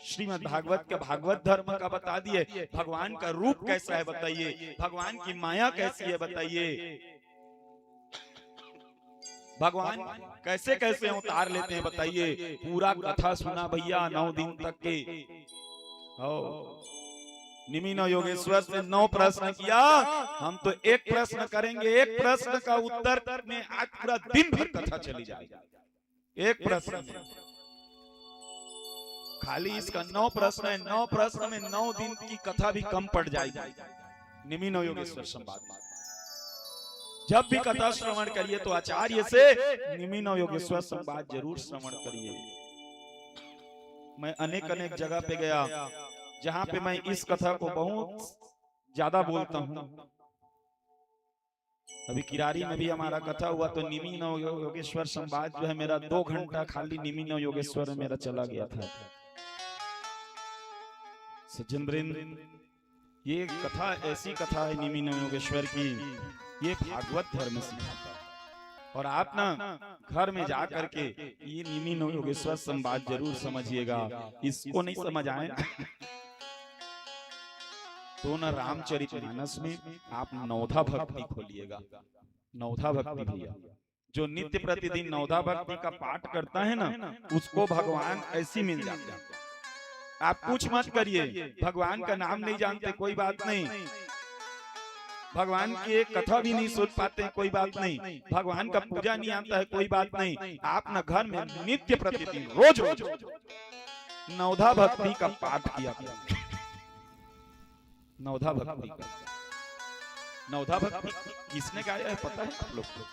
श्रीमद् भागवत का भागवत धर्म का बता दिए, भगवान का रूप कैसा है बताइए, भगवान की माया कैसी है बताइए, भगवान कैसे कैसे अवतार लेते हैं बताइए। पूरा कथा सुना भैया 9 दिन तक के। निमि नौ योगेश्वर से 9 प्रश्न किया, हम तो एक प्रश्न करेंगे, एक प्रश्न का उत्तर में आज पूरा दिन भर कथा चली जाएगी। एक प्रश्न में खाली इसका 9 प्रश्न है, 9 प्रश्न में 9 दिन की कथा भी कम पड़ जाएगी। निमि नौ योगेश्वर संवाद जब भी कथा श्रवण करिए तो आचार्य से निमि नौ योगेश्वर संवाद जरूर श्रवण करिए। मैं अनेक अनेक जगह पे गया जहां पे मैं इस कथा को बहुत ज्यादा बोलता हूं। अभी किरारी में भी हमारा कथा हुआ तो निमि नौ योगेश्वर संवाद जो है मेरा 2 घंटा खाली निमि नौ योगेश्वर में मेरा चला गया था। सज्जन वृंद, ये कथा ऐसी कथा है निमि नौ योगेश्वर की, ये भागवत धर्म सिखाता है। और आप ना घर में जा करके ये निमि नौ योगेश्वर संवाद जरूर समझिएगा। इसको नहीं समझ आए तो ना रामचरितमानस में आप नवधा भक्ति खोलिएगा। नवधा भक्ति भैया, जो नित्य प्रतिदिन नवधा भक्ति का पाठ करता है ना, उसको भगवान ऐसी मिल जाते हैं। आप कुछ मत करिए, भगवान का नाम नहीं जानते कोई बात नहीं, भगवान की एक कथा भी नहीं सुन पाते कोई बात नहीं, भगवान का पूजा नहीं आता है कोई बात नहीं, आप ना घर में नित्य प्रतिदिन रोज रोज नवधा भक्ति का पाठ किया करें। नवधा भक्ति का, नवधा भक्ति किसने गाया है पता है आप लोग को?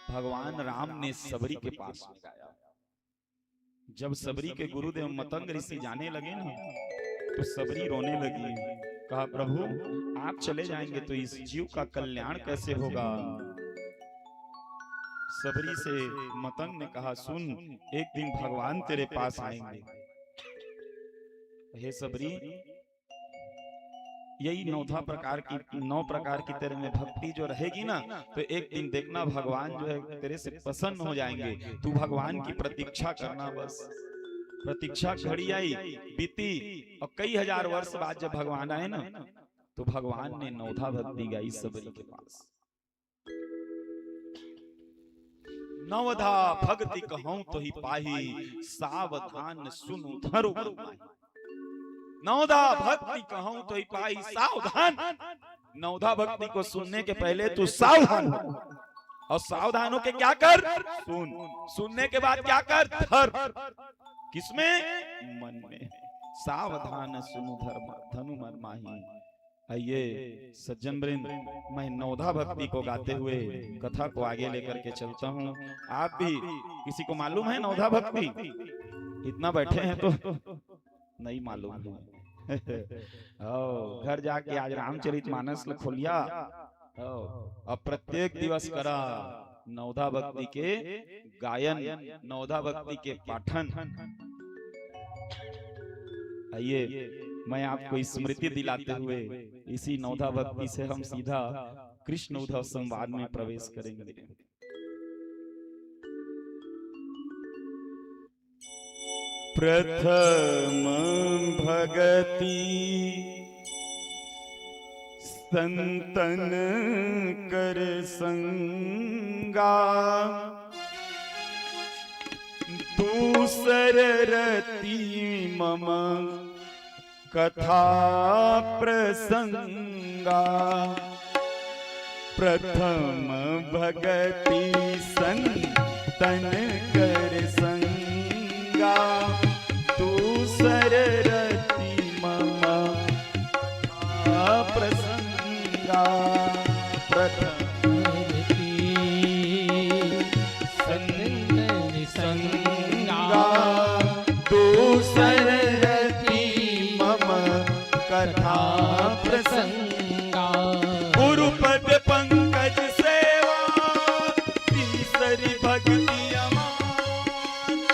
भगवान राम ने सबरी के पास में गाया। जब सबरी के गुरुदेव मतंग ऋषि जाने लगे ना, तो सबरी रोने लगी, कहा प्रभु आप चले जाएंगे तो इस जीव का कल्याण कैसे होगा। सबरी से मतंग ने कहा, सुन एक दिन भगवान तेरे पास आएंगे। हे सबरी, यही 9 प्रकार की तेरे में भक्ति जो रहेगी ना, तो एक दिन देखना भगवान जो है तेरे से प्रसन्न हो जाएंगे। तू भगवान की प्रतीक्षा करना बस। प्रतीक्षा घड़ी आई, बीती, और कई हजार वर्ष बाद जब भगवान आए ना, तो भगवान ने नवधा भक्ति गाई सबरी के पास। नवधा भक्ति कहूं तो ही पाही, सावधान सुनु धरो माही। नवधा भक्ति कहूं तो ही पाई, सावधान। नवधा भक्ति को सुनने के पहले तू सावधान हो, और सावधान हो के क्या कर, सुन। सुनने के बाद क्या कर, धर। किसमें? मन में। सावधान सुनु धनु मन माही। आइए सज्जन वृंद, मैं नवधा भक्ति को गाते हुए कथा को आगे लेकर के चलता हूँ। आप भी, किसी को मालूम है नवधा भक्ति? इतना बैठे हैं तो नहीं मालूम है। घर जाके आज रामचरितमानस खोलिया, अब प्रत्येक दिवस करा नवधा भक्ति के गायन, नवधा भक्ति के पाठन। आइए मैं आपको स्मृति दिलाते हुए इसी नवधा भक्ति से हम सीधा कृष्ण उद्धव संवाद में प्रवेश करेंगे। प्रथम भगति संतन कर संगा, दूसर रति मम कथा प्रसंगा। प्रथम भगति संतन कर संगा, दूसर रति मम प्रसंगा। प्रथम संतन संगा, दूसर रति मम कथा प्रसंगा। गुरुपद पंकज सेवा, तीसरी भक्ति अमान।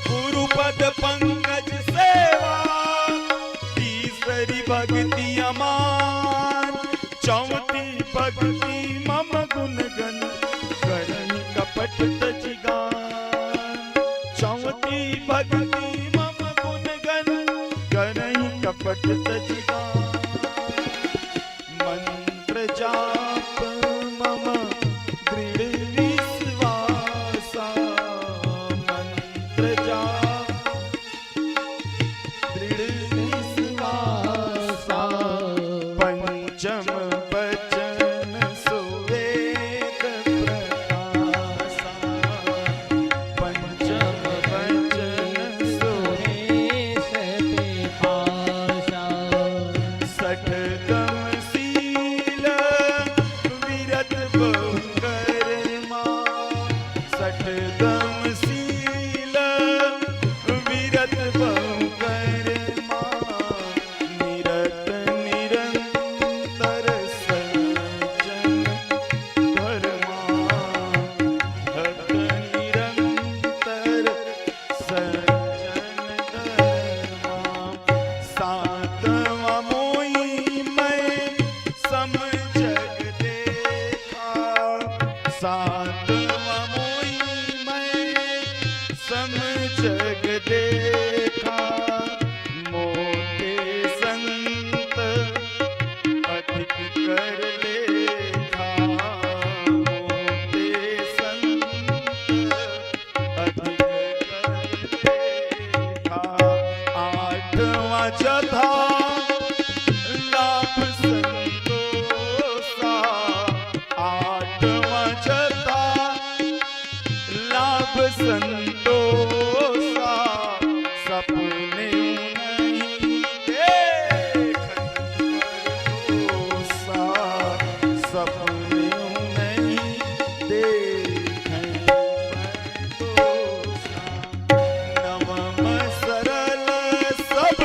गुरुपद पंकज सेवा, तीसरी भक्ति अमान। तजिगा मंत्र जाप मम दृढ़ विश्वासा मंत्र जाप दृढ़ विश्वासा पंचम वचन सुवेद प्रकाशा पंचम वचन सुरेश पिपासा सठगम शील विरत बहुकर्मा सठगम शील विरत बहुकर्मा निरत निरंतर सज्जन धर्मा भक्त निरंतर सज्जन धर्मा सातवां मोई मैं सम जग देखा सातवां मोई मैं सम जग देखा मोटे संत अधिक कर लेखा मोटे संत अधिक कर लेखा आठवां चौथा लाभ संतोषा आठवां चौथा लाभ संतोषा सपने नहीं देखन भरोसा सपने नहीं देखन भरोसा नवम सरल सब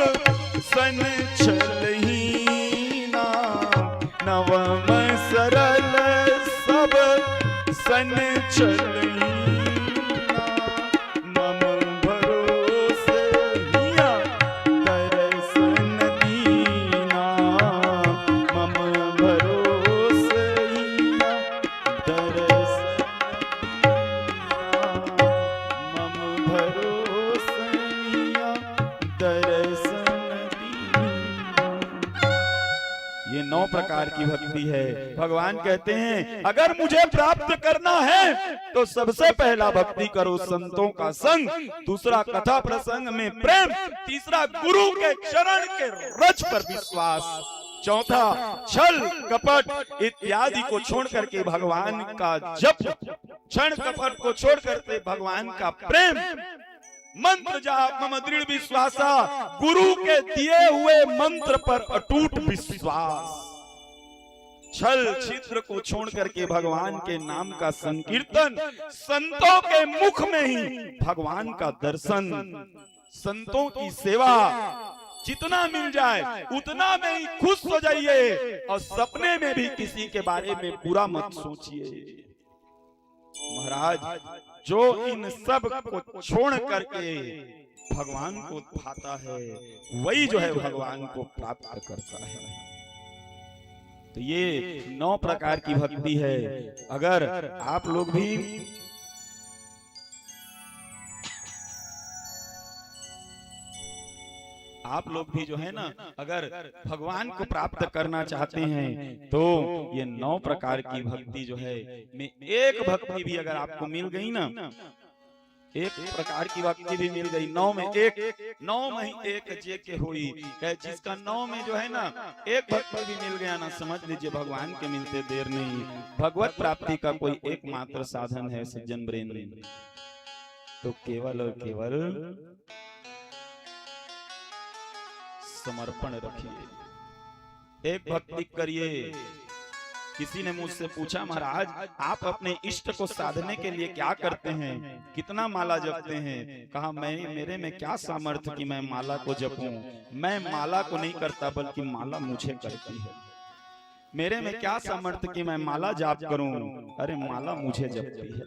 सन छलहीना नवम सरल सब सन छलहीना मम भरोसे हिया दर्शन दीना मम भरोसे हिया दर्शन दीना मम भरोसे हिया दर्शन दीना। ये 9 प्रकार की भक्ति है। भगवान कहते हैं अगर मुझे प्राप्त करना है तो सबसे पहला भक्ति करो संतों का संग, दूसरा कथा प्रसंग में प्रेम, तीसरा गुरु के चरण के रज पर विश्वास, चौथा छल कपट इत्यादि को छोड़ करके भगवान का जप, क्षण कपट को छोड़ करके भगवान का प्रेम, मंत्र जाप मम दृढ़ विश्वासा गुरु के दिए हुए मंत्र पर अटूट विश्वास, छल छिद्र को छोड़ करके भगवान के नाम का संकीर्तन, संतों के मुख में ही भगवान का दर्शन, संतों की सेवा, जितना मिल जाए उतना में ही खुश हो जाइए और सपने में भी किसी के बारे में बुरा मत सोचिए। महाराज जो इन सब को छोड़ करके भगवान को पाता है वही जो है भगवान को प्राप्त करता है। तो ये 9 प्रकार की भक्ति है। अगर आप लोग भी जो है ना अगर भगवान को प्राप्त करना चाहते हैं तो ये 9 प्रकार की भक्ति जो है में एक भक्ति भी अगर आपको मिल गई ना, एक प्रकार की भक्ति भी मिल गई, 9 में एक जे के हुई, जिसका 9 में जो है ना एक भक्ति भी मिल गया ना, समझ लीजिए भगवान के मिलते देर नहीं। भगवत प्राप्ति का कोई एकमात्र साधन है सज्जन वृंद, तो केवल और केवल समर्पण रखिए, एक भक्ति करिए। किसी ने मुझसे पूछा महाराज आप अपने इष्ट को साधने के लिए क्या करते हैं, कितना माला जपते हैं? कहा मेरे में क्या सामर्थ्य कि मैं माला को जपूं, मैं माला को नहीं करता बल्कि माला मुझे करती है। मेरे में क्या सामर्थ्य कि मैं माला जाप करूं, अरे माला मुझे जपती है।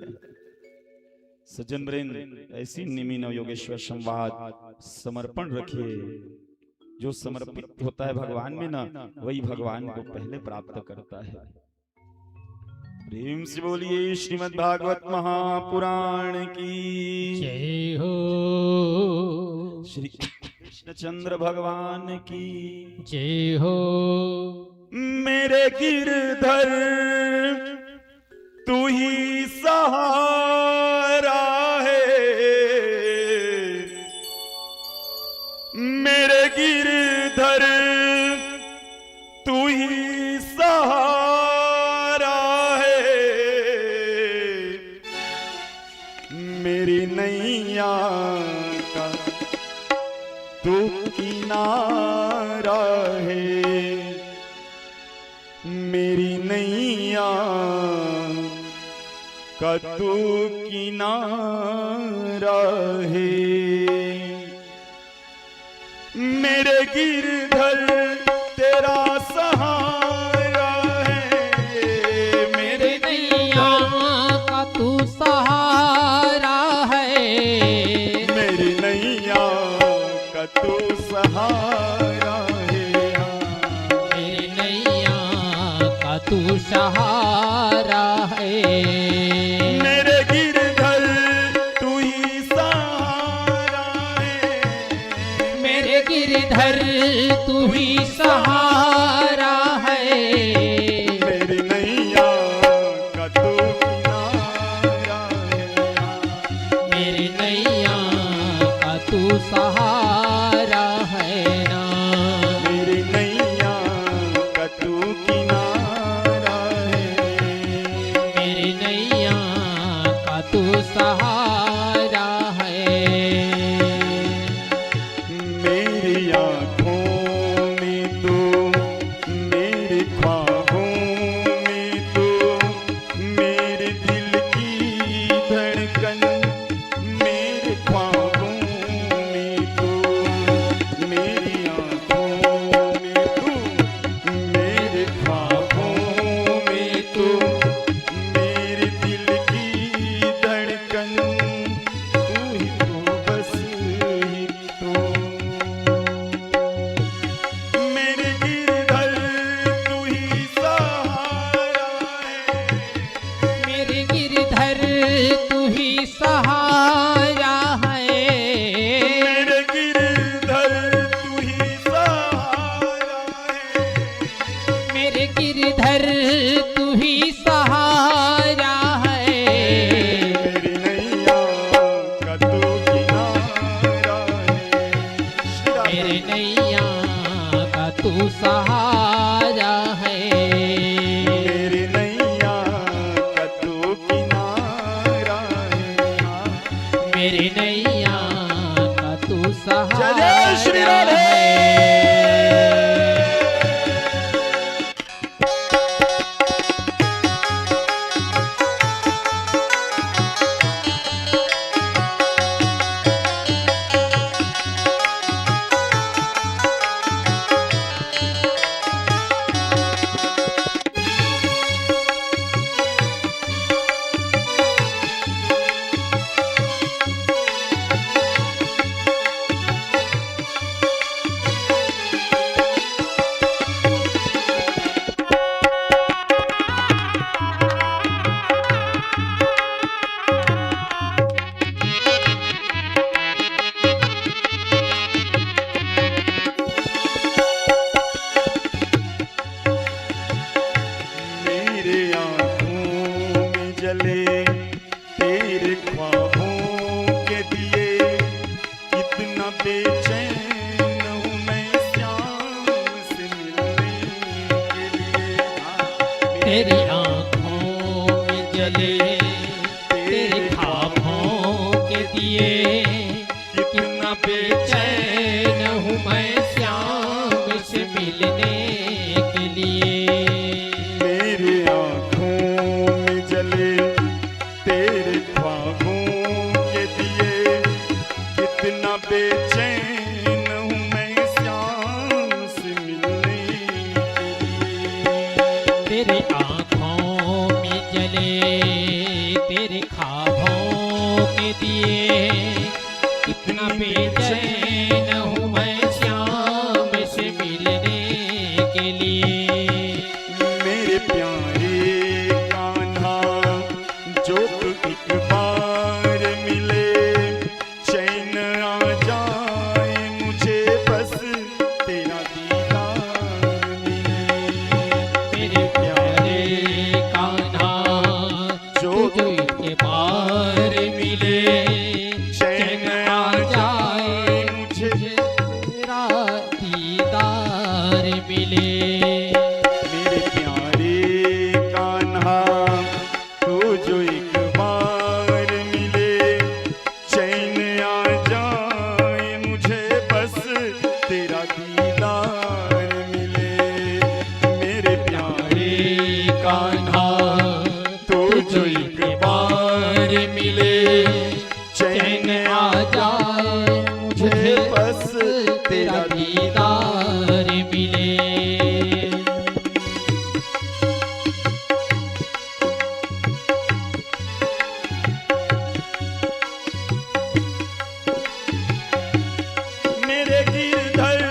सज्जन वृंद ऐसी निमि नव योगेश्वर संवाद समर्पण रखिए। जो समर्पित होता है भगवान में ना वही भगवान को पहले प्राप्त करता है। प्रेम से बोलिए श्रीमद् भागवत महापुराण की जय हो। श्री कृष्णचंद्र भगवान की जय हो। मेरे गिरधर तू ही सहारा है, मेरे गिरधर तू ही सहारा है, मेरी नैया का तू किनारा है, मेरी नैया का तू किनारा है, मेरे गिरधर तेरा सहारा है, मेरे नैया का तू सहारा है, मेरी नैया का तू सहारा है, मेरी नैया का तू सहारा है, मेरे गिरधर तू ही सहारा है, मेरे गिरधर तू ही सहारा है, मेरी नैया का तू किनारा है, मेरी नैया का तू सहारा है ना, मेरी नैया का तू किनारा है, मेरी नैया का तू सहारा है, मेरी आँखों में तू, मेरे ख्वाबों में तू, मेरे दिल की धड़कन, मेरे ख्वाबों में तू, मेरी आँखों में तू, मेरे ख्वाबों में तू, मेरे दिल की धड़कन, तू ही तो बस ही तो, मेरे गिरधर तू ही सहारा है, मेरे गिरधर तू ही सहारा है, मेरे गिरधर तू ही सहारा है, मेरे गिरधर तू ही सहारा है, मेरी नैया का तू किनारा है, मेरे नैया का तू सहारा है, मेरी नैया का तू किनारा है, मेरे नैया का तू जय जय श्री सहारा राधे। है। मेरे आँखों में जले तेरे ख्वाबों के दिए, कितना बेचैन हूँ मैं श्याम से मिलने के लिए, तेरी आँखों में जले तेरे ख्वाबों के दिए, कितना बेचैन हूँ मैं श्याम से मिलने के लिए, मेरे आँखों में जले तेरे ख्वाबों के दिए, कितना बेचैन हूँ मैं श्याम से मिलने के लिए, तेरे आँखों में जले तेरे ख्वाबों के दिए, कितना बेचैन हूँ मैं श्याम से मिलने के लिए, मेरे प्यारे कान्हा जो तू एक बार मिले, चैन आ जाए मुझे कान्हा तुझो एक बार मिले चैन आ जाए मुझे बस तेरा दीदार मिले। मेरे गिरधर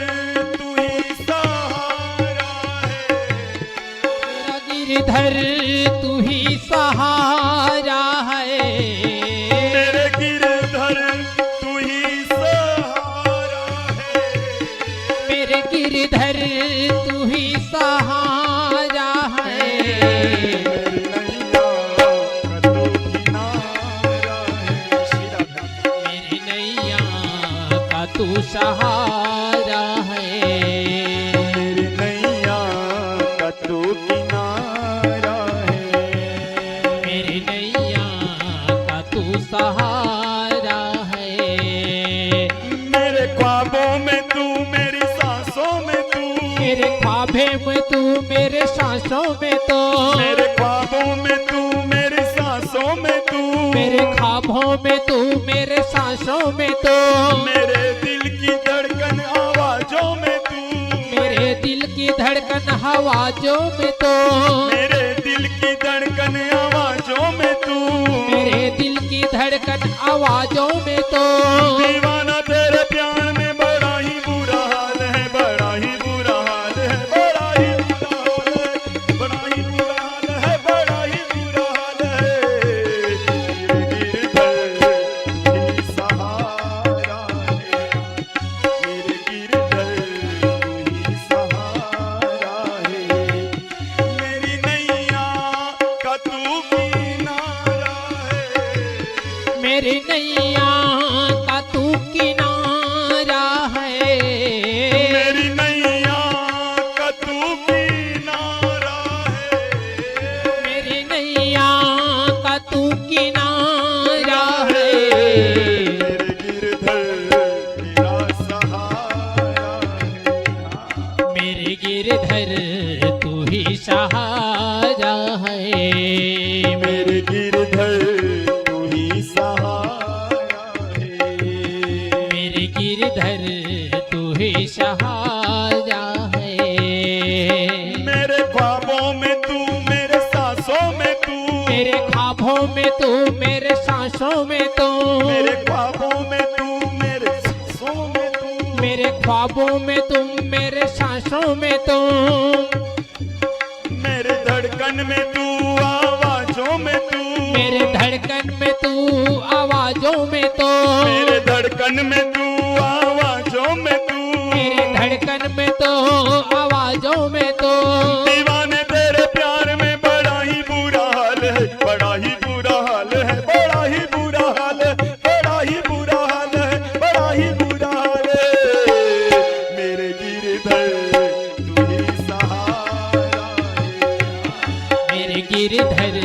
तू ही सहारा है, मेरा गिरधर तू ही सहारा है, मेरे गिरधर तू ही सहारा है, मेरे गिरधर तू ही सहारा है। मेरी नैया का तू किनारा है, मेरी नैया का तू सहारा है, मेरी नैया का तू किनारा है, मेरी नैया का तू सहारा है। मेरे ख्वाबों में तू मेरी सांसों में तू, मेरे ख्वाबे में तू मेरे सांसों में तो, मेरे ख्वाबों में तू मेरी सांसों में तू, मेरे ख्वाबों में तू मेरे सांसों में तो, मेरे दिल की धड़कन आवाजों में तू, मेरे दिल की धड़कन आवाजों में तो, मेरे दिल की धड़कन आवाजों में तू, मेरे दिल की धड़कन आवाजों में तो। दीवाना तेरे प्यार में बड़ा ही बुरा हाल है, बड़ा ही बुरा हाल है, बड़ा ही बुरा हाल है, बड़ा ही बुरा हाल है, बड़ा ही बुरा हाल है। मेरे गिरधर तू ही सहारा है, मेरे गिरधर तू ही सहारा है, मेरी नैया का तू किनारा है, मेरी नैया का तू किनारा है, मेरी नैया का तू किनारा है, मेरी नैया का तू किनारा है। मेरे गिरधर तेरा सहारा है, मेरे गिरधर तू ही सहारा है, मेरे गिरधर तू ही सहारा है, मेरे गिरधर तू ही सहारा है। मेरे ख्वाबों में तू मेरे सांसों में तू, मेरे ख्वाबों में तू मेरे सांसों में तो, मेरे ख्वाबों में तू मेरे सांसों में तू, मेरे ख्वाबों में तुम मेरे सांसों में तो, मेरे धड़कन में तू आवाजों में तू, मेरे धड़कन में तू आवाजों में तो, मेरे धड़कन में तू आवाजों में तू, मेरे धड़कन में तो आवाजों में तो। दीवाने तेरे प्यार में बड़ा ही बुरा हाल है, बड़ा ही बुरा हाल है, बड़ा ही बुरा हाल है, बड़ा ही बुरा हाल है, बड़ा ही बुरा हाल है। मेरे गिरधर तू ही सहारा है, मेरे गिरधर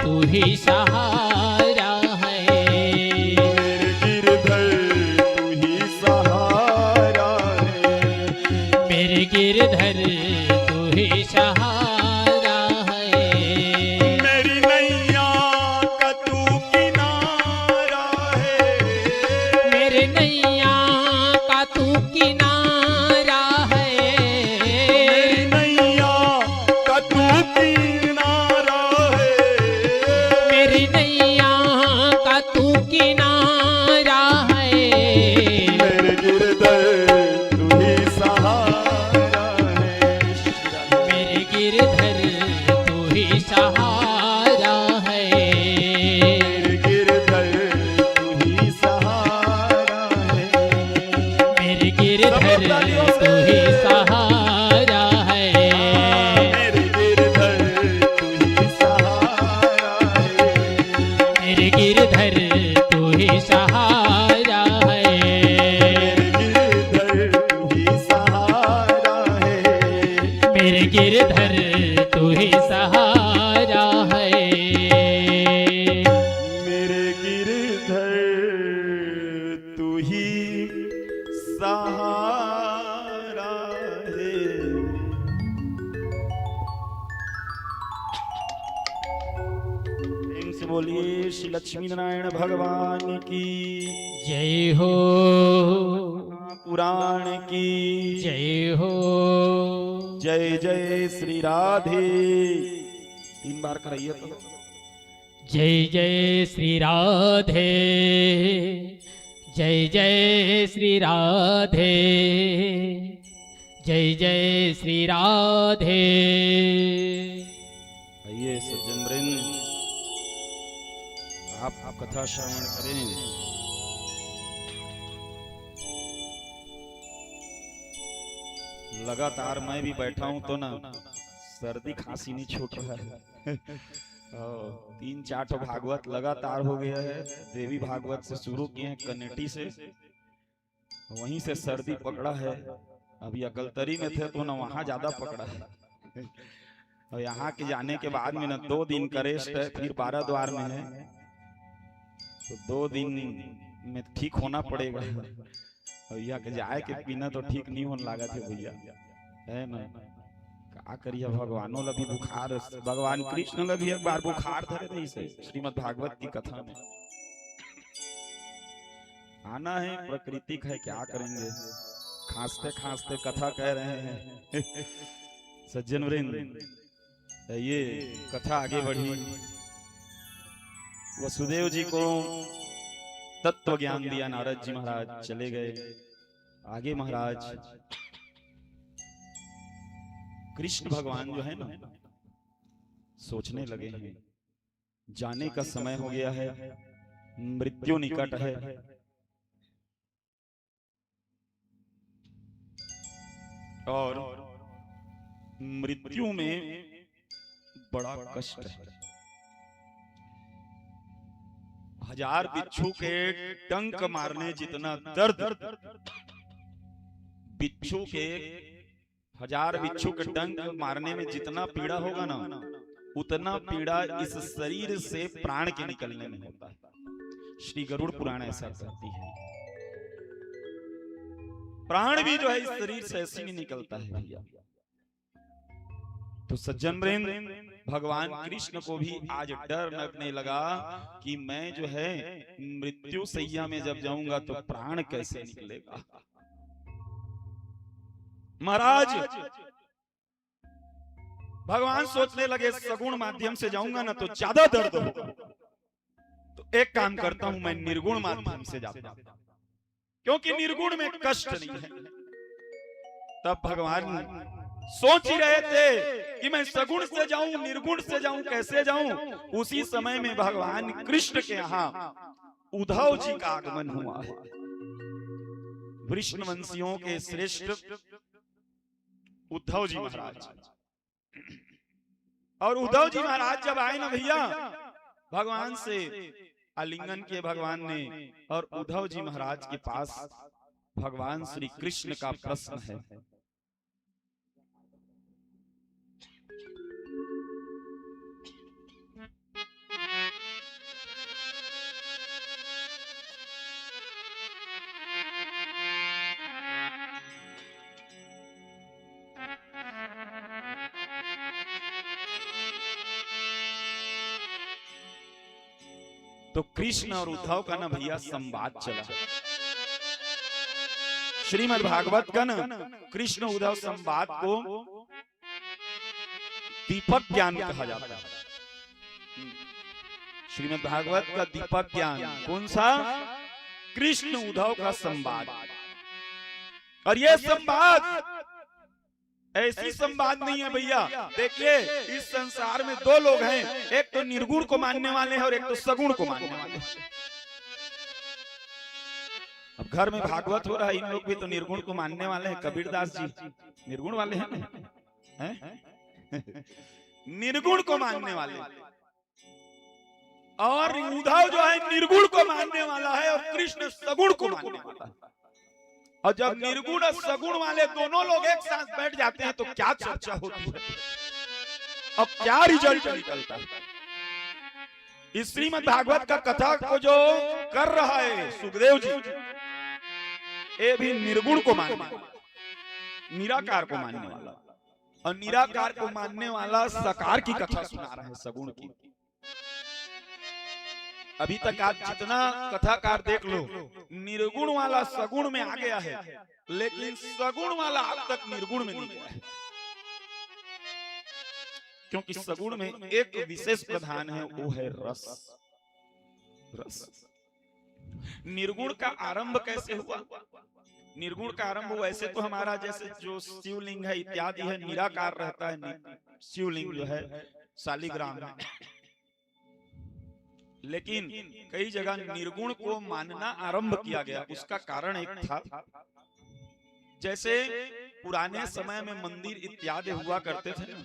तू ही सहारा है, मेरे गिरधर तू ही सहारा है, मेरे गिरधर तू ही सहारा है। मेरी नैया का तू किनारा है, मेरे नैया का तू किनारा है, मेरी नैया का तू किनारा है, मेरी नैया का तू किनारा है। मेरे गिरधर तू ही सहारा है, मेरे गिरधर तू ही सहारा है, मेरे गिरधर तू ही सहारा है, मेरे गिरधर तू ही सहारा है, मेरे गिरधर तू ही सहारा है, मेरे गिरधर तू ही सहारा है, मेरे गिरधर तू ही सहारा है, मेरे गिरधर तू ही सहारा है। मेरे गिरधर तू ही सहारा है। बोलिए श्री लक्ष्मी नारायण भगवान की जय हो, पुराण की जय हो। जय जय श्री राधे। 3 बार कराइए तो। जय जय श्री राधे, जय जय श्री राधे, जय जय श्री राधे। आइए सज्जन वृंद, आप कथा श्रवण करें। लगातार मैं भी बैठा हूं तो ना सर्दी खांसी नहीं छूट रहा है। 3-4 तो भागवत लगातार हो गया है। देवी भागवत से शुरू किए हैं, कनेटी से, वहीं से सर्दी पकड़ा है। अभी अकलतरी में थे तो ना वहां ज्यादा पकड़ा है, और यहाँ के जाने के बाद में ना 2 दिन का रेस्ट है, फिर 12 द्वार में है, तो 2 दिन में ठीक होना पड़ेगा। भैया के जाए के पीना तो ठीक नहीं होने लगा थे भैया, है ना। क्या करिए, भगवानों लभी बुखार, भगवान कृष्ण लभी एक बार बुखार धरे थे इसे श्रीमद् भागवत की कथा में। आना है, प्रकृति है, क्या करेंगे, खांसते खांसते कथा कह रहे हैं। सज्जन वृंद, ये कथा आगे बढ़ी। वसुदेव जी को तत्व ज्ञान दिया नारद जी महाराज, चले गए आगे। महाराज कृष्ण भगवान जो है ना, सोचने लगे हैं जाने का समय हो गया है, मृत्यु निकट है, और मृत्यु में बड़ा कष्ट है। 1000 बिच्छू के डंक मारने जितना दर्द, बिच्छू के 1000 बिच्छू के डंक मारने में जितना पीड़ा होगा ना, उतना पीड़ा इस शरीर से प्राण के निकलने में होता है। श्री गरुड़ पुराण ऐसा कहती है। प्राण भी जो है इस शरीर से ऐसे नहीं निकलता है भैया। तो सज्जन वृंद, भगवान कृष्ण को भी आज डर लगने लगा कि मैं जो है मृत्यु सैया में जब जाऊंगा तो प्राण कैसे निकलेगा। महाराज भगवान सोचने लगे सगुण माध्यम से जाऊंगा ना तो ज्यादा दर्द होगा, तो एक काम करता हूं, मैं निर्गुण माध्यम से जाता हूं, क्योंकि निर्गुण में कष्ट नहीं है। तब भगवान सोच ही रहे थे कि मैं सगुण से जाऊं, निर्गुण से जाऊं, कैसे जाऊं। उसी समय में भगवान कृष्ण के यहाँ उद्धव जी का आगमन हुआ है। वृषणवंशियों के श्रेष्ठ उद्धव जी महाराज। और उद्धव जी महाराज जब आए ना भैया, भगवान से आलिंगन किए भगवान ने, और उद्धव जी महाराज के पास भगवान श्री कृष्ण का प्रश्न है। तो कृष्ण और उद्धव का ना भैया संवाद चला। श्रीमद् भागवत का ना कृष्ण उद्धव संवाद को दीपक ज्ञान कहा जाता है। श्रीमद् भागवत का दीपक ज्ञान कौन सा? कृष्ण उद्धव का संवाद। और यह संवाद ऐसी संवाद नहीं है भैया। देखिए इस संसार में 2 लोग हैं, एक तो निर्गुण को मानने वाले हैं और एक तो सगुण को मानने वाले हैं। अब घर में भागवत हो रहा है, इन लोग भी तो निर्गुण को मानने वाले हैं। कबीरदास जी निर्गुण वाले हैं ना, निर्गुण को मानने वाले, और उद्धव जो है निर्गुण को मानने वाला है और कृष्ण सगुण को मानने वाला है। और जब निर्गुण और सगुण वाले दोनों लोग एक साथ बैठ जाते हैं तो क्या चर्चा होती है, अब क्या रिजल्ट निकलता है। इस श्रीमद् भागवत का कथा को जो कर रहा है सुखदेव जी, ये भी निर्गुण को मानने वाला, निराकार को मानने वाला, और निराकार को मानने वाला साकार की कथा सुना रहा है, सगुण की। अभी तक आप जितना कथाकार देख लो, निर्गुण वाला सगुण में आ गया है, लेकिन सगुण वाला अब तक निर्गुण में नहीं गया है। क्योंकि सगुण में एक विशेष प्रधान है, वो है रस। रस। निर्गुण का आरंभ कैसे हुआ? निर्गुण का आरंभ वैसे तो हमारा जैसे जो शिवलिंग है इत्यादि है निराकार रहता है, शिवलिंग जो है शालिग्राम है, लेकिन कई जगह निर्गुण को मानना आरंभ किया गया। उसका कारण एक था, जैसे पुराने समय में मंदिर इत्यादि हुआ करते थे ना,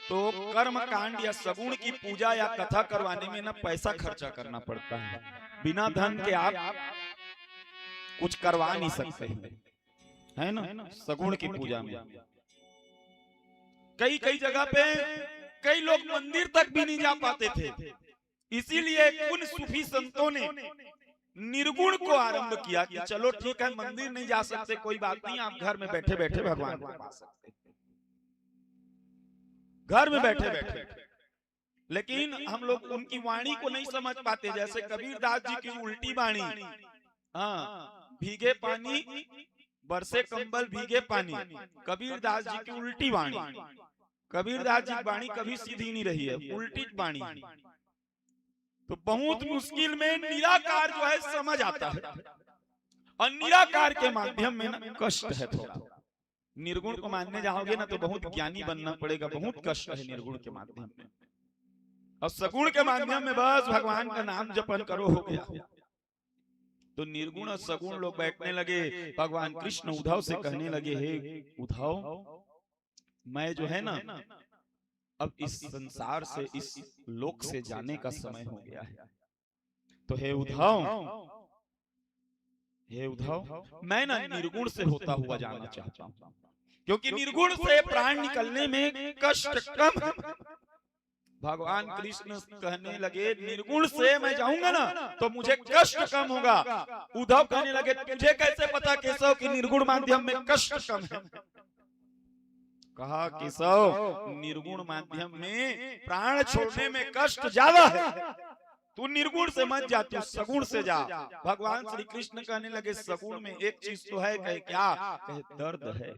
तो कर्म कांड या सगुण की पूजा या कथा करवाने में ना पैसा खर्चा करना पड़ता है। बिना धन के आप कुछ करवा नहीं सकते है ना। सगुण की पूजा में कई कई जगह पे कई लोग मंदिर तक भी नहीं जा पाते थे, इसीलिए उन सूफी संतों ने निर्गुण को आरंभ किया कि चलो ठीक है, मंदिर नहीं जा सकते कोई बात नहीं, आप घर में बैठे बैठे भगवान को पा सकते, घर में बैठे बैठे। लेकिन हम लोग उनकी वाणी को नहीं समझ पाते। जैसे कबीरदास जी की उल्टी वाणी, हाँ, भीगे पानी बरसे कंबल भीगे पानी, कबीरदास जी की उल्टी वाणी। कबीरदास जी की वाणी कभी सीधी नहीं रही है, उल्टी वाणी। तो बहुत मुश्किल में निराकार जो है समझ आता है, और निराकार के माध्यम में ना कष्ट है थोड़ा। निर्गुण को मानने जाओगे ना तो बहुत ज्ञानी बनना पड़ेगा, बहुत कष्ट है निर्गुण के माध्यम में। और सगुण के माध्यम में बस भगवान का नाम जपन करो, हो गया। तो निर्गुण और सगुण लोग बैठने लगे। भगवान कृष्ण उद्धव से कहने लगे, हे उद्धव, मैं जो है ना अब इस संसार से, इस लोक से जाने का समय हो गया है। तो हे उद्धव, मैं ना निर्गुण से होता हुआ जाना चाहता हूं, क्योंकि निर्गुण से प्राण निकलने में कष्ट कम है। भगवान कृष्ण कहने लगे, निर्गुण से मैं जाऊंगा ना तो मुझे कष्ट कम होगा। उद्धव कहने लगे, तुझे कैसे पता केशव कि निर्गुण माध्यम में कष्ट कम है? कहा, केशव, निर्गुण माध्यम में प्राण छोड़ने में कष्ट ज्यादा है, तू निर्गुण से मत जा, तू सगुण से जा। भगवान श्री कृष्ण कहने लगे, सगुण में एक चीज तो है। कहे क्या? कहे दर्द है।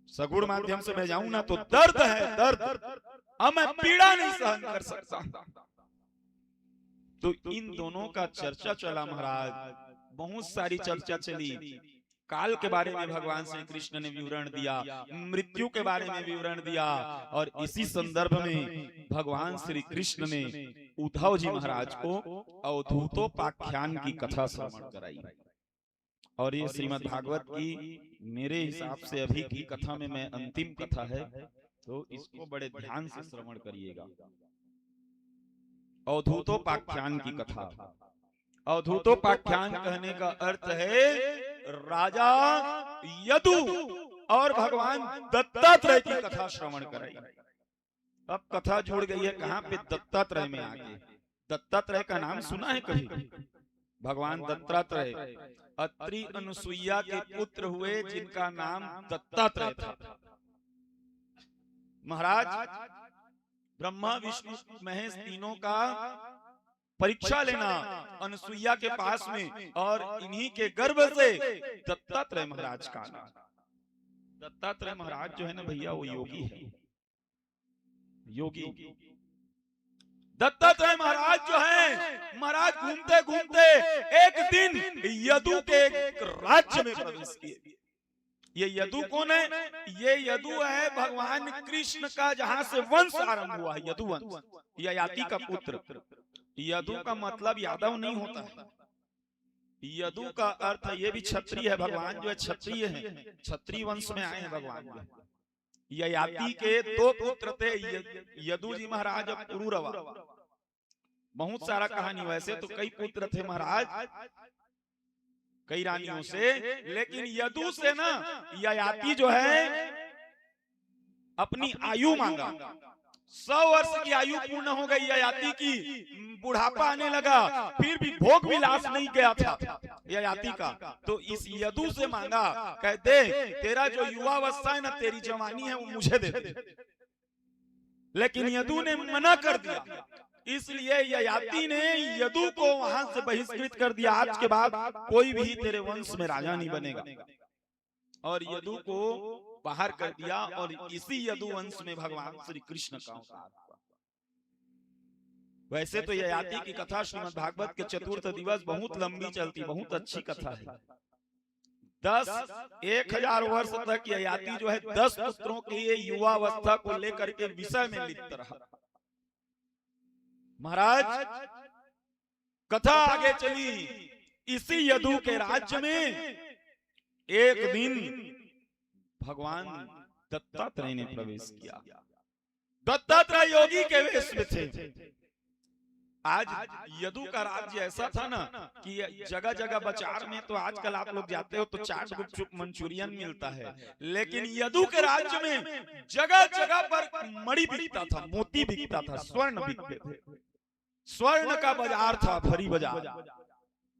सगुण माध्यम से मैं जाऊं ना तो दर्द है, दर्द, अब मैं पीड़ा नहीं सहन कर सकता। तो इन दोनों का चर्चा चला महाराज, बहुत सारी चर्चा चली। काल के बारे में भगवान श्री कृष्ण ने विवरण दिया, मृत्यु के बारे में विवरण दिया, और इसी संदर्भ में भगवान श्री कृष्ण ने उद्धव जी महाराज को अवधूतोपाख्यान की कथा श्रवण कराई। और ये श्रीमद् भागवत की मेरे हिसाब से अभी की कथा में मैं अंतिम कथा है, तो इसको बड़े ध्यान से श्रवण करिएगा। अवधूतोपाख्यान की कथा। अवधूतोपाख्यान कहने का अर्थ है राजा यदु और भगवान दत्तात्रेय की कथा श्रवण कराई। अब कथा जुड़ गई है कहां पे? दत्तात्रेय में आगे। दत्तात्रेय का नाम सुना है कभी? भगवान दत्तात्रेय अत्रि अनुसुईया के पुत्र हुए, जिनका नाम दत्तात्रेय था। महाराज ब्रह्मा विष्णु महेश तीनों का परीक्षा लेना अनुसुईया के पास में, और इन्हीं के गर्भ से दत्तात्रेय महाराज का नाम। दत्तात्रेय महाराज जो है ना भैया, वो योगी है, योगी। दत्तात्रेय महाराज जो है, महाराज घूमते घूमते एक दिन यदु के राज्य में प्रवेश किए। ये यदु कौन है? ये यदु है भगवान कृष्ण का जहां से वंश आरंभ हुआ है, यदु वंश, ययाति का पुत्र। यदु का मतलब यादव नहीं होता है, यदु का अर्थ ये भी क्षत्रिय है। भगवान जो है क्षत्रिय है, क्षत्रिय वंश में आए हैं भगवान। ययाति के दो पुत्र थे, यदु जी महाराज और पुरुरवा। बहुत सारा कहानी, वैसे तो कई पुत्र थे महाराज, कई रानियों से, लेकिन यदु से ना ययाति जो है अपनी आयु मांगा। 100 वर्ष की आयु पूर्ण हो गई ययाति की, बुढ़ापा आने लगा, फिर भी भोग विलास नहीं गया था ययाति का। तो इस यदु से मांगा, कहते तेरा जो युवावस्था है ना, तेरी जवानी है, वो मुझे दे दे। लेकिन यदु ने मना कर दिया। इसलिए ययाति ने यदु को वहां से बहिष्कृत कर दिया। आज के बाद कोई भी तेरे वंश में राजा नहीं बनेगा, और यदु को बाहर कर दिया। और इसी यदु वंश में भगवान श्री कृष्ण का अवतार हुआ। वैसे तो ययाति की कथा श्रीमद् भागवत के चतुर्थ दिवस बहुत लंबी चलती, बहुत अच्छी कथा है। 10,000 वर्ष तक ययाति जो है 10 पुत्रों की युवावस्था को लेकर के विषय में लिप्त रहा। महाराज कथा आगे चली। इसी यदु के राज्य में एक दिन भगवान दत्तात्रेय ने प्रवेश किया। दत्तात्रेय योगी के वेश में थे। आज यदु का राज्य ऐसा था ना कि जगह जगह बाजार में, तो आजकल आप लोग जाते हो तो चाट गुपचुप मंचूरियन मिलता है, लेकिन यदु के राज्य में जगह जगह पर मणि बिकता था, मोती बिकता था, स्वर्ण बिकते थे। स्वर्ण का बाजार था, भरी बाजार।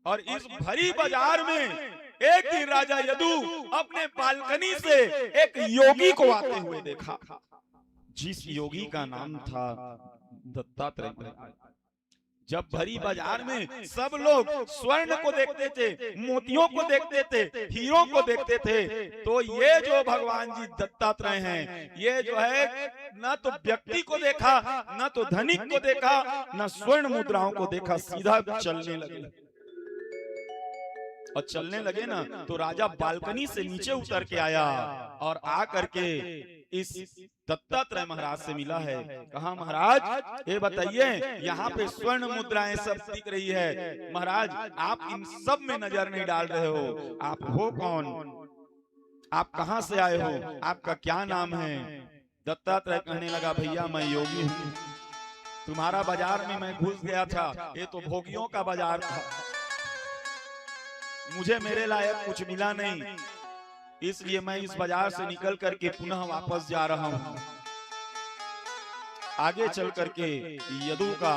और इस भरी बाजार में एक दिन राजा यदु अपने बालकनी से एक योगी को आते हुए देखा, जिस योगी का नाम था दत्तात्रेय। जब भरी बाजार में सब लोग स्वर्ण को देखते थे, मोतियों को देखते थे, हीरों को देखते थे, तो ये जो भगवान जी दत्तात्रेय हैं, ये जो है न तो व्यक्ति को देखा, न तो धनिक को देखा, न स्वर्ण मुद्राओं को देखा, सीधा चलने लगे। और चलने लगे ना तो राजा बालकनी से नीचे उतर के आया और आ करके इस दत्तात्रेय महाराज से मिला है। कहा महाराज ये बताइए, यहाँ पे स्वर्ण मुद्राएं सब दिख रही है, महाराज आप इन सब में नजर नहीं डाल रहे हो, आप हो कौन, आप कहाँ से आए हो, आपका क्या नाम है? दत्तात्रेय कहने लगा भैया मैं योगी हूँ, तुम्हारा बाजार में मैं घुस गया था, ये तो भोगियों का बाजार था, मुझे मेरे लायक कुछ मिला नहीं, इसलिए मैं इस बाजार से निकल करके पुनः वापस जा रहा हूं। आगे चल करके यदु का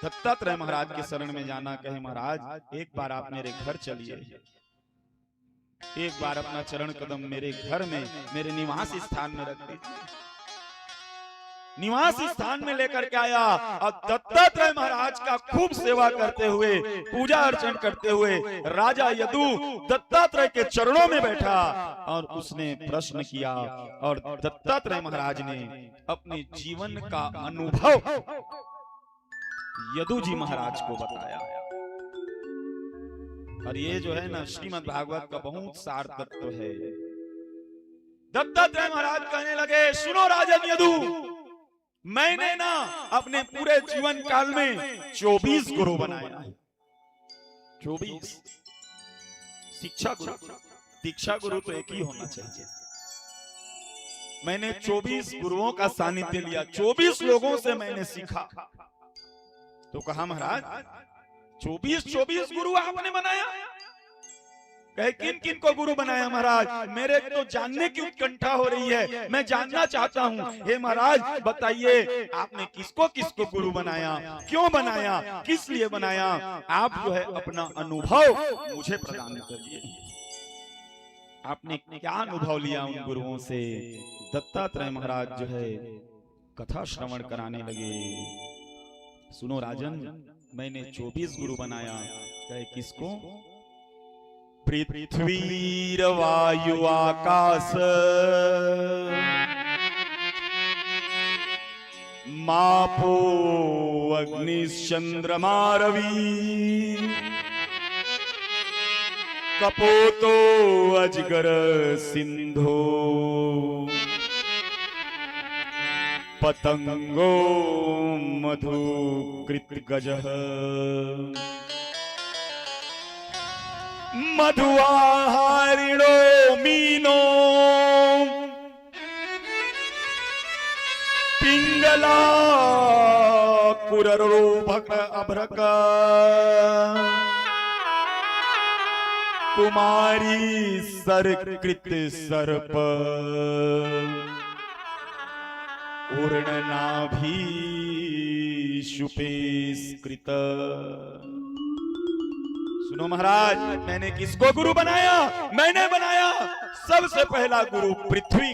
दत्तात्रेय महाराज के शरण में जाना, कहे महाराज एक बार आप मेरे घर चलिए, एक बार अपना चरण कदम मेरे घर में, मेरे निवास स्थान में रख दीजिए। निवास स्थान में लेकर के आया और दत्तात्रेय महाराज का खूब सेवा करते हुए, पूजा अर्चन करते हुए राजा यदु दत्तात्रेय के चरणों में बैठा और उसने प्रश्न किया। और दत्तात्रेय महाराज ने अपने जीवन का अनुभव यदु जी महाराज को बताया। और ये जो है ना श्रीमद् भागवत का बहुत सार तत्व है। दत्तात्रेय महाराज कहने लगे सुनो राजन यदु, मैंने ना अपने पूरे जीवन काल में 24 गुरु बनाया है। 24 शिक्षा गुरु, दीक्षा गुरु तो एक ही होना चाहिए। मैंने 24 गुरुओं का सानिध्य लिया, 24 लोगों से मैंने सीखा। तो कहा महाराज 24 गुरु आपने बनाया? कहे किन किन को गुरु बनाया महाराज? मेरे तो जानने की उत्कंठा हो रही है, मैं जानना चाहता हूँ। हे महाराज बताइए आपने किसको किसको गुरु बनाया, क्यों बनाया, किस लिए बनाया? आप जो है अपना अनुभव मुझे प्रदान करिए। आपने क्या अनुभव लिया उन गुरुओं से? दत्तात्रेय महाराज जो है कथा श्रवण कराने लगे। सुनो राजन, मैंने 24 गुरु बनाया। कहे किसको? पृथ्वी वायु आकाश मापो अग्नि चंद्रमा रवि कपोतो अजगर सिंधो पतंगो मधु कृत गजः मधुआहारिणो मीनो पिंगला कुररोभक अभ्रक कुमारी सरकृत सर्प उर्णनाभि शुपेस्कृत। सुनो महाराज, मैंने किसको गुरु बनाया? मैंने बनाया सबसे पहला गुरु पृथ्वी।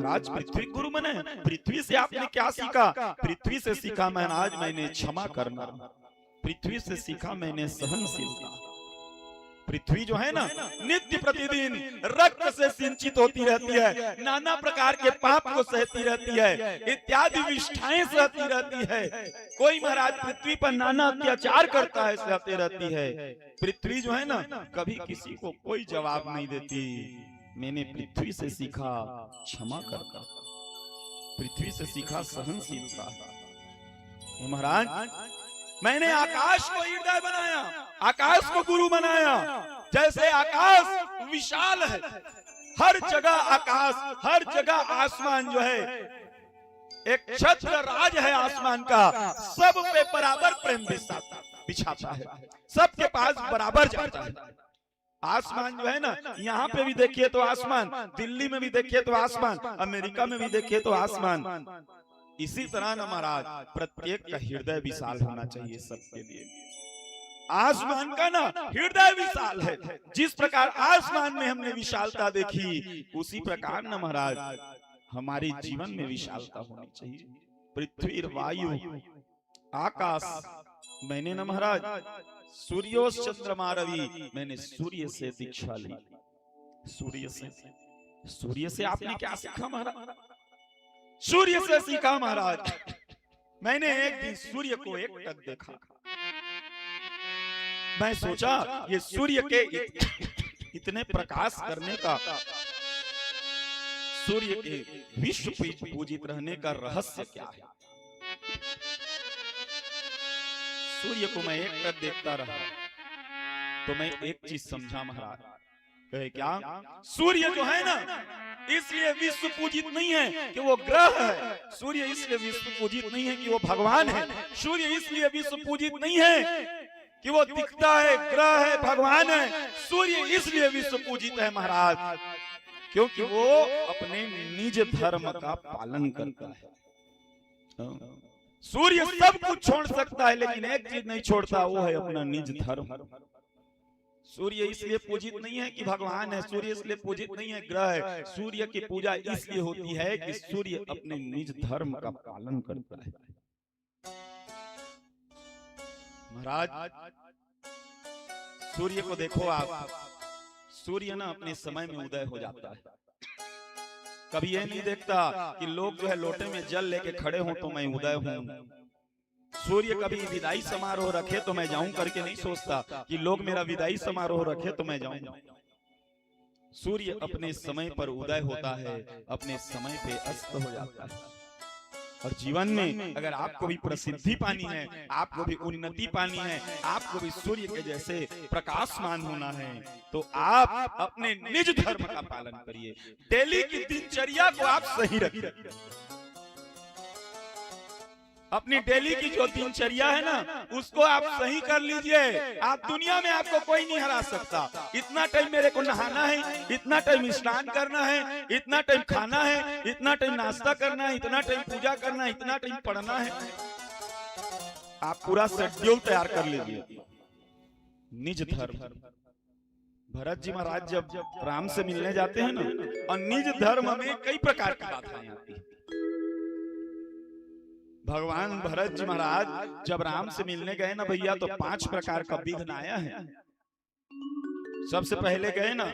महाराज पृथ्वी गुरु बने, पृथ्वी से आपने क्या सीखा? पृथ्वी से सीखा महाराज मैंने क्षमा करना, पृथ्वी से सीखा मैंने सहनशीलता। पृथ्वी जो है ना नित्य प्रतिदिन रक्त से सिंचित होती रहती है, नाना प्रकार के पाप को सहती रहती है, इत्यादि विष्ठाएं सहती रहती है। कोई महाराज पृथ्वी पर नाना अत्याचार करता है, सहते रहती है। पृथ्वी जो है ना कभी किसी को कोई जवाब नहीं देती। मैंने पृथ्वी से सीखा क्षमा करना, पृथ्वी से सीखा सहनशीलता। महाराज मैंने आकाश को हृदय बनाया, आकाश को गुरु बनाया। जैसे आकाश विशाल है, हर जगह आकाश, हर जगह आसमान जो है एक छत्र राज है आसमान का, सब पे बराबर प्रेम बिछाता है, सबके पास बराबर जाता है। आसमान जो है ना, यहाँ पे भी देखिए तो आसमान, दिल्ली में भी देखिए तो आसमान, अमेरिका में भी देखिए तो आसमान। इसी तरह ना महाराज प्रत्येक का हृदय विशाल होना चाहिए सबके लिए। आसमान का ना हृदय विशाल है। जिस प्रकार आसमान में हमने विशालता देखी, उसी प्रकार ना महाराज हमारे जीवन में विशालता होनी चाहिए। पृथ्वी, वायु, आकाश, मैंने ना महाराज सूर्योस चंद्रमा रवि, मैंने सूर्य से दीक्षा ली। सूर्य से आपने क्या सीखा महाराज? सूर्य से सीखा महाराज। मैंने एक दिन सूर्य को एकटक देखा। मैं सोचा ये सूर्य के इतने प्रकाश करने का, सूर्य के विश्व पूजित रहने का रहस्य क्या है? सूर्य को मैं एकटक देखता रहा तो मैं एक चीज समझा महाराज। कहे क्या? सूर्य जो है ना इसलिए विश्व पूजित नहीं है कि वो ग्रह है, सूर्य इसलिए विश्व पूजित नहीं है कि वो भगवान है, सूर्य इसलिए विश्व पूजित नहीं है कि वो दिखता है, ग्रह है, भगवान है। सूर्य इसलिए विश्व पूजित है महाराज क्योंकि वो अपने निज धर्म का पालन करता है। सूर्य सब कुछ छोड़ सकता है लेकिन एक चीज नहीं छोड़ता, वो है अपना निज धर्म। सूर्य इसलिए पूजित नहीं है कि भगवान है, सूर्य इसलिए पूजित नहीं है ग्रह है, सूर्य की पूजा इसलिए होती है कि सूर्य अपने निज धर्म का पालन करता है। महाराज सूर्य को देखो आप, सूर्य ना अपने समय में उदय हो जाता है। कभी ये नहीं देखता कि लोग जो है लोटे में जल लेके खड़े हों तो मैं उदय हूं। सूर्य कभी विदाई समारोह रखे तो मैं जाऊं करके नहीं सोचता कि लोग मेरा विदाई समारोह रखे तो मैं जाऊं। सूर्य अपने समय पर उदय होता है, अपने समय पे अस्त हो जाता है। और जीवन में अगर आपको भी प्रसिद्धि पानी है, आपको भी उन्नति पानी है, आपको भी सूर्य के जैसे प्रकाशमान होना है, तो आप अपने निज धर्म का पालन करिए। डेली की दिनचर्या को आप सही रखिए। अपनी डेली की जो दिनचर्या है ना उसको आप सही कर लीजिए। आप दुनिया में आपको कोई नहीं हरा सकता। इतना टाइम मेरे को नहाना है, इतना टाइम स्नान करना है, इतना टाइम खाना है, इतना टाइम नाश्ता करना है, इतना टाइम पूजा करना है, इतना टाइम पढ़ना है। आप पूरा शेड्यूल तैयार कर लीजिए। निज धर्म। भरत जी महाराज जब राम से मिलने जाते हैं ना, और निज धर्म में कई प्रकार की बाधाएं आती है। भगवान भरत जी महाराज जब राम से मिलने गए ना भैया, तो 5 प्रकार का विघ्न आया है। सबसे पहले गए ना,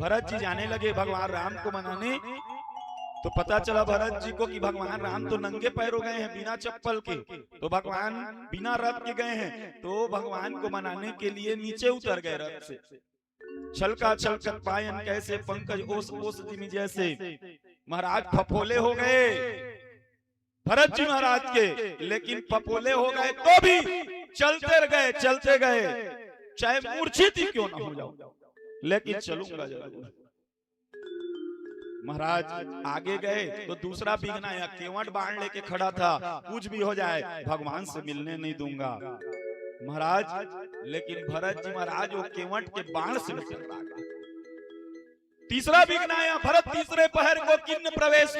भरत जी जाने लगे भगवान राम को मनाने, तो पता चला भरत जी को कि भगवान राम तो नंगे पैरों गए हैं बिना चप्पल के, तो भगवान बिना रथ के गए हैं। तो भगवान को मनाने के लिए नीचे उतर गए रथ से। छलका छलकत पायन कैसे पंकज ओस ओस जिमी जैसे महाराज फफोले हो गए भरत जी महाराज के, लेकिन फफोले हो गए तो भी चलते गए, चाहे मूर्छित ही क्यों ना हो जाओ, लेकिन चलूंगा जरूर। महाराज आगे गए तो दूसरा विघ्न आया, केवट बाण लेके खड़ा था, कुछ भी हो जाए भगवान से मिलने नहीं दूंगा महाराज। लेकिन भरत जी महाराज वो केवट के बाण से नहीं टकरा गए। तीसरा विघ्न आया, भरत तीसरे पहर को किन्न प्रवेश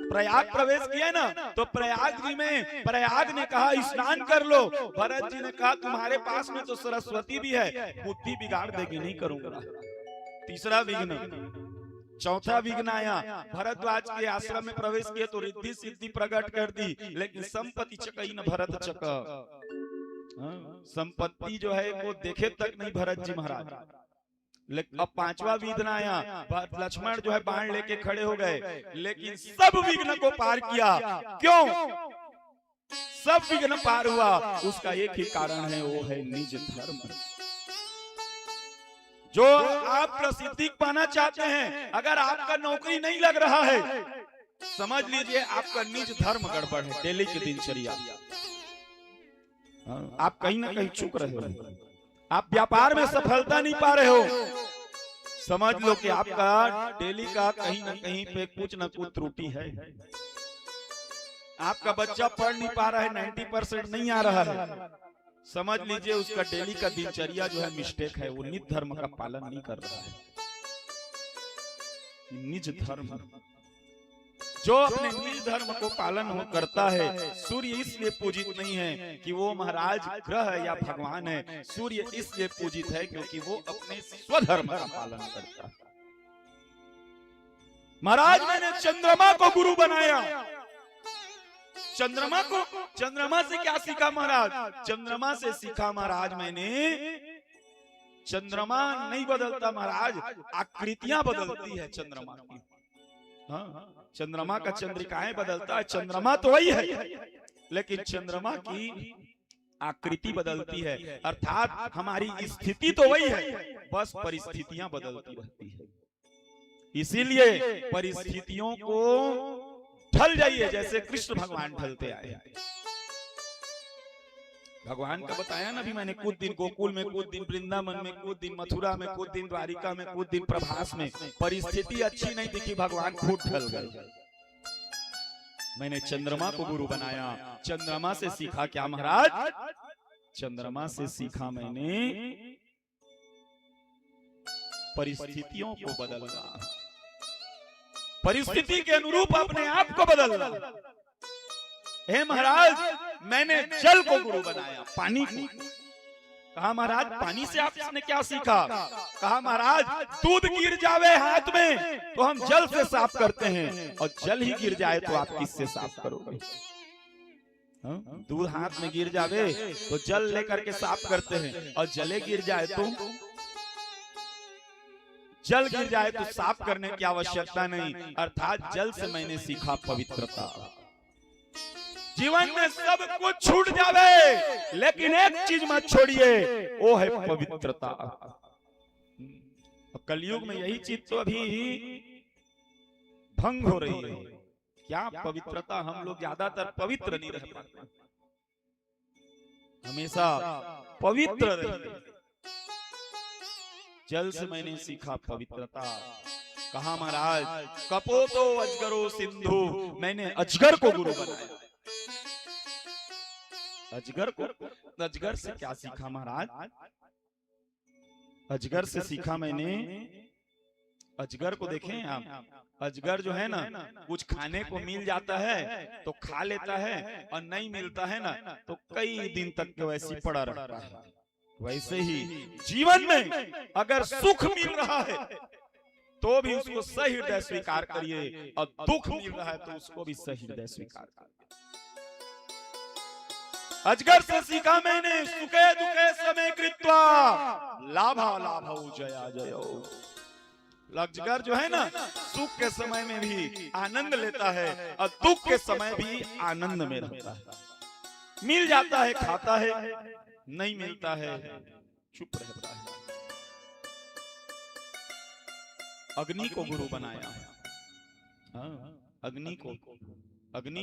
प्रयाग प्रवेश किया ना, तो प्रयाग जी में प्रयाग ने कहा स्नान कर लो। भरत जी ने कहा तुम्हारे पास में तो सरस्वती भी है, बुद्धि बिगाड़ देगी, नहीं करूंगा। तीसरा विघ्न चौथा विघ्न आया, भरद्वाज के आश्रम में प्रवेश किए तो रिद्धि सिद्धि प्रकट कर दी, लेकिन संपत्ति चकई न भरत चक। संपत्ति जो है वो देखे तक नहीं भरत जी महाराज। लेकिन अब पांचवा विघ्न आया, लक्ष्मण जो है बाण लेके खड़े हो गए, लेकिन सब विघ्न को पार किया। क्यों सब विघ्न पार हुआ? उसका एक ही कारण है, वो है निज धर्म। जो आप प्रसिद्धि पाना चाहते हैं, अगर आपका नौकरी नहीं लग रहा है, समझ लीजिए आपका निज धर्म गड़बड़ है। डेली की दिनचर्या आप कहीं ना कहीं चूक रहे हो, आप व्यापार में सफलता नहीं पा रहे हो, समझ लो कि आपका डेली का कहीं ना कहीं पे कुछ ना कुछ त्रुटि है। आपका बच्चा पढ़ नहीं पा रहा है, 90% नहीं आ रहा है, समझ लीजिए उसका डेली का दिनचर्या जो है मिस्टेक है, वो निज धर्म का पालन नहीं कर रहा है। निज धर्म, जो अपने निज धर्म को पालन करता है, सूर्य इसलिए पूजित नहीं है कि वो महाराज ग्रह या भगवान है, सूर्य इसलिए पूजित है क्योंकि वो अपने स्वधर्म का पालन करता है। महाराज मैंने चंद्रमा को गुरु बनाया। चंद्रमा से क्या सीखा महाराज? चंद्रमा से सीखा महाराज मैंने, चंद्रमा नहीं बदलता महाराज, आकृतियां बदलती है चंद्रमा की। हाँ, चंद्रमा का चंद्रिकाएं बदलता है, चंद्रमा तो वही है, लेकिन चंद्रमा की आकृति बदलती है, अर्थात हमारी स्थिति तो वही है, बस परिस्थितियां बदलती रहती है। इसीलिए परिस्थितियों को ढल जाइए, जैसे कृष्ण भगवान ढलते आए। भगवान का बताया ना भी मैंने, कुछ दिन गोकुल में, कुछ दिन वृंदावन में, कुछ दिन मथुरा में, कुछ दिन द्वारिका में, कुछ दिन प्रभास में। परिस्थिति अच्छी नहीं दिखी, भगवान खुद ढल गए। मैंने चंद्रमा को गुरु बनाया। चंद्रमा से सीखा क्या महाराज? चंद्रमा से सीखा मैंने परिस्थितियों को बदलना, परिस्थिति के अनुरूप अपने आप को बदलना। हे महाराज मैंने जल को गुरु बनाया, पानी को। कहा महाराज पानी से आपने क्या सीखा? कहा महाराज दूध गिर जावे हाथ में तो हम जल से साफ करते हैं, और जल ही गिर जाए तो आप किससे साफ करोगे? दूध हाथ में गिर जावे तो जल लेकर के साफ करते हैं, और जले गिर जाए तो जल गिर जाए तो साफ करने की आवश्यकता नहीं। अर्थात जल से मैंने सीखा पवित्रता। जीवन में सब कुछ छूट जावे, लेकिन एक चीज मत छोड़िए, वो है पवित्रता। कलयुग में यही चीज तो अभी भंग हो रही है। क्या पवित्रता? हम लोग ज्यादातर पवित्र नहीं रह पाते, हमेशा पवित्र रहिए। जल से मैंने सीखा पवित्रता। कहा महाराज कपोतो अजगरो सिंधु, मैंने अजगर को गुरु बनाया। अजगर से क्या सीखा महाराज? अजगर से सीखा मैंने, अजगर को देखें आप, अजगर जो है ना, कुछ खाने को मिल जाता है तो खा लेता है, और नहीं मिलता है ना तो कई दिन तक वैसे पड़ा रहता है। वैसे ही जीवन में अगर सुख मिल रहा है तो भी उसको सही हृदय स्वीकार करिए, और दुख मिल रहा है तो उसको भी सही हृदय स्वीकार करिए। अजगर से सीखा मैंने, सुखे दुखे समय कृत्वा लाभा लाभौ जया जयो। अजगर जो है ना, सुख के समय में भी आनंद लेता है, और दुख के समय भी आनंद में रहता है। मिल जाता है खाता है, नहीं मिलता है चुप रहता है। अग्नि को गुरु बनाया। अग्नि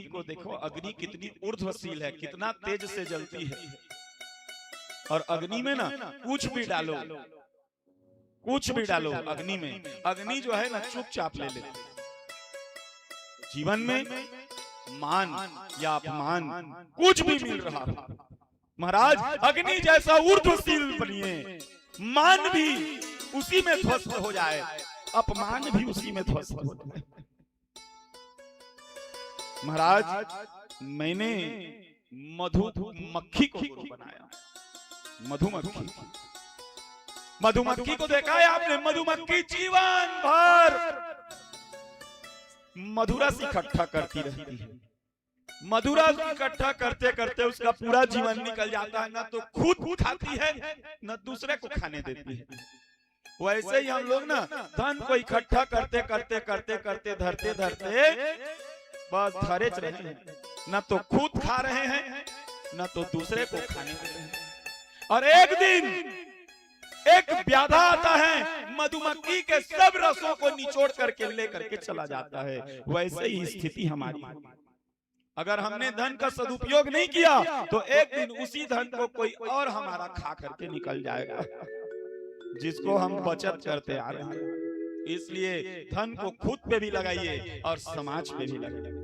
को देखो, अग्नि कितनी ऊर्ध्वशील है, कितना तेज से जलती है। और अग्नि में ना कुछ भी डालो अग्नि में, अग्नि जो है ना चुपचाप ले लेती। जीवन में मान या अपमान कुछ भी मिल रहा है महाराज, अग्नि जैसा ऊर्ध्वशील बनिए, मान भी उसी में ध्वस्त हो जाए, अपमान भी उसी में ध्वस्त हो जाए। महाराज मैंने मधुमक्खी को गुरु बनाया। मधुमक्खी को देखा है आपने? मधुमक्खी जीवन भर मधुरस इकट्ठा करती रहती है। मधुरस इकट्ठा करते करते उसका पूरा जीवन निकल जाता है, ना तो खुद खाती है न दूसरे को खाने देती है। वैसे ही हम लोग ना धन को इकट्ठा करते करते करते करते धरते धरते बस धरे रहे हैं, न तो खुद खा रहे हैं न तो दूसरे को खाने दे रहे हैं। और एक दिन एक व्याधा आता है, मधुमक्खी के सब रसों को निचोड़ करके लेकर के चला जाता है। वैसे ही स्थिति हमारी है। अगर हमने धन का सदुपयोग नहीं किया तो एक दिन उसी धन को कोई और हमारा खा करके निकल जाएगा, जिसको हम बचत करते आ रहे हैं। इसलिए धन को खुद पे भी लगाइए और समाज पे भी लगाइए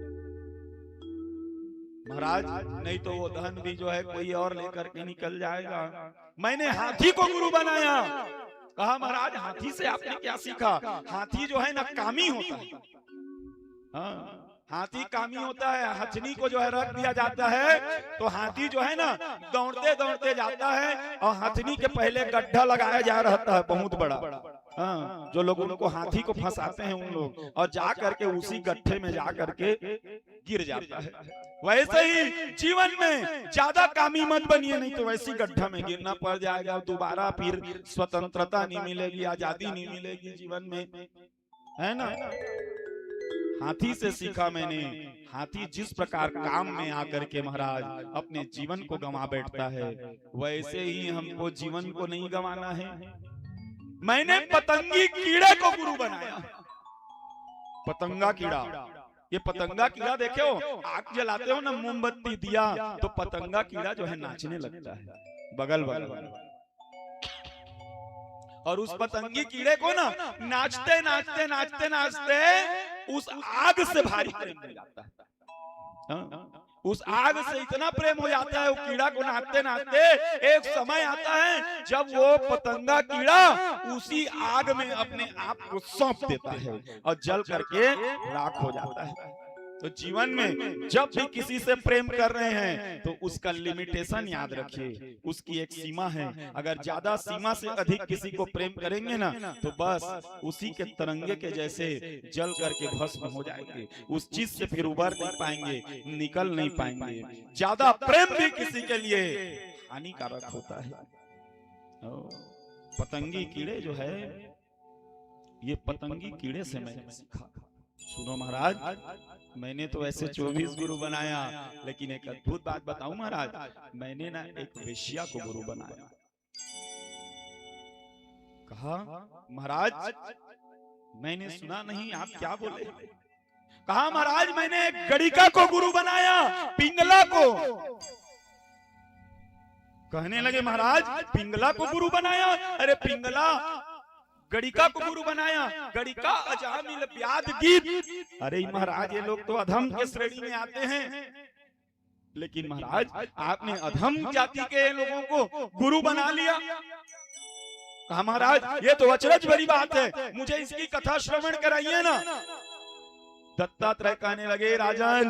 महाराज, नहीं तो वो धन भी जो है कोई और लेकर के निकल जाएगा। मैंने हाथी को गुरु बनाया। कहा महाराज हाथी से आपने क्या सीखा? हाथी जो है ना कामी होता है। हाँ, हाथी कामी होता है। हथनी को जो है रख दिया जाता है तो हाथी जो है ना दौड़ते दौड़ते जाता है और हथनी के पहले गड्ढा लगाया जा रहता है बहुत बड़ा। हाँ, जो लोग उनको हाथी को फंसाते हैं उन लोग, और जा करके उसी गड्ढे में जा करके गिर जाता है। वैसे ही जीवन में ज्यादा कामी मत बनिए, नहीं तो वैसी गड्ढा में गिरना पड़ जाएगा। दोबारा फिर स्वतंत्रता नहीं मिलेगी, आजादी नहीं मिलेगी जीवन में, है ना। हाथी से सीखा मैंने। हाथी जिस प्रकार काम में आकर के महाराज अपने जीवन को गंवा बैठता है, वैसे ही हमको जीवन को नहीं गंवाना है। मैंने पतंगी कीड़े को गुरु बनाया। पतंगा कीड़ा, ये पतंगा कीड़ा देखे हो, आग जलाते हो ना मोमबत्ती दिया तो पतंगा कीड़ा जो है नाचने लगता है बगल बगल, और उस पतंगी कीड़े को ना नाचते नाचते नाचते नाचते उस आग से भारी प्रेम हो जाता है। उस आग से इतना प्रेम हो जाता है वो कीड़ा को नाचते नाचते, एक समय आता है जब वो पतंगा कीड़ा उसी आग में अपने आप को सौंप देता है और जल करके राख हो जाता है। तो जीवन में जब भी किसी से प्रेम कर रहे हैं तो उसका लिमिटेशन याद रखिए, उसकी एक सीमा है। अगर ज्यादा सीमा से अधिक किसी को प्रेम करेंगे ना तो बस उसी के तरंगे के जैसे जल करके भस्म हो जाएंगे। उस चीज से फिर उबर नहीं पाएंगे, निकल नहीं पाएंगे। ज्यादा प्रेम भी किसी के लिए हानिकारक होता है। पतंगी कीड़े जो है, ये पतंगी कीड़े से मैंने सीखा। सुनो महाराज, मैंने तो ऐसे 24 गुरु बनाया, लेकिन एक अद्भुत बात बताऊं महाराज, मैंने ना एक वेश्या को गुरु बनाया। कहा महाराज मैंने सुना नहीं, आप क्या बोले? कहा महाराज मैंने एक गड़िका को गुरु बनाया, पिंगला को। कहने लगे महाराज पिंगला को गुरु बनाया? अरे पिंगला गड़िका को गुरु बनाया, गड़िका अजामिल ब्याद गीत। अरे महाराज ये लोग तो अधम के श्रेणी में आते हैं, लेकिन महाराज आपने अधम जाति के लोगों को गुरु बना लिया। कहा महाराज ये तो अचरज भरी बात है, मुझे इसकी कथा श्रवण कराइए ना। दत्तात्रेय कहने लगे राजन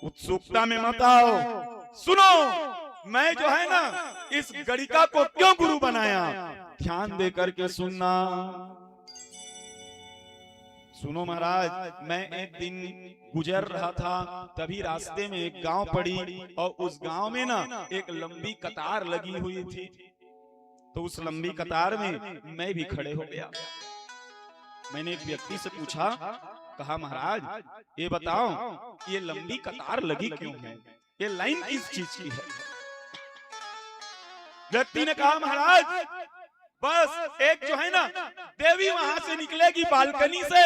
उत्सुकता में मत आओ, सुनो मैं जो है ना इस गड़िका को क्यों गुरु बनाया, ध्यान दे करके सुनना। सुनो महाराज, मैं एक दिन गुजर रहा था, तभी रास्ते में एक गांव पड़ी और उस गांव में ना एक लंबी कतार लगी हुई थी। तो उस लंबी कतार में मैं भी खड़े हो गया। मैंने एक व्यक्ति से पूछा, कहा महाराज ये बताओ ये लंबी कतार लगी क्यों है, ये लाइन किस चीज की है? व्यक्ति ने कहा महाराज बस एक जो है ना देवी वहां से निकलेगी बालकनी से,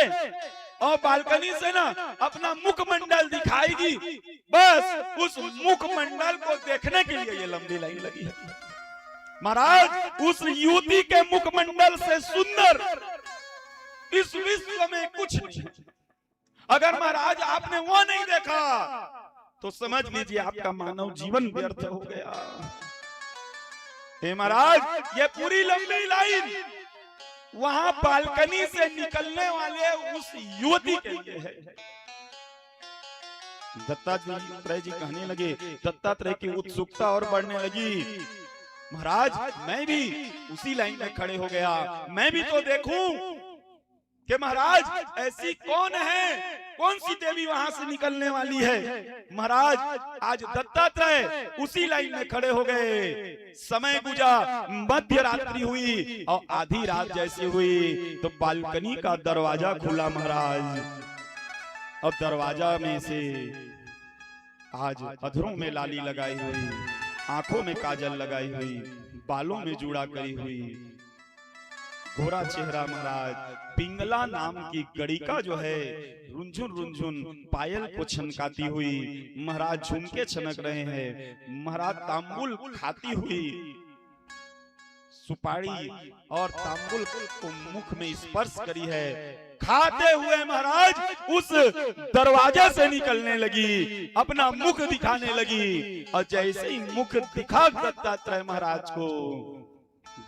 और बालकनी से ना अपना मुखमंडल दिखाएगी, बस उस मुखमंडल को देखने के लिए ये लंबी लाइन लगी है। महाराज उस युवती के मुखमंडल से सुंदर इस विश्व में कुछ नहीं है। अगर महाराज आपने वो नहीं देखा तो समझ लीजिए आपका मानव जीवन व्यर्थ हो गया। हे महाराज ये पूरी लंबी लाइन वहां बालकनी से निकलने वाले उस युवती के लिए है। दत्तात्रेय जी कहने लगे, दत्तात्रेय की उत्सुकता और बढ़ने लगी। महाराज मैं भी उसी लाइन में खड़े हो गया, मैं भी तो देखूं। कि महाराज ऐसी कौन है, कौन सी देवी वहां से निकलने वाली है। महाराज आज दत्तात्रेय उसी लाइन में खड़े हो गए। समय गुजा, मध्य रात्रि हुई और आधी रात जैसी हुई तो बालकनी का दरवाजा खुला महाराज। और दरवाजा में से आज अधरों में लाली लगाई हुई, आंखों में काजल लगाई हुई, बालों में जूड़ा करी हुई, गोरा चेहरा महाराज, पिंगला नाम की गणिका जो है रुंझुन रुंझुन पायल को छनकाती हुई महाराज झुमके छनक रहे हैं। महाराज तांबुल खाती हुई सुपारी और तांबुल को मुख में स्पर्श करी है, खाते हुए महाराज उस दरवाजे से निकलने लगी, अपना मुख दिखाने लगी। और जैसे ही मुख दिखा दत्तात्रेय महाराज को,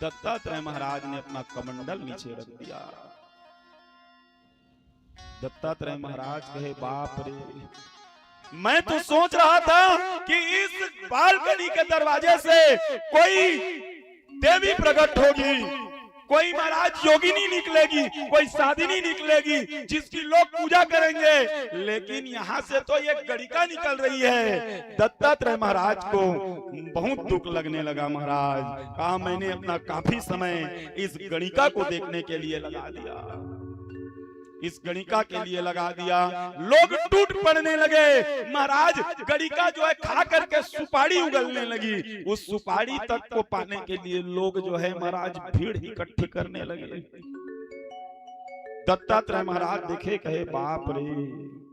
दत्तात्रेय महाराज ने अपना कमंडल नीचे रख दिया। दत्तात्रेय महाराज कहे बाप रे, मैं तो सोच रहा था कि इस बालकनी के दरवाजे से कोई देवी प्रकट होगी, कोई महाराज योगिनी निकलेगी, कोई साधिनी निकलेगी जिसकी लोग पूजा करेंगे, लेकिन यहाँ से तो एक गणिका निकल रही है। दत्तात्रेय महाराज को बहुत दुख लगने लगा। महाराज कहा मैंने अपना काफी समय इस गणिका को देखने के लिए लगा दिया, इस गणिका के लिए लगा दिया। लोग टूट पड़ने लगे। महाराज गणिका जो है खा करके सुपारी उगलने लगी, उस सुपारी तक को पाने के लिए लोग जो है महाराज भीड़ इकट्ठी करने लगे। दत्तात्रेय महाराज देखे कहे बाप रे,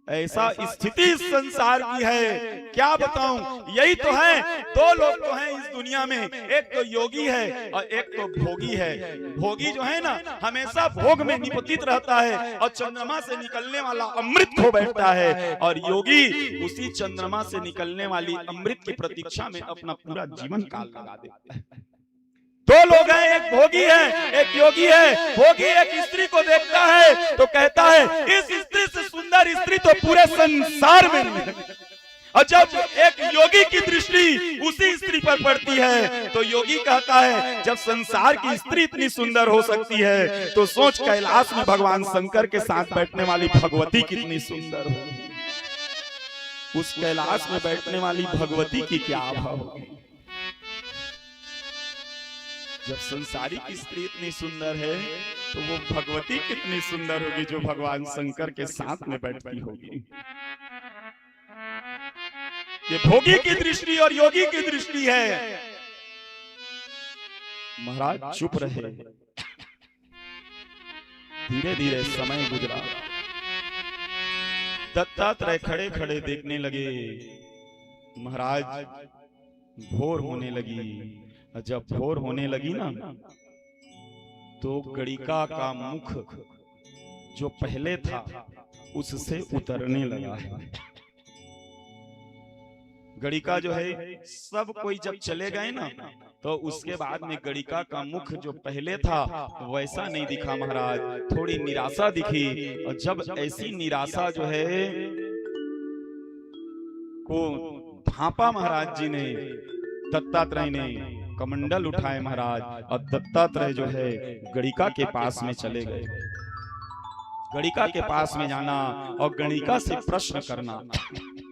ऐसा स्थिति इस संसार की है, क्या बताऊं। यही तो है, दो लोग तो हैं इस दुनिया में, एक तो योगी है और एक तो भोगी है। भोगी जो है ना हमेशा भोग में निपतित रहता है और चंद्रमा से निकलने वाला अमृत खो बैठता है, और योगी उसी चंद्रमा से निकलने वाली अमृत की प्रतीक्षा में अपना पूरा जीवन काल लगा देता है। दो लोग हैं, एक भोगी है एक योगी है। भोगी एक स्त्री को देखता है तो कहता है इस स्त्री से सुंदर स्त्री तो पूरे संसार में नहीं है। और जब एक योगी की दृष्टि उसी स्त्री पर पड़ती है तो योगी कहता है जब संसार की स्त्री इतनी सुंदर हो सकती है तो सोच कैलाश में भगवान शंकर के साथ बैठने वाली भगवती कितनी सुंदर होगी। उस कैलाश में बैठने वाली भगवती की क्या आभा होगी। जब संसारिक स्त्री इतनी सुंदर है तो वो भगवती कितनी सुंदर होगी जो भगवान शंकर के साथ में बैठती होगी। ये भोगी की दृष्टि और योगी की दृष्टि है। महाराज चुप रहे। धीरे धीरे समय गुजरा। दत्तात्रेय खड़े खड़े देखने लगे। महाराज भोर होने लगी। जब भोर होने लगी ना तो गणिका का मुख जो पहले था उससे उतरने लगा है। गणिका जो है सब कोई जब चले गए ना तो उसके बाद में गणिका का मुख जो पहले था वैसा नहीं दिखा महाराज, थोड़ी निराशा दिखी। और जब ऐसी निराशा जो है को भापा महाराज जी ने, दत्तात्रेय ने कमंडल उठाए महाराज, और दत्तात्रेय जो है गणिका के पास में चले गए। गणिका के पास में जाना और गणिका से प्रश्न करना,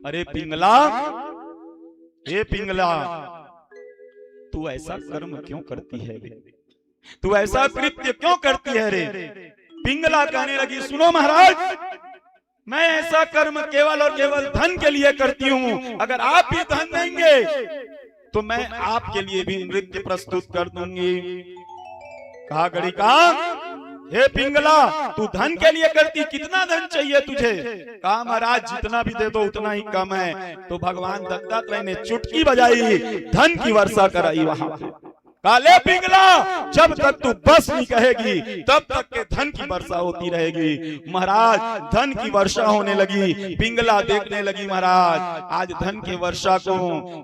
अरे पिंगला, ए पिंगला, तू ऐसा कर्म क्यों करती है रे? तू ऐसा कृत्य क्यों करती है रे? पिंगला कहने लगी सुनो महाराज, मैं ऐसा कर्म केवल और केवल धन के लिए करती हूँ। अगर आप भी धन देंगे तो मैं आपके लिए भी नृत्य प्रस्तुत कर दूंगी। कहा गणिका, हे पिंगला, तू धन के लिए करती, कितना धन चाहिए तुझे? कहा महाराज जितना भी दे दो उतना ही कम है। तो भगवान दत्तात्रेय ने चुटकी बजाई, धन की वर्षा कराई वहां पे। काले पिंगला, जब तक तू बस नहीं कहेगी तब तक के धन की वर्षा होती रहेगी। महाराज धन की वर्षा होने लगी। पिंगला देखने लगी महाराज आज धन की वर्षा को।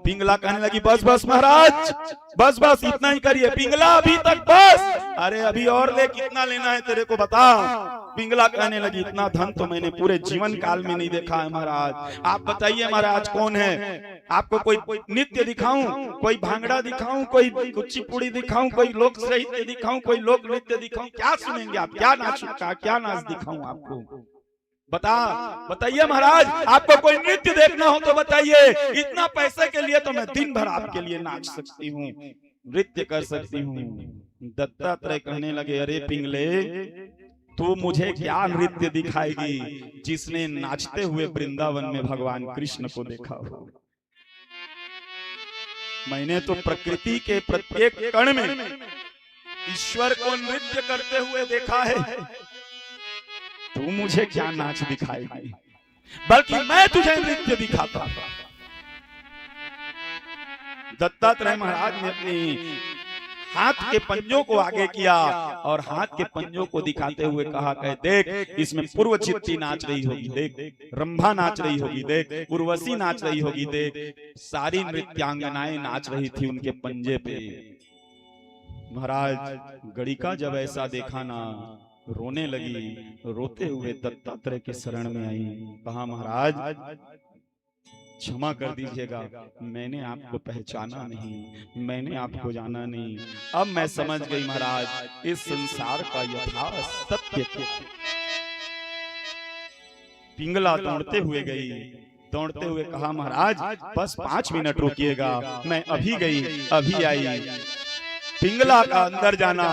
पिंगला कहने लगी बस बस महाराज, बस बस इतना ही करिए। पिंगला अभी तक बस, अरे अभी और ले, कितना लेना है तेरे को बता। पिंगला कहने लगी इतना धन तो मैंने पूरे जीवन काल में नहीं देखा है महाराज। आप बताइए महाराज कौन है? आपको कोई नृत्य दिखाऊं, कोई भांगड़ा दिखाऊं, कोई कुचिपुड़ी दिखाऊं, कोई लोक साहित्य दिखाऊं, कोई लोक नृत्य दिखाऊं, क्या सुनेंगे आप? क्या नाच दिखाऊं आपको? बताइए महाराज, आपको कोई नृत्य देखना हो तो बताइए। इतना पैसे के लिए तो मैं दिन भर आपके लिए नाच सकती हूँ, नृत्य कर सकती हूँ। दत्तात्रेय कहने लगे, अरे पिंगले, तू मुझे क्या नृत्य दिखाएगी जिसने नाचते हुए वृंदावन में भगवान कृष्ण को देखा हो? मैंने तो प्रकृति के प्रत्येक कण में ईश्वर को नृत्य करते हुए देखा है। तू मुझे क्या नाच दिखाएगी? बल्कि मैं तुझे नृत्य दिखाता। दत्तात्रेय महाराज ने अपनी हाथ के पंजों को आगे किया और हाथ के पंजों को दिखाते हुए कहा, देख, इसमें पूर्व चित्ती नाच रही होगी, देख रंभा नाच रही होगी, देख उर्वशी नाच रही होगी, देख सारी नृत्यांगनाएं नाच रही थी उनके पंजे पे। महाराज गणिका जब ऐसा देखा ना, रोने लगी, रोते हुए दत्तात्रेय के शरण में आई। कहा, महाराज क्षमा कर दीजिएगा, मैंने आपको पहचाना नहीं, मैंने आपको जाना नहीं। अब मैं समझ गई महाराज, इस संसार का यथार्थ सत्य क्या है। पिंगला दौड़ते हुए गई, दौड़ते हुए कहा, महाराज बस 5 मिनट रुकिएगा, मैं अभी गई अभी आई। पिंगला का अंदर जाना,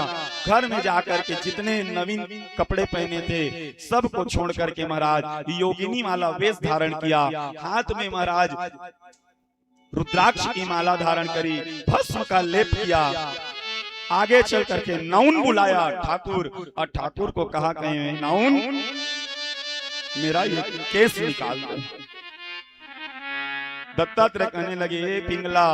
घर में जाकर के जितने नवीन कपड़े पहने थे सबको छोड़ करके महाराज योगिनी माला वेश धारण किया, हाथ में महाराज रुद्राक्ष की माला धारण करी, भस्म का लेप किया, आगे चल करके नाउन बुलाया ठाकुर, और ठाकुर को कहा, कहे नाउन मेरा ये केस निकाल दो। दत्तात्रेय कहने लगे, पिंगला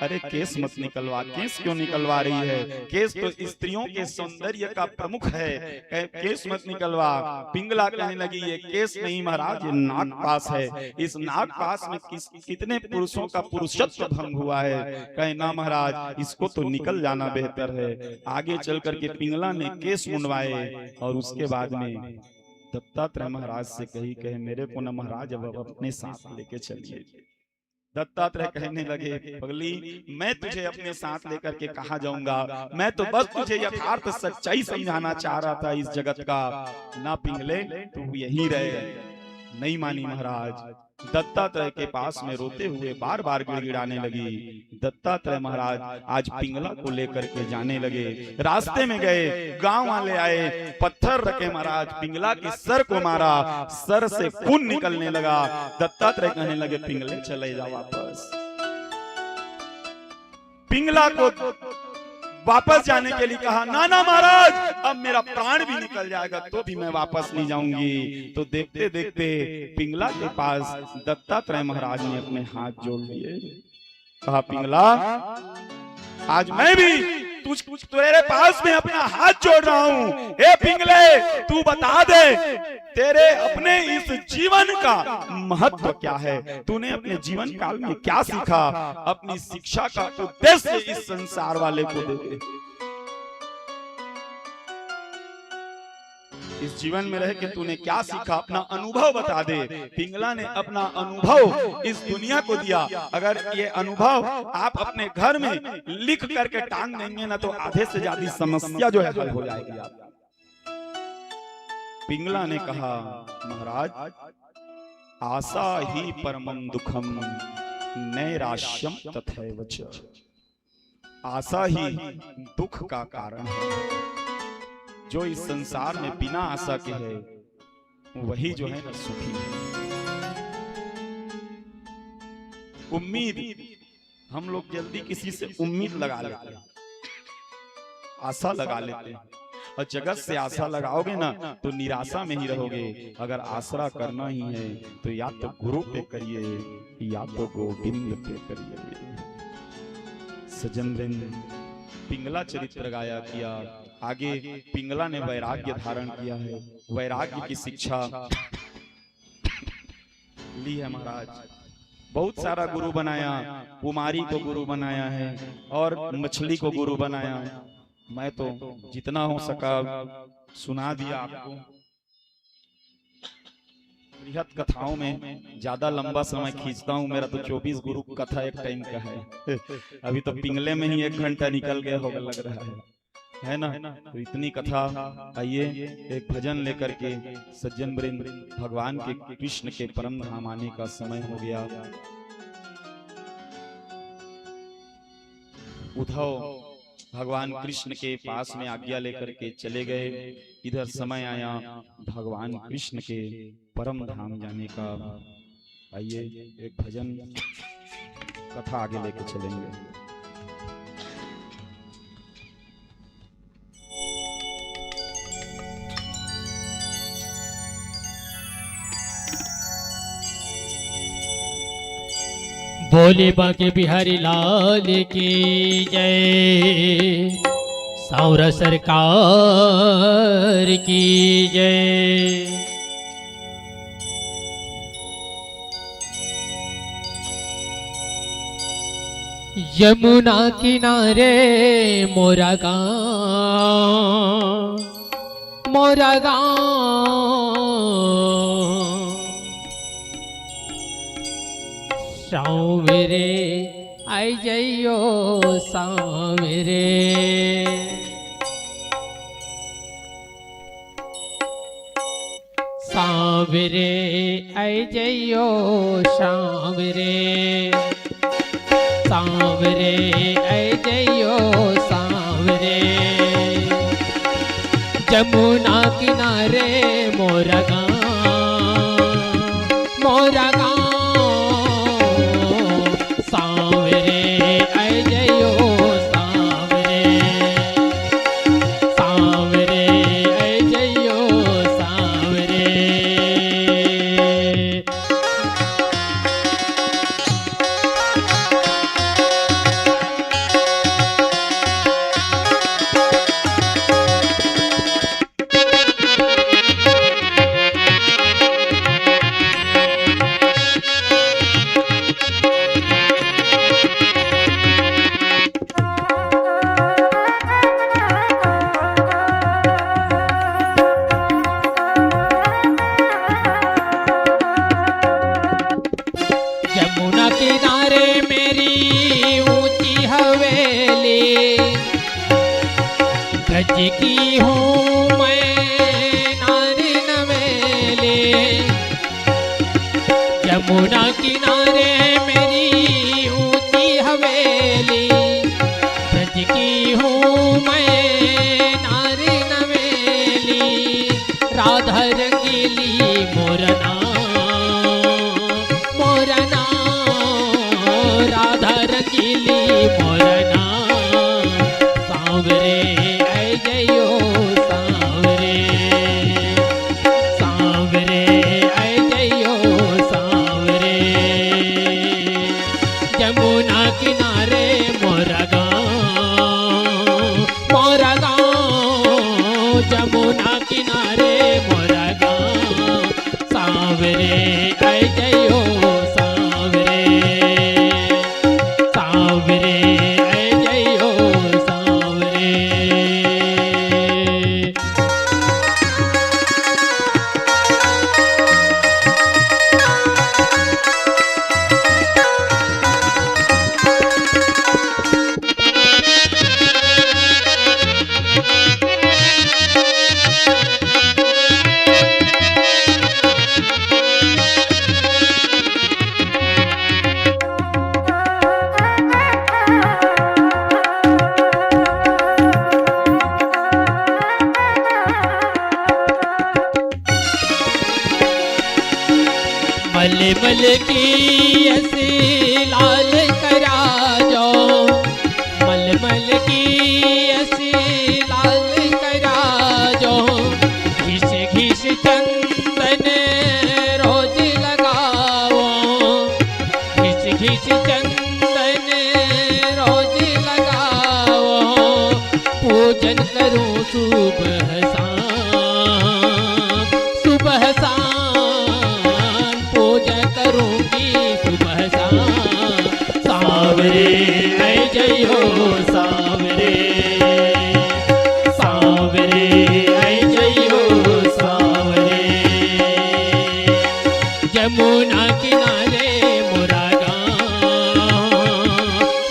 अरे केस मत निकलवा। केस क्यों निकलवा रही है? केस तो स्त्रियों के सौंदर्य का प्रमुख है, केस मत निकलवा। पिंगला कहने लगी, ये केस नहीं महाराज, ये नाग पास है। इस नाग पास में कितने पुरुषों का पुरुषत्व भंग हुआ है। कहे ना महाराज, इसको तो निकल जाना बेहतर है। आगे चल करके पिंगला ने केस मुंडवाए और उसके बाद में दत्तात्रेय महाराज से कहे मेरे को न महाराज अब अपने साथ लेके चलिए। दत्तात्रेय कहने लगे, पगली मैं तुझे अपने साथ लेकर के कहा जाऊंगा, मैं तो बस तुझे यथार्थ सच्चाई समझाना चाह रहा था इस जगत का। ना पिंगले, तू यहीं रहे। नहीं मानी महाराज। दत्तात्रेय के पास में रोते हुए बार बार गिड़गिड़ाने लगी। दत्तात्रेय महाराज आज पिंगला को लेकर के जाने लगे। रास्ते में गए, गांव वाले आए, पत्थर रखे महाराज, पिंगला के सर को मारा, सर से खून निकलने लगा। दत्तात्रेय कहने लगे, पिंगले चले जाओ वापस। पिंगला को वापस जाने के लिए कहा, ना ना महाराज, अब मेरा प्राण भी निकल जाएगा तो भी मैं वापस नहीं जाऊंगी। तो देखते देखते पिंगला के पास दत्तात्रेय महाराज ने अपने हाथ जोड़ लिए। कहा, पिंगला आज मैं भी तेरे पास में अपना हाथ जोड़ रहा हूँ। ए पिंगले, तू बता दे तेरे अपने इस जीवन का महत्व क्या है? तूने अपने जीवन काल में क्या सीखा? अपनी शिक्षा का उद्देश्य इस संसार वाले को दे दे। इस जीवन में रह के तूने क्या सीखा? अपना अनुभव बता दे। पिंगला ने अपना अनुभव इस दुनिया को दिया। अगर ये अनुभव आप अपने घर में लिख करके टांग देंगे ना, तो आधे से ज्यादा समस्या जो है हल हो जाएगी। पिंगला ने कहा, महाराज आशा ही परमं दुखम नैराश्यम तथैव च। आशा ही दुख का कारण है। जो इस संसार में बिना आशा के है वही जो है ना सुखी है। उम्मीद, हम लोग जल्दी किसी से उम्मीद लगा लेते हैं, आशा लगा लेते हैं, और जगत से आशा लगाओगे ना तो निराशा में ही रहोगे। अगर आसरा करना ही है तो या तो गुरु पे करिए या तो गोविंद पे करिए। सजन पिंगला चरित्र गाया किया। आगे पिंगला ने वैराग्य धारण किया है, वैराग्य की शिक्षा ली है महाराज। बहुत सारा गुरु बनाया, कुमारी को गुरु बनाया है और मछली को गुरु बनाया। मैं तो जितना हो सका सुना दिया आपको। बृहद कथाओं में ज्यादा लंबा समय खींचता हूँ। मेरा तो 24 गुरु कथा एक टाइम का है। अभी तो पिंगले में ही 1 घंटा निकल गया होगा लग रहा है ना। तो इतनी कथा। आइए एक भजन लेकर के सज्जन वृंद भगवान के कृष्ण के परम धाम आने का समय हो गया। उद्धव भगवान कृष्ण के पास में आज्ञा लेकर के चले गए। इधर समय आया भगवान कृष्ण के परम धाम जाने का। आइए एक भजन कथा आगे लेके चलेंगे। बोले बाके बिहारी लाल की जय, सावरा सरकार की जय। यमुना किनारे मोरा गाँव, मोरा गाँव। सांवरे आई जइयो सांवरे, सांवरे आई जइयो सांवरे, सांवरे आई जइयो सांवरे। जमुना किनारे मोरा गाँव, मोरा गाँव। सांवरे आई जइयो सांवरे, सांवरे आई जइयो सांवरे। यमुना किनारे मेरी ऊंची हवेली, ब्रज की हूँ मैं नारी नवेली। यमुना किनारे मेरी ऊंची हवेली, ब्रज की हूँ मैं नारी नवेली। राधा रंगीली मोरना, मोरना राधा रंगीली मोरना। सांवरे आई जइयो सांवरे, सांवरे आई जइयो सांवरे। जमुना किनारे मोरा गाँव, मोरा गाँव। जमुना किनारे मोरा गाँव, सांवरे आई जइयो सांवरे, सांवरे आई जइयो सांवरे। मल की ऐसी लाल करा जो, मल की ऐसी लाल करा जो। घिस घिस चंदन रोज लगाओ, घिस घिस चंदन रोज लगाओ। पूजन करूं सुबह शाम, सुबह शाम पूजा करूंगी सुबह शाम। सांवरे आई जइयो सांवरे, सांवरे आई जइयो सांवरे। जमुना किनारे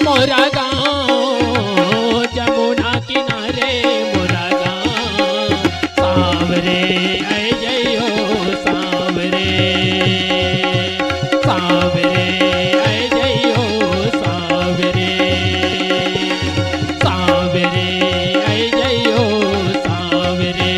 मोरा गाँव जमुना किनारे मोरा गाँव सांवरे आई जइयो सांवरे सांवरे आई जइयो सांवरे सांवरे आई जइयो सांवरे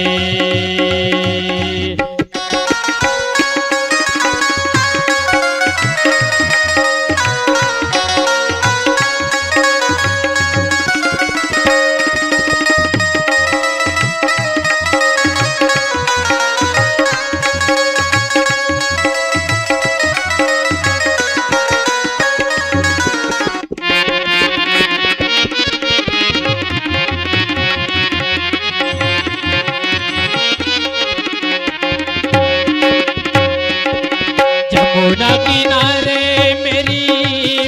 जमुना किनारे मेरी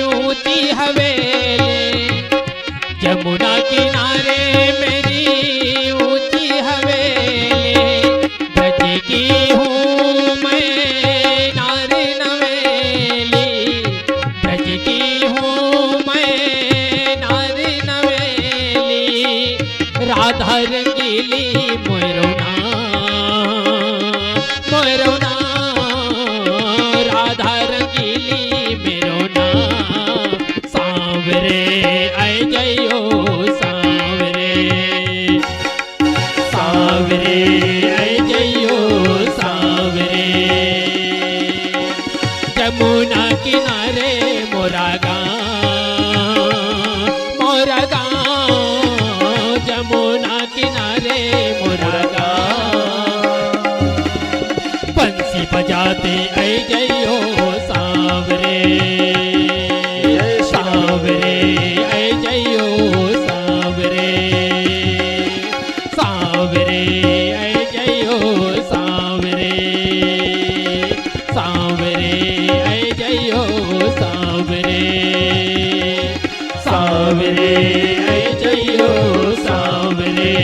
ऊंची हवेली जमुना किनारे मेरी ऊंची हवेली ब्रज की हूँ मैं नारी नवेली ब्रज की हूँ मैं नारी नवेली राधा रंगीली मोरना मोरना राधा रंगीली मेरो नाम सांवरे आई जइयो सांवरे सांवरे आई जइयो सांवरे जमुना किनारे मोरा गाँव जमुना किनारे मोरा गाँव बंसी बजाते आई जइयो सांवरे सांवरे आई जइयो सांवरे सांवरे आई जइयो सांवरे सांवरे आई जइयो सांवरे सांवरे आई जइयो सांवरे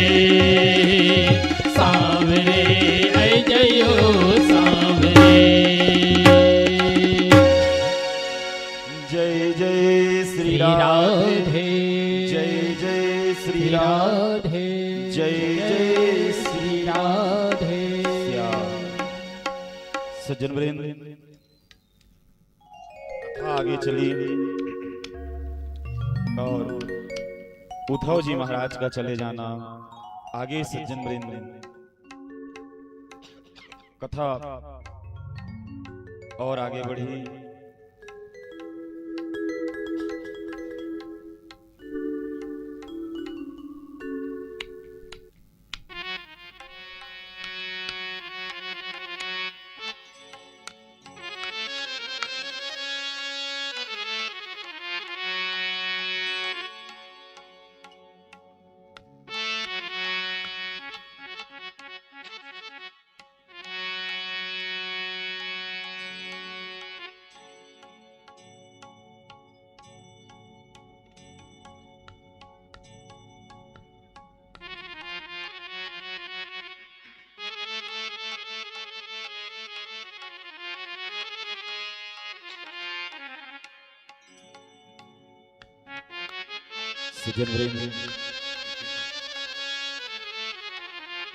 सांवरे आई जइयो सांवरे जय जय श्री राधे जय जय श्री राधे जय जय श्री राधे सज्जन वृंद आगे चली और उद्धव जी महाराज का चले जाना आगे सज्जन वृंद कथा और आगे बढ़ी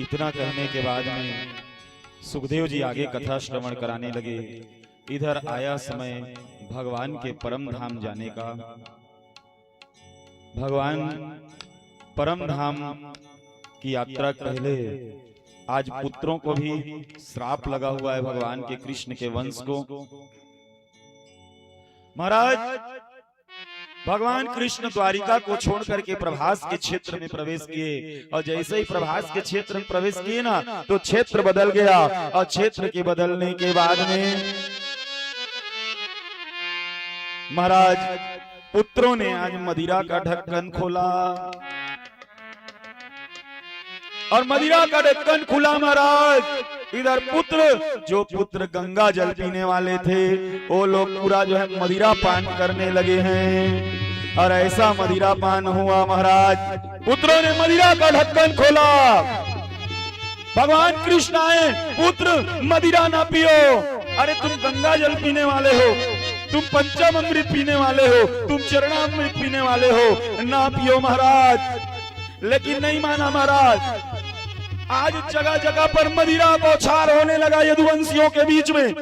इतना कहने के बाद में सुखदेव जी आगे कथा श्रवण कराने लगे। इधर आया समय भगवान के परम धाम जाने का। भगवान परम धाम की यात्रा पहले आज पुत्रों को भी श्राप लगा हुआ है भगवान के कृष्ण के वंश को। महाराज भगवान कृष्ण द्वारिका को छोड़ करके प्रभास के क्षेत्र में प्रवेश किए और जैसे ही प्रभास के क्षेत्र में प्रवेश किए ना तो क्षेत्र बदल गया और क्षेत्र के बदलने के बाद में महाराज पुत्रों ने आज मदिरा का ढक्कन खोला और मदिरा का ढक्कन खुला महाराज। इधर जो पुत्र गंगा जल पीने वाले थे वो लोग पूरा जो है मदिरा पान करने लगे हैं और ऐसा मदिरा पान हुआ महाराज। पुत्रों ने मदिरा का ढक्कन खोला भगवान कृष्ण आए, पुत्र मदिरा ना पियो। अरे तुम गंगा जल पीने वाले हो, तुम पंचामृत पीने वाले हो, तुम चरणामृत पीने वाले हो, ना पियो महाराज। लेकिन नहीं माना महाराज। आज जगह जगह पर मदिरा बौछार होने लगा यदुवंशियों के बीच में।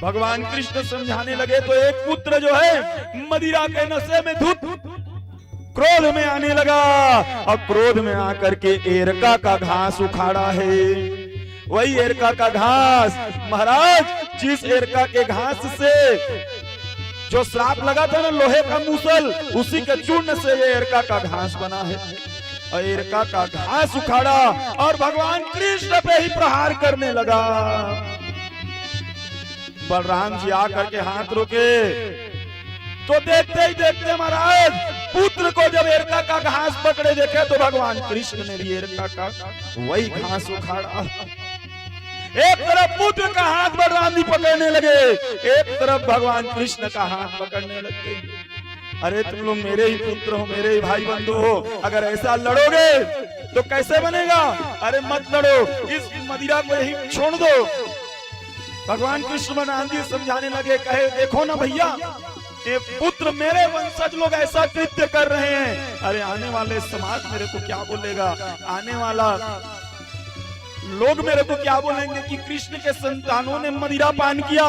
भगवान कृष्ण समझाने लगे तो एक पुत्र जो है मदिरा के नशे में धुत क्रोध में आने लगा, और क्रोध में आकर के एरका का घास उखाड़ा है। वही एरका का घास महाराज, जिस एरका के घास से जो श्राप लगा था ना लोहे का मूसल, उसी के चूर्ण से ये एरका का घास बना है। और एरका का घास उखाड़ा और भगवान कृष्ण पे ही प्रहार करने लगा। बलराम जी आकर के हाथ रोके तो देखते ही देखते महाराज पुत्र को जब एरका का घास पकड़े देखे तो भगवान कृष्ण ने भी एरका का वही घास उखाड़ा। एक तरफ पुत्र का हाथ बलराम जी पकड़ने लगे, एक तरफ भगवान कृष्ण का हाथ पकड़ने लगे। अरे तुम लोग मेरे ही पुत्र हो, मेरे ही भाई बंधु हो, अगर ऐसा लड़ोगे तो कैसे बनेगा? अरे मत लड़ो, इस मदिरा को यही छोड़ दो। भगवान कृष्ण बलराम जी समझाने लगे, कहे देखो ना भैया, ये पुत्र मेरे वंशज लोग ऐसा कृत्य कर रहे हैं। अरे आने वाले समाज मेरे को क्या बोलेगा, आने वाला लोग मेरे को क्या बोलेंगे कि कृष्ण के संतानों ने मदिरा पान किया।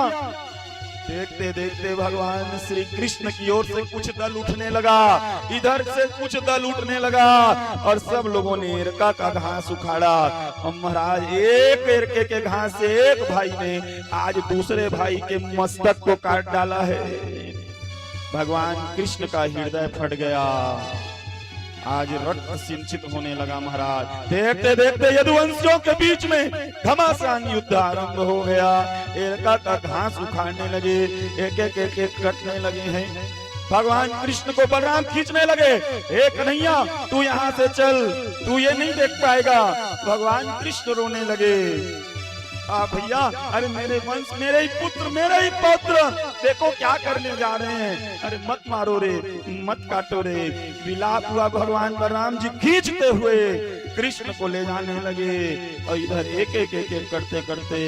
देखते देखते भगवान श्री कृष्ण की ओर से कुछ दल उठने लगा, इधर से कुछ दल उठने लगा, और सब लोगों ने एरका का घास उखाड़ा। और महाराज एक एरके के घास से एक भाई ने आज दूसरे भाई के मस्तक को काट डाला है। भगवान कृष्ण का हृदय फट गया, आज रक्त सिंचित होने लगा। महाराज देखते देखते यदुवंशियों के बीच में घमासान युद्ध आरंभ हो गया। एरका का घास उखाड़ने लगे, एक एक एक एक कटने लगे हैं। भगवान कृष्ण को बलराम खींचने लगे, एक कन्हैया तू यहाँ से चल, तू ये नहीं देख पाएगा। भगवान कृष्ण रोने लगे, भैया अरे मेरे वंश, मेरे ही पुत्र, मेरे ही पौत्र देखो क्या करने जा रहे हैं। अरे मत मारो रे, मत काटो रे। विलाप हुआ, भगवान बलराम जी खींचते हुए कृष्ण को ले जाने लगे, और इधर एक एक एक एक करते करते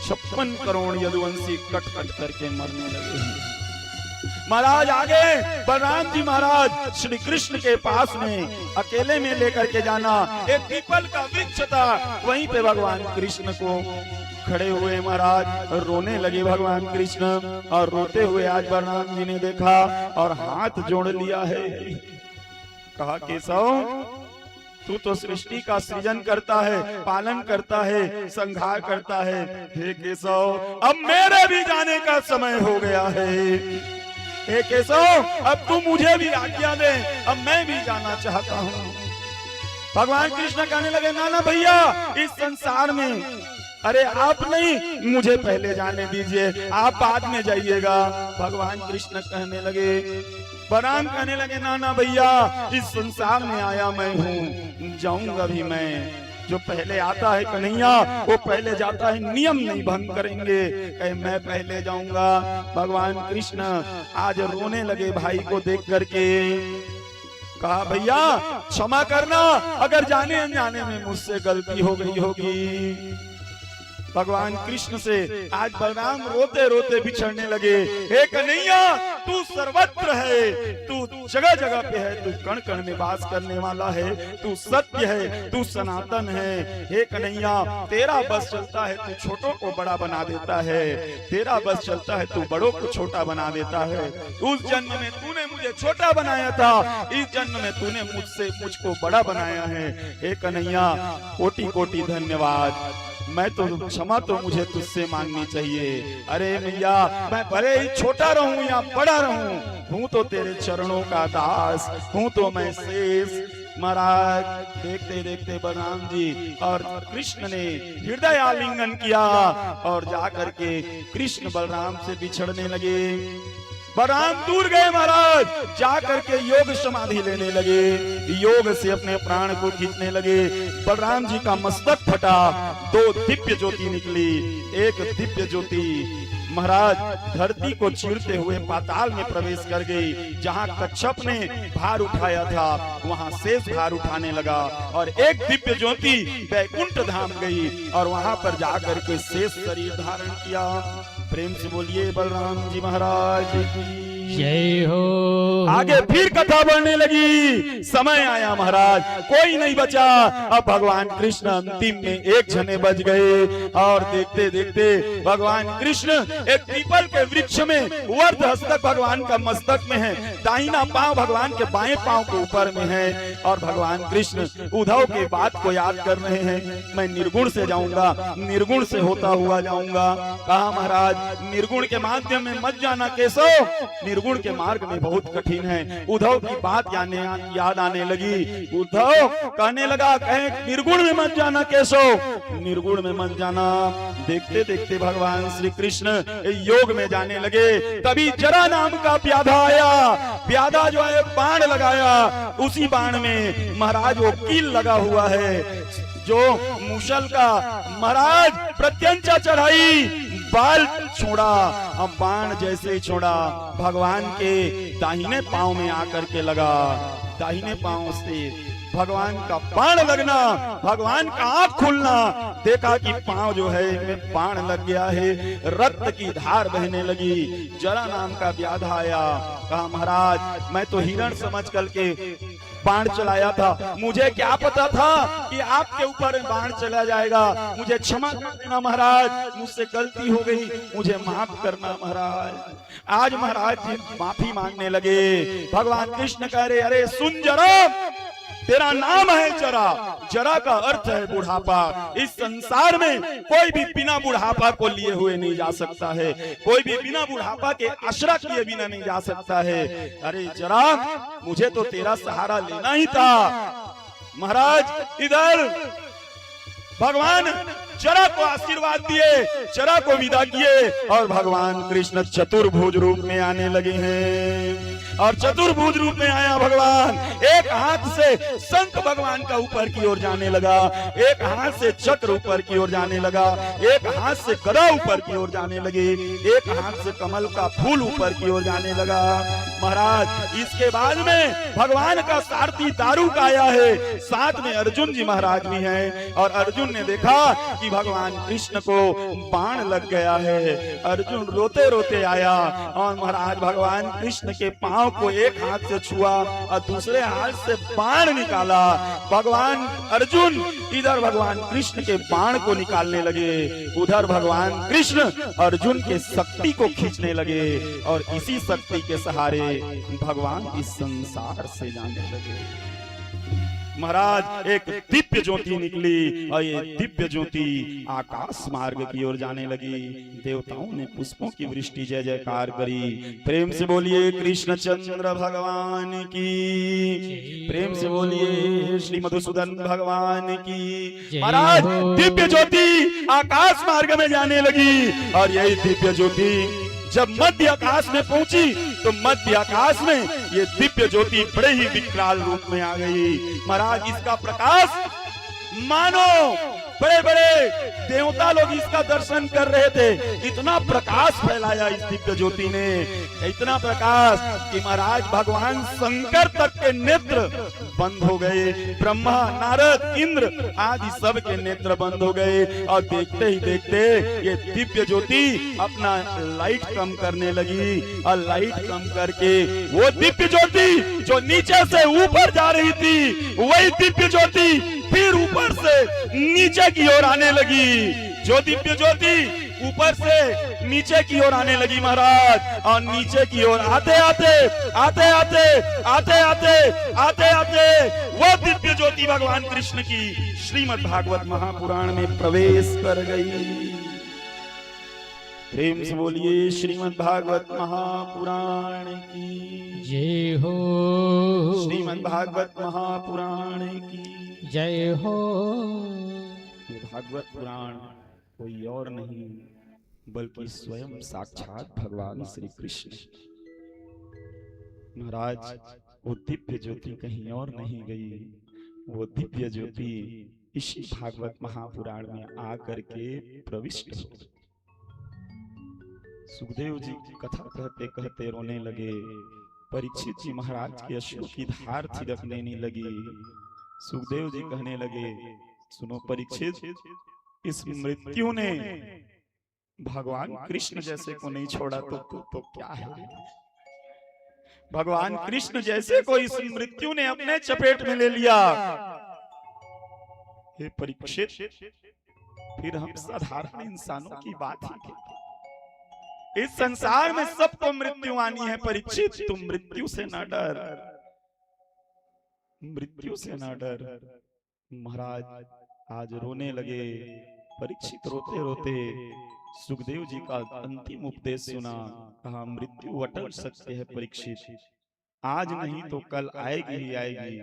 56 करोड़ यदुवंशी कट कट करके मरने लगे। महाराज आगे बलराम जी महाराज श्री कृष्ण के पास में अकेले में लेकर के जाना, एक पीपल का वृक्ष था, वहीं पे भगवान कृष्ण को खड़े हुए महाराज रोने लगे भगवान कृष्ण। और रोते हुए आज बलराम जी ने देखा और हाथ जोड़ लिया है। कहा केशव तू तो सृष्टि का सृजन करता है, पालन करता है, संहार करता है। हे केशव अब मेरे भी जाने का समय हो गया है। हे केशव अब तू मुझे भी आज्ञा दे, अब मैं भी जाना चाहता हूँ। भगवान कृष्ण कहने लगे ना ना भैया, इस संसार में अरे आप नहीं, मुझे पहले जाने दीजिए, आप बाद में जाइएगा। भगवान कृष्ण कहने लगे, बलराम कहने लगे ना ना भैया, इस संसार में आया मैं हूँ, जाऊंगा भी मैं। जो पहले आता है कन्हैया वो पहले जाता है, नियम नहीं भंग करेंगे। कहे मैं पहले जाऊंगा। भगवान कृष्ण आज रोने लगे भाई को देख करके। कहा भैया क्षमा करना, अगर जाने अनजाने में मुझसे गलती हो गई होगी। भगवान कृष्ण से आज बलराम रोते रोते बिछड़ने लगे। हे कन्हैया तू सर्वत्र है, तू जगह जगह पे है, तू कण कण में वास करने वाला है, तू सत्य है, तू सनातन है। हे कन्हैया तेरा बस चलता है, तू छोटों को बड़ा बना देता है, तेरा बस चलता है, तू बड़ों को छोटा बना देता है। उस जन्म में तूने मुझे छोटा बनाया था, इस जन्म में तूने मुझको बड़ा बनाया है। हे कन्हैया कोटि कोटि धन्यवाद। मैं तो क्षमा तो मुझे तुझसे मांगनी चाहिए। अरे भैया मैं भले ही छोटा रहूं या बड़ा रहूं, हूं तो तेरे चरणों का दास, हूं तो मैं शेष। महाराज देखते देखते बलराम जी और कृष्ण ने हृदय आलिंगन किया और जाकर के कृष्ण बलराम से बिछड़ने लगे। बलराम दूर गए महाराज, जाकर के योग समाधि लेने लगे, योग से अपने प्राण को खींचने लगे। बलराम जी का मस्तक फटा, 2 दिव्य ज्योति निकली। एक दिव्य ज्योति महाराज धरती को चीरते हुए पाताल में प्रवेश कर गई। जहाँ कच्छप ने भार उठाया था वहाँ शेष भार उठाने लगा और एक दिव्य ज्योति वैकुंठ धाम गई और वहाँ पर जाकर के शेष शरीर धारण किया। प्रेम से बोलिए बलराम जी महाराज की जय हो। आगे फिर कथा बढ़ने लगी। समय आया महाराज, कोई नहीं बचा। अब भगवान कृष्ण अंतिम में एक जने बच गए और देखते देखते भगवान कृष्ण एक पीपल के वृक्ष में वर्ध हस्तक भगवान का मस्तक में है, दाहिना पांव भगवान के बाएं पांव के ऊपर में है और भगवान कृष्ण उद्धव के बात को याद कर रहे हैं। मैं निर्गुण से जाऊंगा, निर्गुण से होता हुआ जाऊंगा। कहा महाराज निर्गुण के माध्यम में मत जाना केशव, निर्गुण के मार्ग में बहुत कठिन है। उद्धव की बात याद आने लगी। उद्धव कहने लगा, कहे निर्गुण में मत जाना केशव, निर्गुण में मत जाना। देखते देखते भगवान श्री कृष्ण योग में जाने लगे। तभी जरा नाम का व्याधा आया। व्याधा जो है बाण लगाया, उसी बाण में महाराज वो कील लगा हुआ है जो मूसल का। महाराज प्रत्यंचा चढ़ाई, बाल छोड़ा, अब बाण जैसे छोड़ा भगवान के दाहिने पांव में आकर के लगा। दाहिने पांव से भगवान का बाण लगना, भगवान का आंख खुलना, देखा कि पांव जो है में बाण लग गया है, रक्त की धार बहने लगी। जरा नाम का व्याधा आया। कहा महाराज मैं तो हिरण समझ करके बाण चलाया था, मुझे क्या पता था कि आपके ऊपर बाण चला जाएगा। मुझे क्षमा कर देना महाराज, मुझसे गलती हो गई, मुझे माफ करना महाराज। आज महाराज जी माफी मांगने लगे। भगवान कृष्ण कह रहे, अरे सुन जरा, तेरा नाम है जरा। जरा का अर्थ है बुढ़ापा। इस संसार में कोई भी बिना बुढ़ापा को लिए हुए नहीं जा सकता है, कोई भी बिना बुढ़ापा के आश्रय किए बिना नहीं जा सकता है। अरे जरा, मुझे तो तेरा सहारा लेना ही था। महाराज इधर भगवान जरा को आशीर्वाद दिए, जरा को विदा किए और भगवान कृष्ण चतुर्भुज रूप में आने लगे हैं। और चतुर्भुज रूप में आया भगवान, एक हाथ से शंख भगवान का ऊपर की ओर जाने लगा, एक हाथ से चक्र ऊपर की ओर जाने लगा, एक हाथ से गदा ऊपर की ओर जाने लगी, एक हाथ से कमल का फूल ऊपर की ओर जाने लगा। महाराज इसके बाद में भगवान का सारथी दारुक आया है, साथ में अर्जुन जी महाराज भी हैं। और अर्जुन ने देखा कि भगवान कृष्ण को बाण लग गया है। अर्जुन रोते रोते आया और महाराज भगवान कृष्ण के पांव को एक हाथ से छुआ और दूसरे हाथ से बाण निकाला। भगवान अर्जुन इधर भगवान कृष्ण के बाण को निकालने लगे, उधर भगवान कृष्ण अर्जुन के शक्ति को खींचने लगे और इसी शक्ति के सहारे भगवान इस संसार से जाने लगे। महाराज एक दिव्य ज्योति निकली और ये दिव्य ज्योति आकाश मार्ग की ओर जाने लगी। देवताओं ने पुष्पों की वृष्टि जय जयकार करी। प्रेम से बोलिए कृष्णचंद्र भगवान की, प्रेम से बोलिए श्री मधुसूदन भगवान की। महाराज दिव्य ज्योति आकाश मार्ग में जाने लगी और यही दिव्य ज्योति जब मध्य आकाश में पहुंची तो मध्य आकाश में ये दिव्य ज्योति बड़े ही विकराल रूप में आ गई। महाराज इसका प्रकाश मानो बड़े बड़े देवता लोग इसका दर्शन कर रहे थे। इतना प्रकाश फैलाया इस दिव्य ज्योति ने, इतना प्रकाश कि महाराज भगवान शंकर तक के नेत्र बंद हो गए। ब्रह्मा नारद इंद्र आदि सब के नेत्र बंद हो गए और देखते ही देखते ये दिव्य ज्योति अपना लाइट कम करने लगी और लाइट कम करके वो दिव्य ज्योति जो नीचे से ऊपर जा रही थी वही दिव्य ज्योति फिर ऊपर से नीचे की ओर आने लगी। जो दिव्य ज्योति ऊपर से नीचे की ओर आने लगी महाराज, और नीचे की ओर आते आते आते आते आते आते आते आते वो दिव्य ज्योति भगवान कृष्ण की श्रीमद् भागवत महापुराण में प्रवेश कर गई। प्रेम से बोलिए श्रीमद् भागवत महापुराण की जय हो, श्रीमद् भागवत महापुराण की जय हो। भागवत पुराण कोई और नहीं बल्कि स्वयं साक्षात भगवान श्री कृष्ण। महाराज वो दिव्य ज्योति कहीं और नहीं गई, वो दिव्य ज्योति इसी भागवत महापुराण में आकर के प्रविष्ट हो। सुखदेव जी कथा कहते कहते रोने लगे। परीक्षित जी महाराज के अश्रु की धार थिरक लेने लगी। सुखदेव जी कहने लगे, सुनो परीक्षित, इस मृत्यु ने भगवान कृष्ण जैसे को नहीं छोड़ा तो क्या है? भगवान कृष्ण जैसे को इस मृत्यु ने अपने चपेट में ले लिया। हे परीक्षित, फिर हम साधारण इंसानों की बात ही क्या? इस संसार में सबको मृत्यु आनी है परीक्षित, तुम मृत्यु से ना डर, मृत्यु से ना डर। महाराज आज रोने लगे। परीक्षित रोते रोते सुखदेव जी का अंतिम उपदेश सुना। कहा, मृत्यु अटल सत्य है परीक्षित, आज नहीं तो कल आएगी ही आएगी।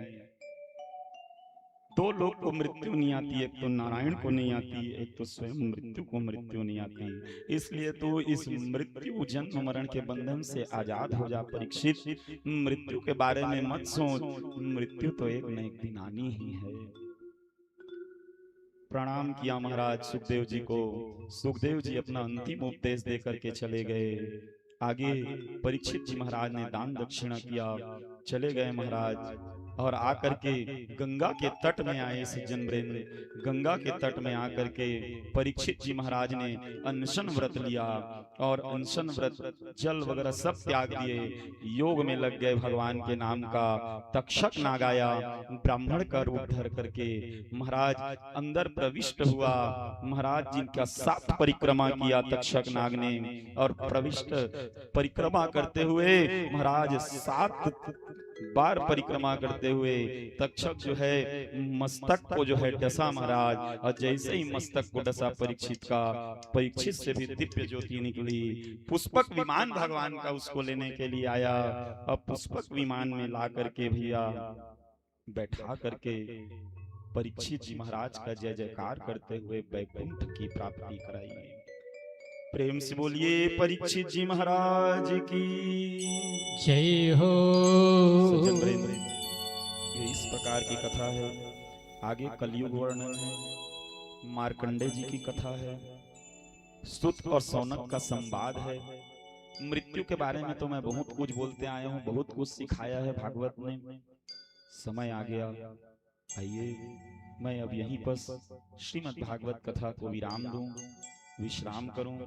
दो लोग को मृत्यु नहीं आती, एक तो नारायण को नहीं आती, एक तो स्वयं मृत्यु को मृत्यु नहीं आती। इसलिए तो इस मृत्यु जन्म मरण के बंधन से आजाद हो जा परीक्षित। मृत्यु के बारे में मत सोच, मृत्यु तो एक न एक दिन आनी ही है। प्रणाम किया महाराज सुखदेव जी को। सुखदेव जी अपना अंतिम उपदेश दे करके चले गए। आगे परीक्षित जी महाराज ने दान दक्षिणा किया, चले गए महाराज। और आकर के गंगा के तट में आए सज्जन वृंद। गंगा के तट में आकर के परीक्षित जी महाराज ने अनशन व्रत लिया और अनशन व्रत जल वगैरह सब त्याग दिए, योग में लग गए। भगवान के नाम का तक्षक नाग आया, ब्राह्मण का रूप धर करके महाराज अंदर प्रविष्ट हुआ। महाराज जिनका 7 परिक्रमा किया तक्षक नाग ने, और प्रविष्ट परिक्रमा करते हुए महाराज 7 बार परिक्रमा करते हुए तक्षक जो है मस्तक को जो है डसा महाराज। और जैसे ही मस्तक को डसा परीक्षित का, परीक्षित से भी दिव्य ज्योति निकली। पुष्पक विमान भगवान का उसको लेने के लिए आया। अब पुष्पक विमान में ला करके भैया बैठा करके परीक्षित जी महाराज का जय जयकार करते हुए वैकुंठ की प्राप्ति कराई। प्रेम से बोलिए परीक्षित जी महाराज की जय हो। ये इस प्रकार की कथा है। आगे कलयुग वर्णन है, मार्कंडे जी की कथा है, स्तुत और सौनक का संवाद है। मृत्यु के बारे में तो मैं बहुत कुछ बोलते आया हूँ, बहुत कुछ सिखाया है भागवत ने। समय आ गया, आइए मैं अब यहीं पर श्रीमद् भागवत कथा को विराम दूं, विश्राम करूं।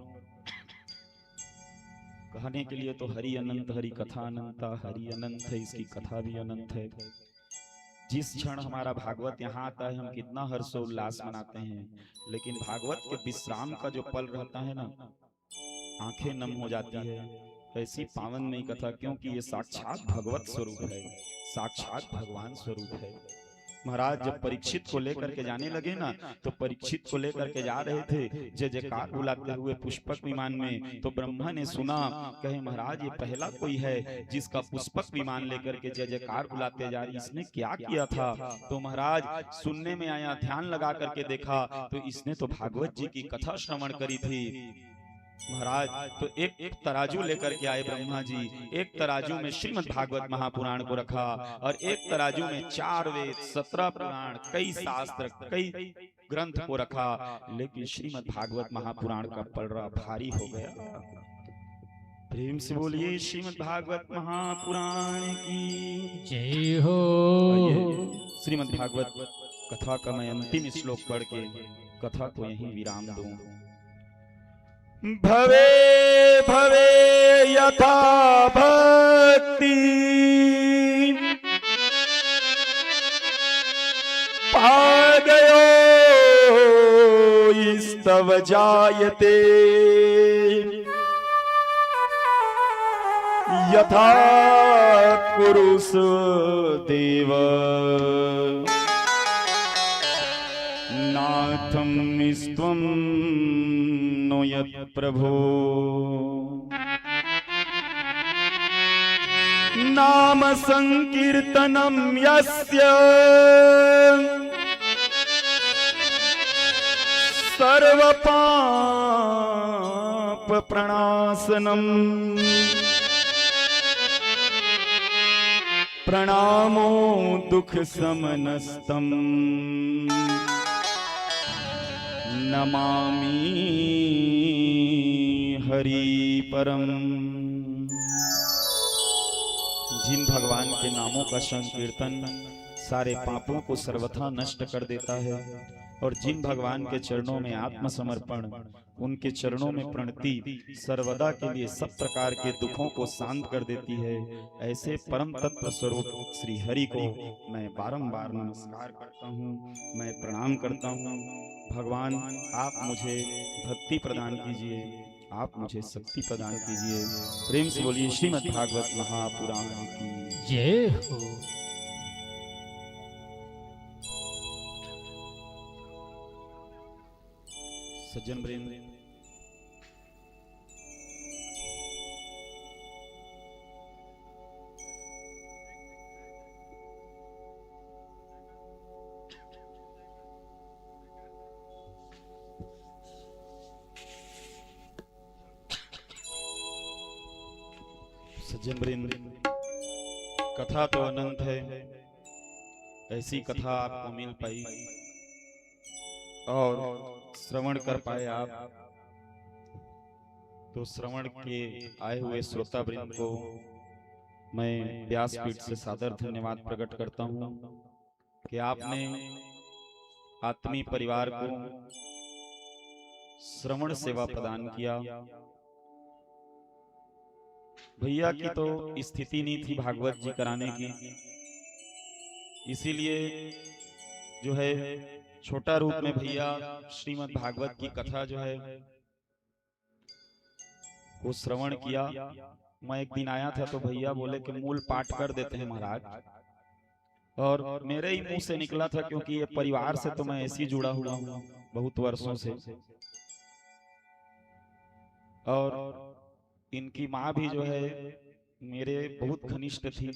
कहने के लिए तो हरि अनंत, हरि कथा अनंता, हरि अनंत है, इसकी कथा भी अनंत है। जिस क्षण हमारा भागवत यहाँ आता है हम कितना हर्षोल्लास मनाते हैं, लेकिन भागवत के विश्राम का जो पल रहता है ना, आंखें नम हो जाती है। ऐसी पावन में कथा, क्योंकि ये साक्षात भगवत स्वरूप है, साक्षात भगवान स्वरूप है। महाराज जब परीक्षित को लेकर के जाने लगे ना, तो परीक्षित को लेकर के जा रहे थे जय जयकार बुलाते हुए पुष्पक विमान में। तो ब्रह्मा ने सुना, कहे महाराज ये पहला कोई है जिसका पुष्पक विमान लेकर के जय जयकार बुलाते जा रही, इसने क्या किया था? तो महाराज सुनने में आया, ध्यान लगा करके देखा तो इसने तो भागवत जी की कथा श्रवण करी थी। महाराज तो एक तराजू लेकर के आए ब्रह्मा जी। एक तराजू में श्रीमद् भागवत महापुराण को रखा और एक तराजू में 4 वेद, 17 पुराण, कई शास्त्र, कई ग्रंथ को रखा। लेकिन श्रीमद् भागवत महापुराण का पलड़ा भारी हो गया। प्रेम से बोलिए श्रीमद् भागवत महापुराण की जय हो। श्रीमद् भागवत कथा का मैं अंतिम श्लोक पढ़ के कथा को यहीं विराम दूं। भवे भवे यथा भक्ति पा गयो स्तव जायते, यथा कुरुष देव नाथम स्त्वं नो यत् प्रभो। नाम संकीर्तनम यस्य सर्व पाप प्रणाशनम, प्रणामो दुख समनस्तम, नमामि हरि परम। जिन भगवान के नामों का संकीर्तन सारे पापों को सर्वथा नष्ट कर देता है, और जिन भगवान के चरणों में आत्मसमर्पण, उनके चरणों में प्रणति सर्वदा के लिए सब प्रकार के दुखों को शांत कर देती है, ऐसे परम तत्व स्वरूप श्री हरि को मैं बारंबार नमस्कार करता हूँ, मैं प्रणाम करता हूँ। भगवान, आप मुझे भक्ति प्रदान कीजिए, आप मुझे शक्ति प्रदान कीजिए। प्रेम से बोलिए श्रीमद् भागवत महापुराण की जय हो। सज्जन वृंद, सज्जन वृंद, कथा तो अनंत है, ऐसी कथा आपको मिल पाई और श्रवण कर पाए आप, तो श्रवण के आए हुए श्रोता वृंद को मैं व्यासपीठ से सादर धन्यवाद प्रकट करता हूं कि आपने आत्मीय परिवार को श्रवण सेवा प्रदान किया। भैया की तो स्थिति नहीं थी भागवत जी कराने की, इसीलिए जो है छोटा रूप में भैया श्रीमद् भागवत की कथा जो है वो श्रवण किया। मैं एक दिन आया था तो भैया बोले कि मूल पाठ कर देते हैं महाराज, और मेरे ही मुंह से निकला था, क्योंकि ये परिवार से तो मैं ऐसे ही जुड़ा हुआ हूँ बहुत वर्षों से, और इनकी माँ भी जो है मेरे बहुत घनिष्ठ थी।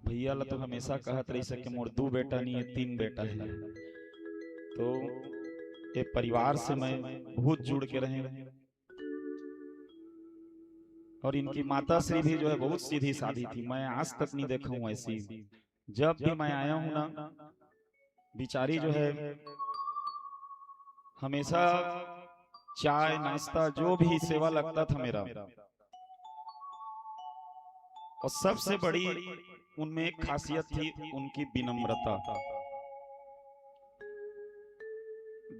भैया ला तो हमेशा कहत रही सके मोर 2 बेटा नहीं है 3 बेटा है, तो ये परिवार से मैं बहुत जुड़ के रहे। और इनकी माता श्री भी जो है बहुत सीधी सादी थी, मैं आज तक नहीं देखा हूं ऐसी। जब भी मैं आया हूं ना, बिचारी जो है हमेशा चाय नाश्ता जो भी सेवा लगता था मेरा, और सबसे बड़ी उनमें एक खासियत थी उनकी विनम्रता,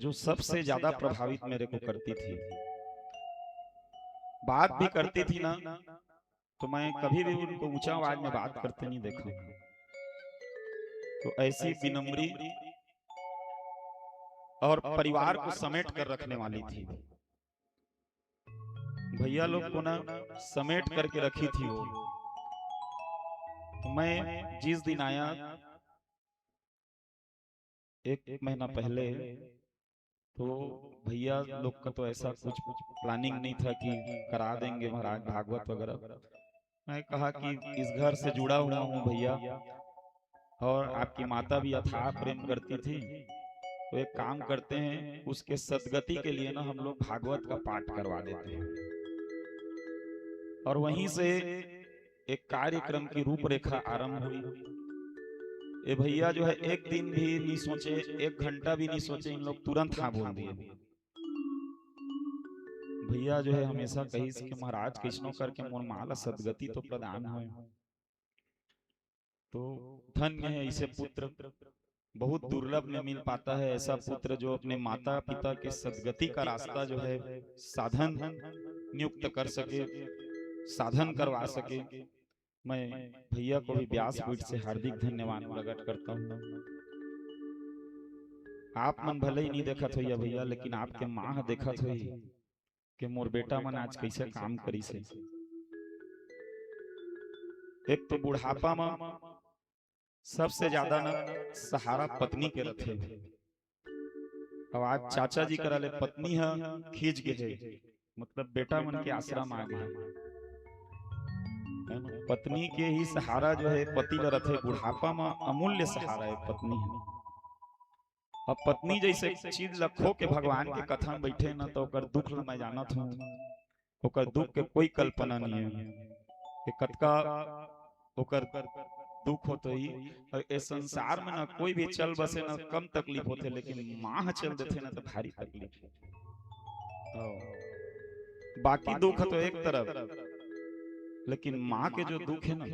जो सबसे ज्यादा प्रभावित मेरे को करती थी। बात भी करती थी ना, तो मैं कभी भी उनको ऊंचा आवाज में बात करते नहीं देखा। तो ऐसी विनम्री और परिवार को समेट कर रखने वाली थी। भैया लोग को ना समेट करके रखी थी वो। तो मैं जिस दिन आया 1 महीना पहले, तो भैया लोग का तो ऐसा कुछ प्लानिंग नहीं था कि करा देंगे महाराज भागवत वगैरह। मैं कहा कि इस घर से जुड़ा हुआ हूँ भैया, और आपकी माता भी अथाह प्रेम करती थी, तो एक काम करते हैं, उसके सदगति के लिए ना हम लोग भागवत का पाठ करवा देते हैं। और वहीं से एक कार्यक्रम की रूपरेखा आरंभ हुई। ये भैया जो है एक दिन भी नहीं सोचे, 1 घंटा भी नहीं सोचे, इन लोग तुरंत हाँ बोल दिए। भैया जो है हमेशा कही कि महाराज कृष्णो करके मोर माला सदगति तो प्रदान हो। तो धन्य है, इसे पुत्र बहुत दुर्लभ में मिल पाता है, ऐसा पुत्र जो अपने माता पिता के सदगति का रास्ता जो है साधन नियुक्त कर सके, साधन करवा सके। मैं भैया को भी व्यासपीठ से हार्दिक धन्यवाद प्रकट करता हूँ। आप मन भले ही नहीं देखा थो या भैया, लेकिन आपके माँ देखा थो ही कि मोर बेटा मन आज कैसे काम करी से। एक तो बुढ़ापा में सबसे ज्यादा ना सहारा पत्नी के रखे, अब आज चाचा जी करा ले पत्नी है खींच के है, मतलब बेटा मन के आश्रम आ गए। पत्नी के ही सहारा जो है पति ल रथे, बुढ़ापा में अमूल्य सहारा है पत्नी है। अब पत्नी जैसे चीज लखो के भगवान के कथा में बैठे ना, तो ओकर दुख ल मैं जानत हूँ, ओकर दुख के कोई कल्पना नहीं है कि कतका ओकर दुख होते ही। इस संसार में ना कोई भी चल बसे ना कम तकलीफ होते, लेकिन माँ चल देते ना तो भारी तकलीफ। बाकी दुख तो एक तरफ, लेकिन माँ के जो दुख है ना,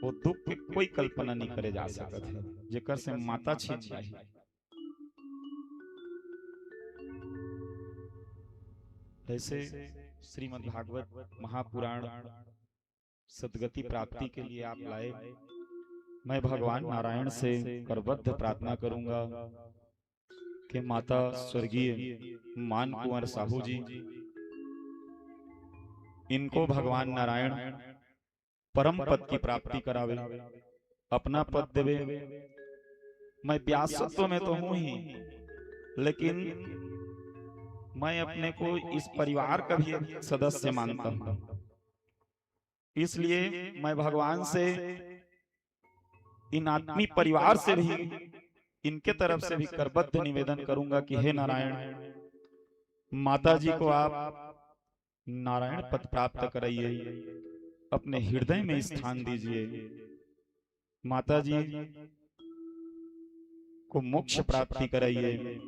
वो दुख के कोई कल्पना नहीं करे जा सकत है, जेकर से माता छीन जाए। ऐसे श्रीमद् भागवत महापुराण सदगति प्राप्ति के लिए आप लाए। मैं भगवान नारायण से करबद्ध प्रार्थना करूंगा कि माता स्वर्गीय मान कुंवर साहू जी, इनको भगवान नारायण परम पद की प्राप्ति करावे, अपना पद देवे। मैं व्यासत्व में तो हूं ही, लेकिन मैं अपने को इस परिवार का भी एक सदस्य मानता हूं। इसलिए मैं भगवान से, इन आत्मी परिवार से भी, इनके तरफ से भी करबद्ध निवेदन करूंगा कि हे नारायण, माता जी को आप नारायण पद प्राप्त कराइए, अपने हृदय में स्थान दीजिए। माता जी को मोक्ष प्राप्ति कराइए।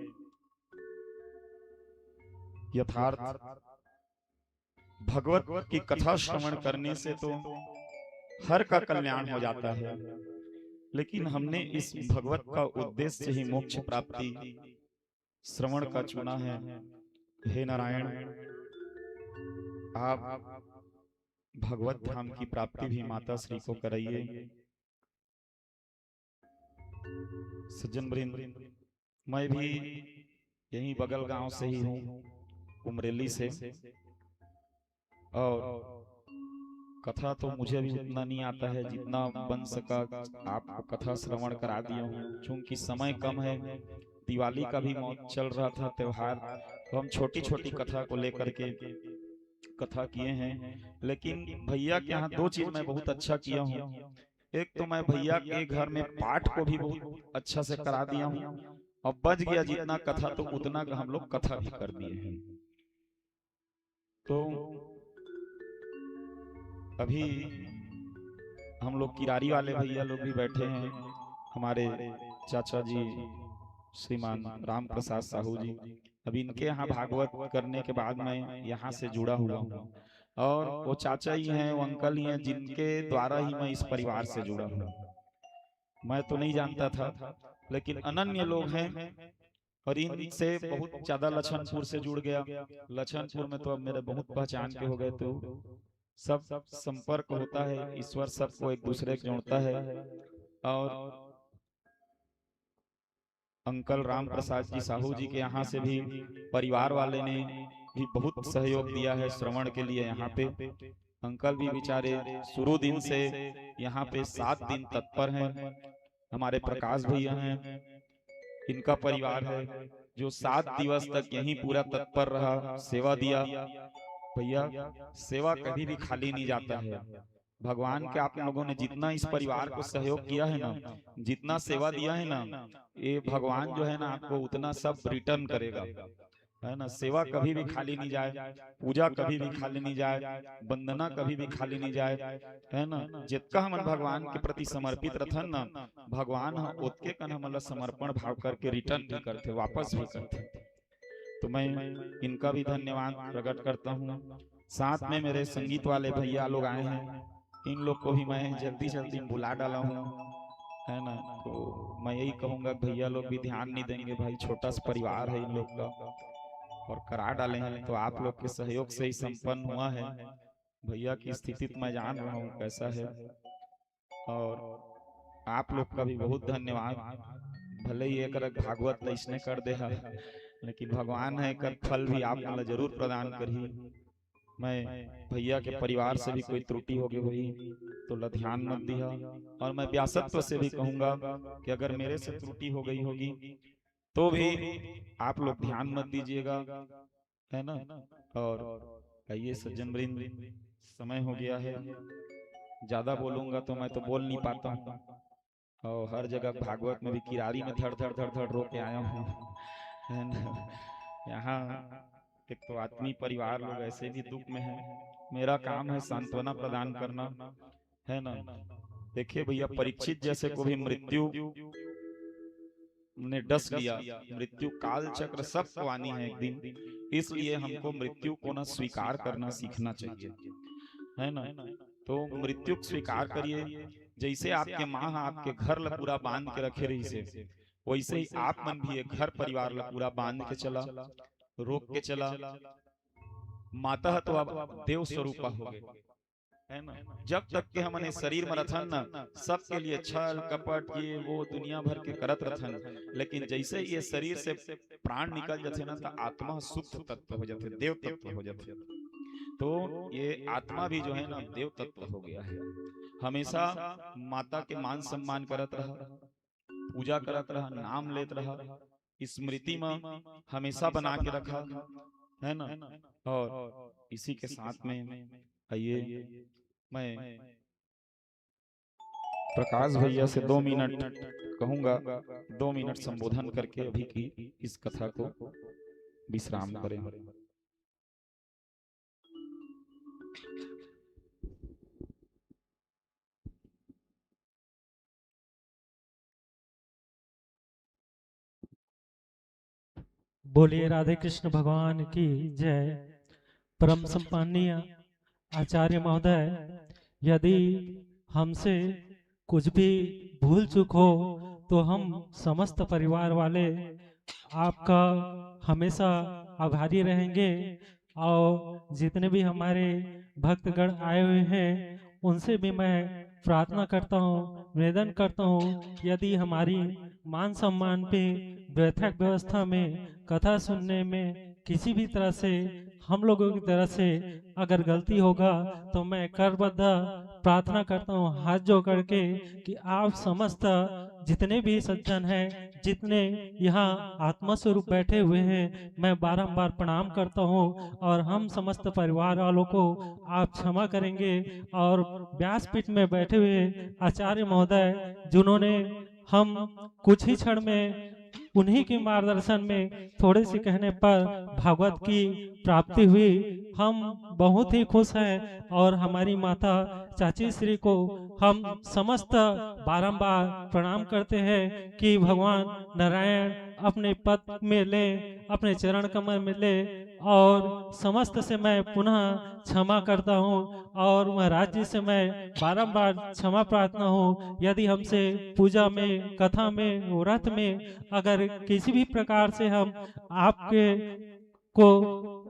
यथार्थ भगवत की कथा श्रवण करने से तो हर का कल्याण हो जाता है, लेकिन हमने इस भगवत का उद्देश्य ही मोक्ष प्राप्ति श्रवण का चुना है। हे नारायण, आप भगवत धाम की प्राप्ति भी माता श्री को कराइए। सज्जन वृंद, मैं भी यही बगल गांव से ही हूँ, उमरेली से, और कथा तो मुझे भी उतना नहीं आता है, जितना बन सका आपको कथा श्रवण करा दिया हूँ। चूंकि समय कम है, दिवाली का भी चल रहा था त्योहार, तो हम छोटी छोटी कथा को लेकर के कथा किए हैं। लेकिन भैया के यहाँ दो चीज मैं बहुत अच्छा किया हूँ। एक तो मैं भैया के घर में पाठ को भी बहुत अच्छा से करा दिया हूँ, और बच गया जितना कथा तो उतना हम लोग कथा भी कर दिए हैं। तो अभी हम लोग किरारी वाले भैया लोग भी बैठे हैं, हमारे चाचा जी श्रीमान राम प्रसाद साहू जी। अभी इनके यहाँ भागवत करने के बाद मैं यहाँ से जुड़ा हुआ हूँ, और वो चाचा ही हैं, वो अंकल ही हैं, जिनके द्वारा ही मैं इस परिवार से जुड़ा हूँ। मैं तो नहीं जानता था, लेकिन अनन्य लोग हैं, और इनसे बहुत ज्यादा लछनपुर से जुड़ गया। लछनपुर में तो अब मेरे बहुत पहचान के हो गए, तो सब संपर्क होता है, ईश्वर सबको एक दूसरे को जोड़ता है। और अंकल राम प्रसाद जी साहू जी के यहाँ से भी परिवार वाले ने भी बहुत सहयोग दिया है श्रवण के लिए। यहाँ पे अंकल भी बेचारे शुरू दिन से यहाँ पे 7 दिन तत्पर हैं। हमारे प्रकाश भैया हैं, इनका परिवार है, जो 7 दिवस तक यहीं पूरा तत्पर रहा, सेवा दिया। भैया, सेवा कभी भी खाली नहीं जाता है। भगवान के आप लोगों ने जितना इस परिवार को सहयोग किया है ना, जितना सेवा दिया है ना, ये भगवान जो है ना आपको उतना सब रिटर्न करेगा, है ना। सेवा कभी भी खाली नहीं जाए, पूजा कभी भी खाली नहीं जाए, वंदना कभी भी खाली नहीं जाए, है ना। जितना हम भगवान के प्रति समर्पित रहन ना, भगवान ओतके कन हमला समर्पण भाव करके रिटर्न भी करते, वापस भी करते। तो मैं इनका भी धन्यवाद प्रकट करता हूँ। साथ में मेरे संगीत वाले भैया लोग आए हैं, इन लोग को भी मैं जल्दी जल्दी बुला डाला हूँ, है ना। तो मैं यही कहूँगा भैया लोग भी ध्यान नहीं देंगे, भाई छोटा सा परिवार है इन लोग का, और करा डाले हैं। तो आप लोग के सहयोग से ही संपन्न हुआ है। भैया की स्थिति तो मैं जान रहा हूँ कैसा है, और आप लोग का भी बहुत धन्यवाद। भले ही एक भागवत इसने कर दे, लेकिन भगवान है कर फल भी आप मतलब जरूर प्रदान करी। मैं भैया के परिवार से भी कोई त्रुटि हो गई हुई तो ध्यान मत दिया, और मैं व्यासत्व से भी कहूंगा कि अगर मेरे से त्रुटि हो गई होगी तो भी आप लोग ध्यान मत दीजिएगा, है ना। और आइए सज्जन वृंद, समय हो गया है, ज्यादा बोलूंगा तो मैं तो बोल नहीं पाता हूँ, और हर जगह भागवत में भी किरारी में धड़ धड़ धड़ धड़ रो के आया हूँ, है ना। यहाँ एक तो आत्मीय परिवार लोग ऐसे भी दुख में हैं, मेरा काम है सांत्वना प्रदान करना, है ना। देखिए भैया, परीक्षित जैसे को भी मृत्यु ने डस लिया। मृत्यु काल चक्र सब वाणी है एक दिन, इसलिए हमको मृत्यु को न स्वीकार करना सीखना चाहिए, है ना। तो मृत्यु को स्वीकार करिए। जैसे आपके माँ आपके घर ला पूरा बांध के रखे रही से, वैसे ही आप मन भी एक घर परिवार ला पूरा बांध के चला, रोक के चला। माता तो अब देव स्वरूपा हो गए, है ना। जब तक के हमने शरीर में रथन न, सबके लिए छल कपट ये वो दुनिया भर के करत रथन, लेकिन जैसे ये शरीर से प्राण निकल जाते ना, तो आत्मा शुद्ध तत्व हो जाते, देव तत्व हो जाते। तो ये आत्मा भी जो है ना देव तत्व हो गया है। हमेशा माता के मान सम्मान करत रहा, पूजा करत रहा, नाम लेत रहा, स्मृति में हमेशा बना के रखा, है ना। और इसी के साथ में आइए मैं प्रकाश भैया से 2 मिनट कहूंगा, 2 मिनट संबोधन करके अभी की इस कथा को विश्राम करें। बोलिए राधे कृष्ण भगवान की जय। परम सम्मानीय आचार्य महोदय, यदि हमसे कुछ भी भूल चूक हो तो हम समस्त परिवार वाले आपका हमेशा आभारी रहेंगे। और जितने भी हमारे भक्तगण आए हुए हैं उनसे भी मैं प्रार्थना करता हूँ, निवेदन करता हूँ, यदि हमारी मान सम्मान पे बैठक व्यवस्था में कथा सुनने में किसी भी तरह से हम लोगों की तरह से अगर गलती होगा तो मैं करबद्ध प्रार्थना करता हूँ हाथ जोड़ करके कि आप समस्त जितने भी सज्जन हैं, जितने यहाँ आत्मा स्वरूप बैठे हुए हैं, मैं बारंबार प्रणाम करता हूँ और हम समस्त परिवार वालों को आप क्षमा करेंगे। और व्यासपीठ में बैठे हुए आचार्य महोदय जिन्होंने हम कुछ ही क्षण में उन्हीं के मार्गदर्शन में थोड़े से कहने पर भागवत की प्राप्ति हुई, हम बहुत ही खुश हैं। और हमारी माता चाची श्री को हम समस्त बारंबार प्रणाम करते हैं कि भगवान नारायण अपने पद में ले, अपने चरण कमल में ले। और समस्त से मैं पुनः क्षमा करता हूँ और महाराज जी से मैं बारंबार क्षमा प्रार्थना हूँ, यदि हमसे पूजा में, कथा में, व्रत में अगर किसी भी प्रकार से हम आपके को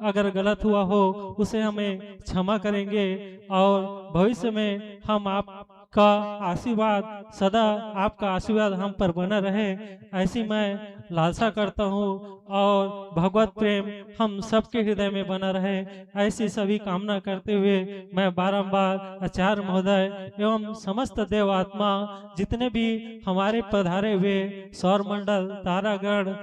अगर गलत हुआ हो उसे हमें क्षमा करेंगे। और भविष्य में हम आपका आशीर्वाद सदा, आपका आशीर्वाद हम पर बना रहे, ऐसी मैं लालसा करता हूँ। और भगवत प्रेम हम सबके हृदय में बना रहे, ऐसी सभी कामना करते हुए मैं बारंबार आचार्य महोदय एवं समस्त देव आत्मा जितने भी हमारे पधारे हुए सौर मंडल, तारागण,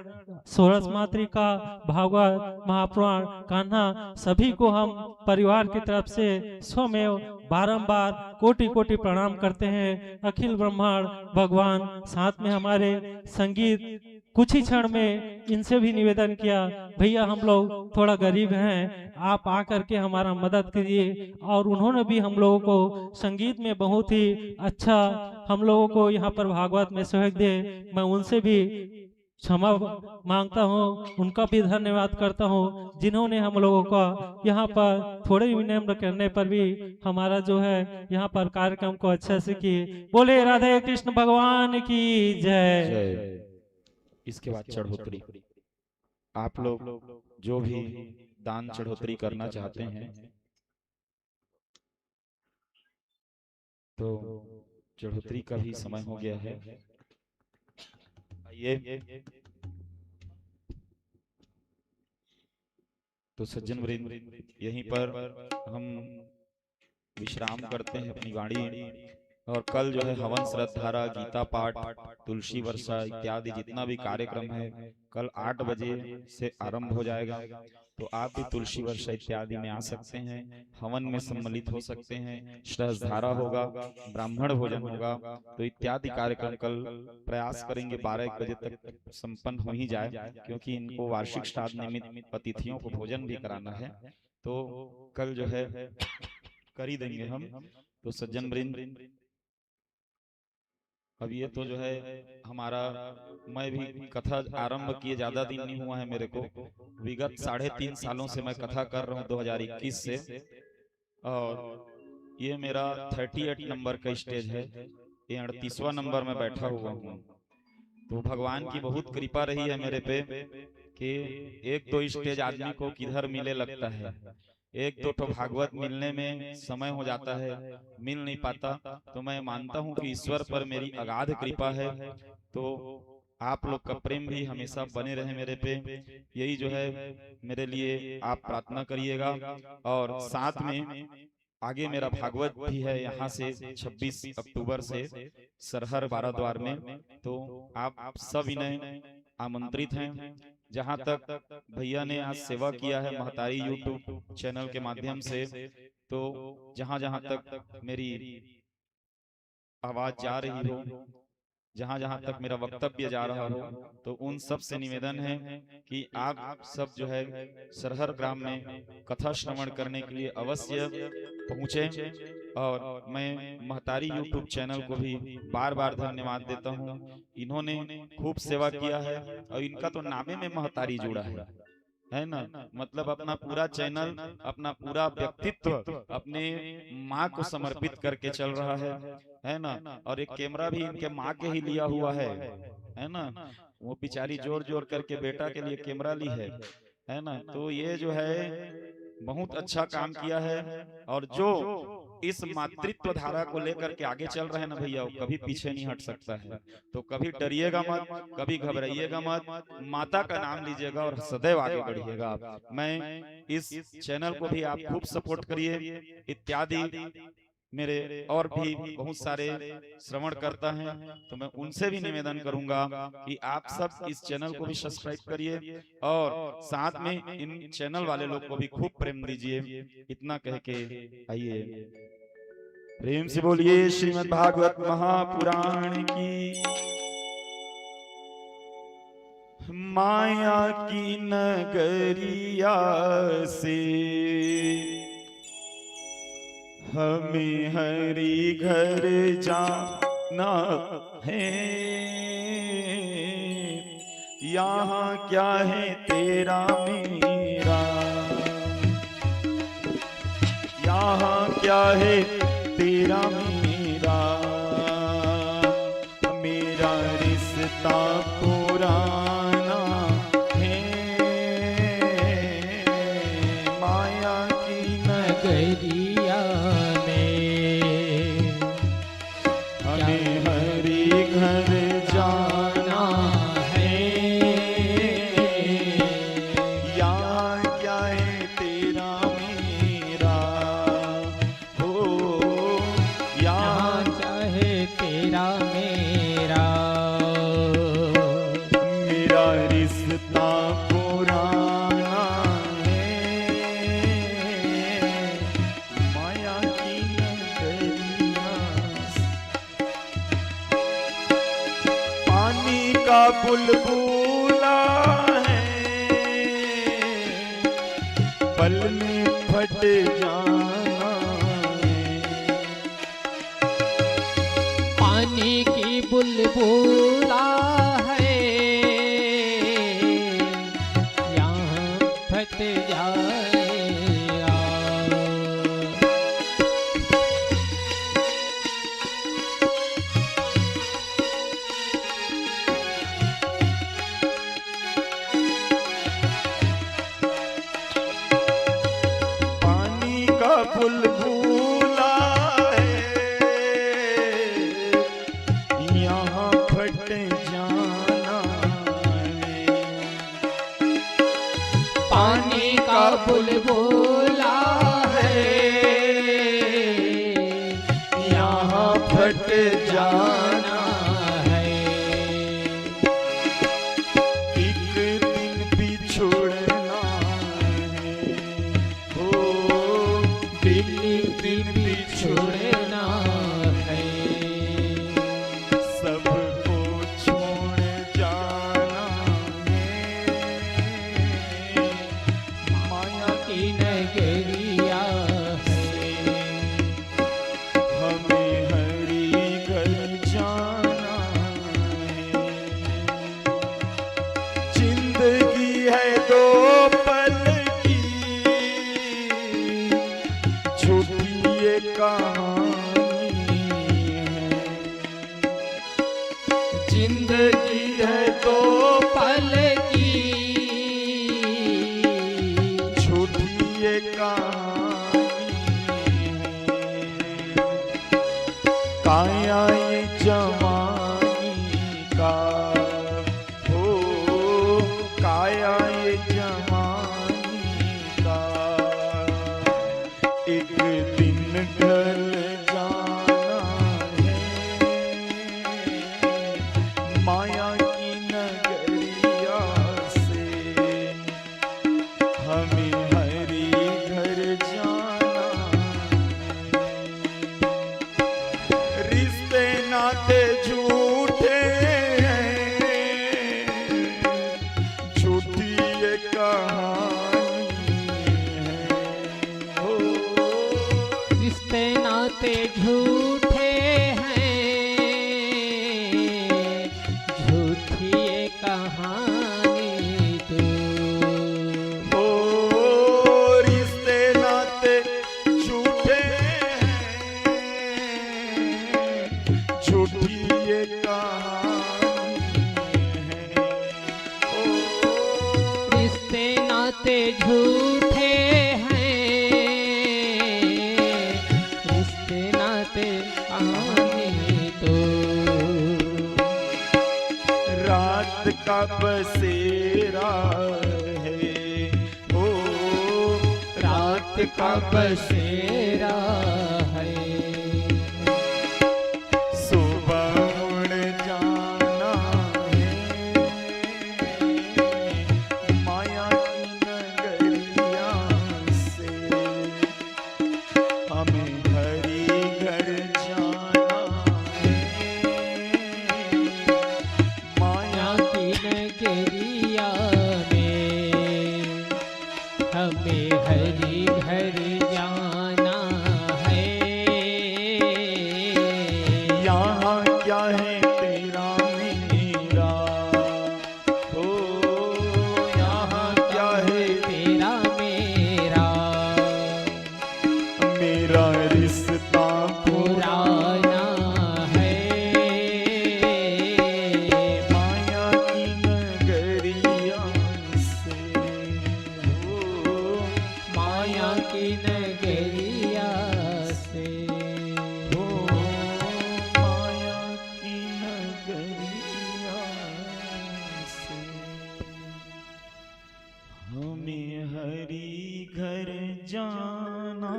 सोरस मातृका, भागवत, महापुराण, कान्हा, सभी को हम परिवार की तरफ से स्वमेव बारंबार कोटि कोटि प्रणाम करते हैं। अखिल ब्रह्मांड भगवान साथ में हमारे संगीत कुछ ही क्षण में इनसे भी निवेदन किया, भैया हम लोग थोड़ा गरीब हैं, आप आकर के हमारा मदद कीजिए। और उन्होंने भी हम लोगों को संगीत में बहुत ही अच्छा हम लोगों को यहाँ पर भागवत में सहयोग दे, मैं उनसे भी क्षमा मांगता हूँ, उनका भी धन्यवाद करता हूँ जिन्होंने हम लोगों का यहाँ पर थोड़े विनम्र करने पर भी हमारा जो है यहाँ पर कार्यक्रम को अच्छे से किए। बोले राधे कृष्ण भगवान की जय। जय। इसके बाद चढ़ोतरी। आप लोग जो भी दान चढ़ोतरी करना चाहते हैं तो चढ़ोतरी का भी समय हो गया है। आइए तो सज्जन वृंद यहीं पर हम विश्राम करते हैं अपनी गाड़ी। और कल जो है हवन श्रद्धारा, गीता पाठ, तुलसी वर्षा इत्यादि जितना भी कार्यक्रम है कल 8 बजे से आरंभ हो जाएगा। तो आप भी तुलसी वर्षा इत्यादि में आ सकते हैं, हवन में सम्मिलित हो सकते हैं। श्रद्धारा होगा, ब्राह्मण भोजन होगा, तो इत्यादि कार्यक्रम कल प्रयास करेंगे 12-1 बजे तक संपन्न हो ही जाए, क्योंकि इनको वार्षिक श्राद्ध निमित्त अतिथियों को भोजन भी कराना है। तो कल जो है कर ही देंगे हम। तो सज्जन वृंद अब ये तो जो है हमारा, मैं भी कथा आरंभ किए ज्यादा दिन नहीं हुआ है मेरे को, विगत 3.5 सालों से मैं कथा कर रहा हूँ 2021 से, और ये मेरा 38 नंबर का स्टेज है, ये 38वां नंबर में बैठा हुआ हूँ। तो भगवान की बहुत कृपा रही है मेरे पे कि एक दो स्टेज आदमी को किधर मिले लगता है, एक दो तो भागवत मिलने में समय हो जाता है, मिल नहीं पाता। तो मैं मानता हूँ कि ईश्वर पर मेरी अगाध कृपा है, तो आप लोग का प्रेम भी हमेशा बने रहे मेरे पे, यही जो है मेरे लिए आप प्रार्थना करिएगा। और साथ में आगे मेरा भागवत भी है यहाँ से 26 अक्टूबर से सरहर बाराद्वार में, तो आप सब इन्हें आमंत्रित हैं। जहाँ तक भैया ने आज सेवा किया है महतारी यूट्यूब चैनल के माध्यम से, तो जहाँ जहाँ तक मेरी आवाज जा रही हो, जहाँ जहाँ तक मेरा वक्तव्य जा रहा हो, तो उन सब से निवेदन है कि आप सब जो है सरहर ग्राम में कथा श्रवण करने के लिए अवश्य पहुँचे। और मैं महतारी यूट्यूब चैनल को भी बार बार धन्यवाद देता हूँ, इन्होंने खूब सेवा किया है, और इनका तो नामे में महतारी जुड़ा है ना, मतलब अपना पूरा चैनल, अपना पूरा व्यक्तित्व अपने माँ को समर्पित करके चल रहा है ना। और एक कैमरा भी इनके माँ के ही लिया हुआ है ना, वो बेचारी जोर जोर करके बेटा के लिए कैमरा ली है ना। तो ये जो है बहुत अच्छा काम किया है, और जो इस मातृत्व धारा को लेकर के आगे चल रहे हैं ना भैया, वो कभी पीछे नहीं हट सकता है। तो कभी डरिएगा मत, कभी घबराइएगा मत, माता का नाम लीजिएगा और सदैव आगे बढ़िएगा। मैं इस चैनल को भी आप खूब सपोर्ट करिए, इत्यादि मेरे और भी बहुत सारे श्रवण करता हैं, तो मैं उनसे भी निवेदन करूंगा कि आप सब इस चैनल को भी सब्सक्राइब करिए, और साथ में इन चैनल वाले लोग को भी खूब प्रेम दीजिए। इतना कह के आइए प्रेम से बोलिए श्रीमद् भागवत महापुराण की। माया की नगरिया से हमें हरि घर जाना है, यहाँ क्या है तेरा मेरा, यहाँ क्या है तेरा मेरा, मेरा रिश्ता पुराना है, माया की नगरिया हमें हरि घर जाना है, यहाँ क्या है तेरा मेरा, हो यहाँ चाहे तेरा मेरा, मेरा रिश्ता पुराना है, माया की नगरिया। पानी का बुलबुला है, पल में फट जाना है, पानी की बुलबुला है, यहाँ फट जाएगा। पानी का बुलबुला है, यहाँ फट जाना है, पानी का बुलबुला है, यहाँ फट जाना है। एक दिन बिछुड़ना है, हो एक दिन बिछुड़ना है, सबको छोड़ जाना है, माया की नगरिया है, हमें हरि घर जाना ये कहानी है, काया ये जवानी का हो, काया ये जवानी का एक दिन ढल जाना है, माया की नगरिया से हमें हरी घर जाना है। रिश्ते नाते झूठे हैं, झूठी ये कहानी है हो, रिश्ते नाते झूठे हैं, झूठी ये कहानी तो। हो रिश्ते नाते झूठे हैं, झूठी ये कहानी है हो, रिश्ते नाते झूठे हैं, रिश्ते नाते कहानी तो। रात का बसेरा है हो, रात का बसेरा है, सुबह मुड़ जाना है, माया की नगरिया से हमें हरी घर जाना है, माया यहाँ की नगरिया में हमें हरी घर जाना है। यहाँ क्या है तेरा मेरा हो, यहाँ क्या है तेरा मेरा मेरा रिश्ता पुराना है, माया की नगरिया से हो, माया की नगरिया से। हो माया की नगरिया से हमें हरी घर जाना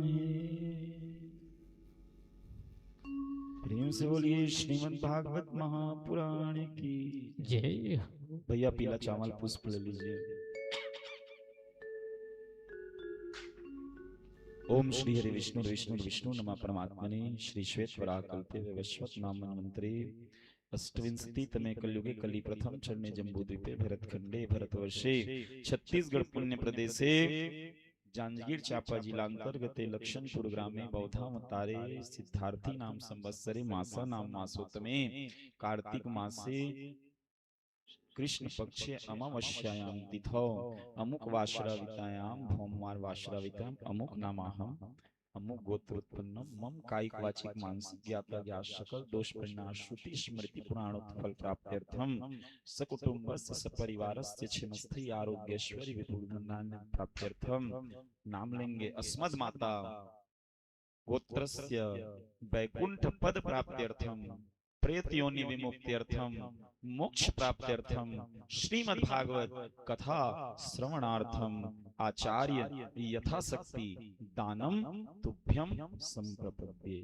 है। प्रेम से बोलिए श्रीमद् भागवत महापुराण की जय हो। भैया पीला चावल पुष्प ले लीजिए। ओम श्री हरि विष्णु विष्णु विष्णु नमः परमात्मने श्री श्वेत वराह कल्पे वैवस्वत नाम मंत्रे अष्टविंशति तमे कलयुगे कली प्रथम चरणे जम्बूद्वीपे भरतखंडे भरतवर्षे छत्तीसगढ़ पुण्य प्रदेशे जांजगीर चांपा जिलांतर्गते लक्षणपुर ग्रामे बौद्धावतारे सिद्धार्थी नाम संवत्सरे मासा नाम मासोत्तमे कार्तिक मासे कृष्ण पक्षे अमावस्यायां तिथौ अमुक वाश्रावितायां भौमवार वाश्रावितायां अमुक नामाहम अमुक गोत्रोत्पन्नम मम कायिक वाचिक मानसिक ज्ञाता ज्ञात सकल दोष परिणाम श्रुति स्मृति पुराणोत्फल प्राप्त्यर्थम सकुटुंबस्य सपरिवारस्य क्षमस्थै आरोग्यश्वरी विपुलधनान्य प्राप्त्यर्थम नाम लेंगे अस्मद माता गोत्रस्य वैकुंठ पद प्राप्त्यर्थम प्रेत योनि विमुक्त्यर्थम मोक्ष प्राप्त्यर्थम श्रीमद् भागवत कथा श्रवणार्थम आचार्य यथाशक्ति दानम तुभ्यम संप्रपद्ये।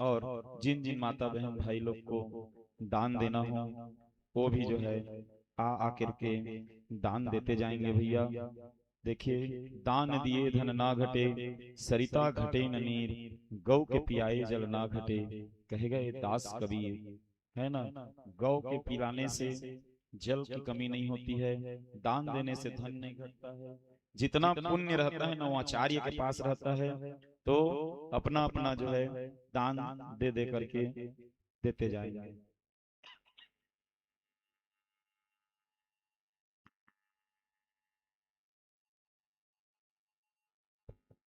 और जिन जिन माता बहन भाई लोग को दान देना हो वो भी जो है आकर के दान देते जाएंगे भैया। देखिए दान दिए धन ना घटे, सरिता घटे न नीर, गौ के पियाए जल ना घटे, कहेगा ये दास कबीर, है ना। गौ के पिलाने से जल की कमी नहीं होती है, दान देने से धन नहीं घटता है। जितना पुण्य रहता है ना वो आचार्य के पास रहता है, तो अपना अपना जो है दान दे दे करके देते जाएंगे।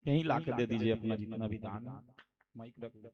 यहीं लाके दे दीजिए अपना जितना भी दान। माइक रख दो।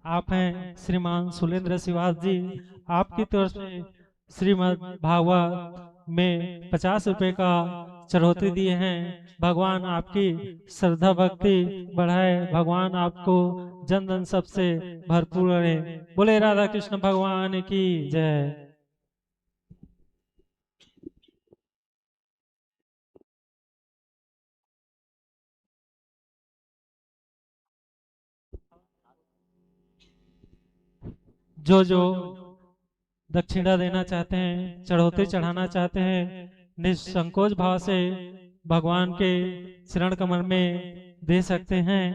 आप हैं श्रीमान सुलेंद्र श्रीवास जी, आपकी तरफ से श्रीमद् भागवत में 50 रुपए का चढ़ोतरी दिए हैं। भगवान आपकी श्रद्धा भक्ति बढ़ाए, भगवान आपको जन जन सबसे भरपूर रहे। बोले राधा कृष्ण भगवान की जय। जो जो दक्षिणा देना चाहते हैं, चढ़ौती चढ़ाना चाहते हैं, निसंकोच भाव से भगवान के चरण कमल में दे सकते हैं।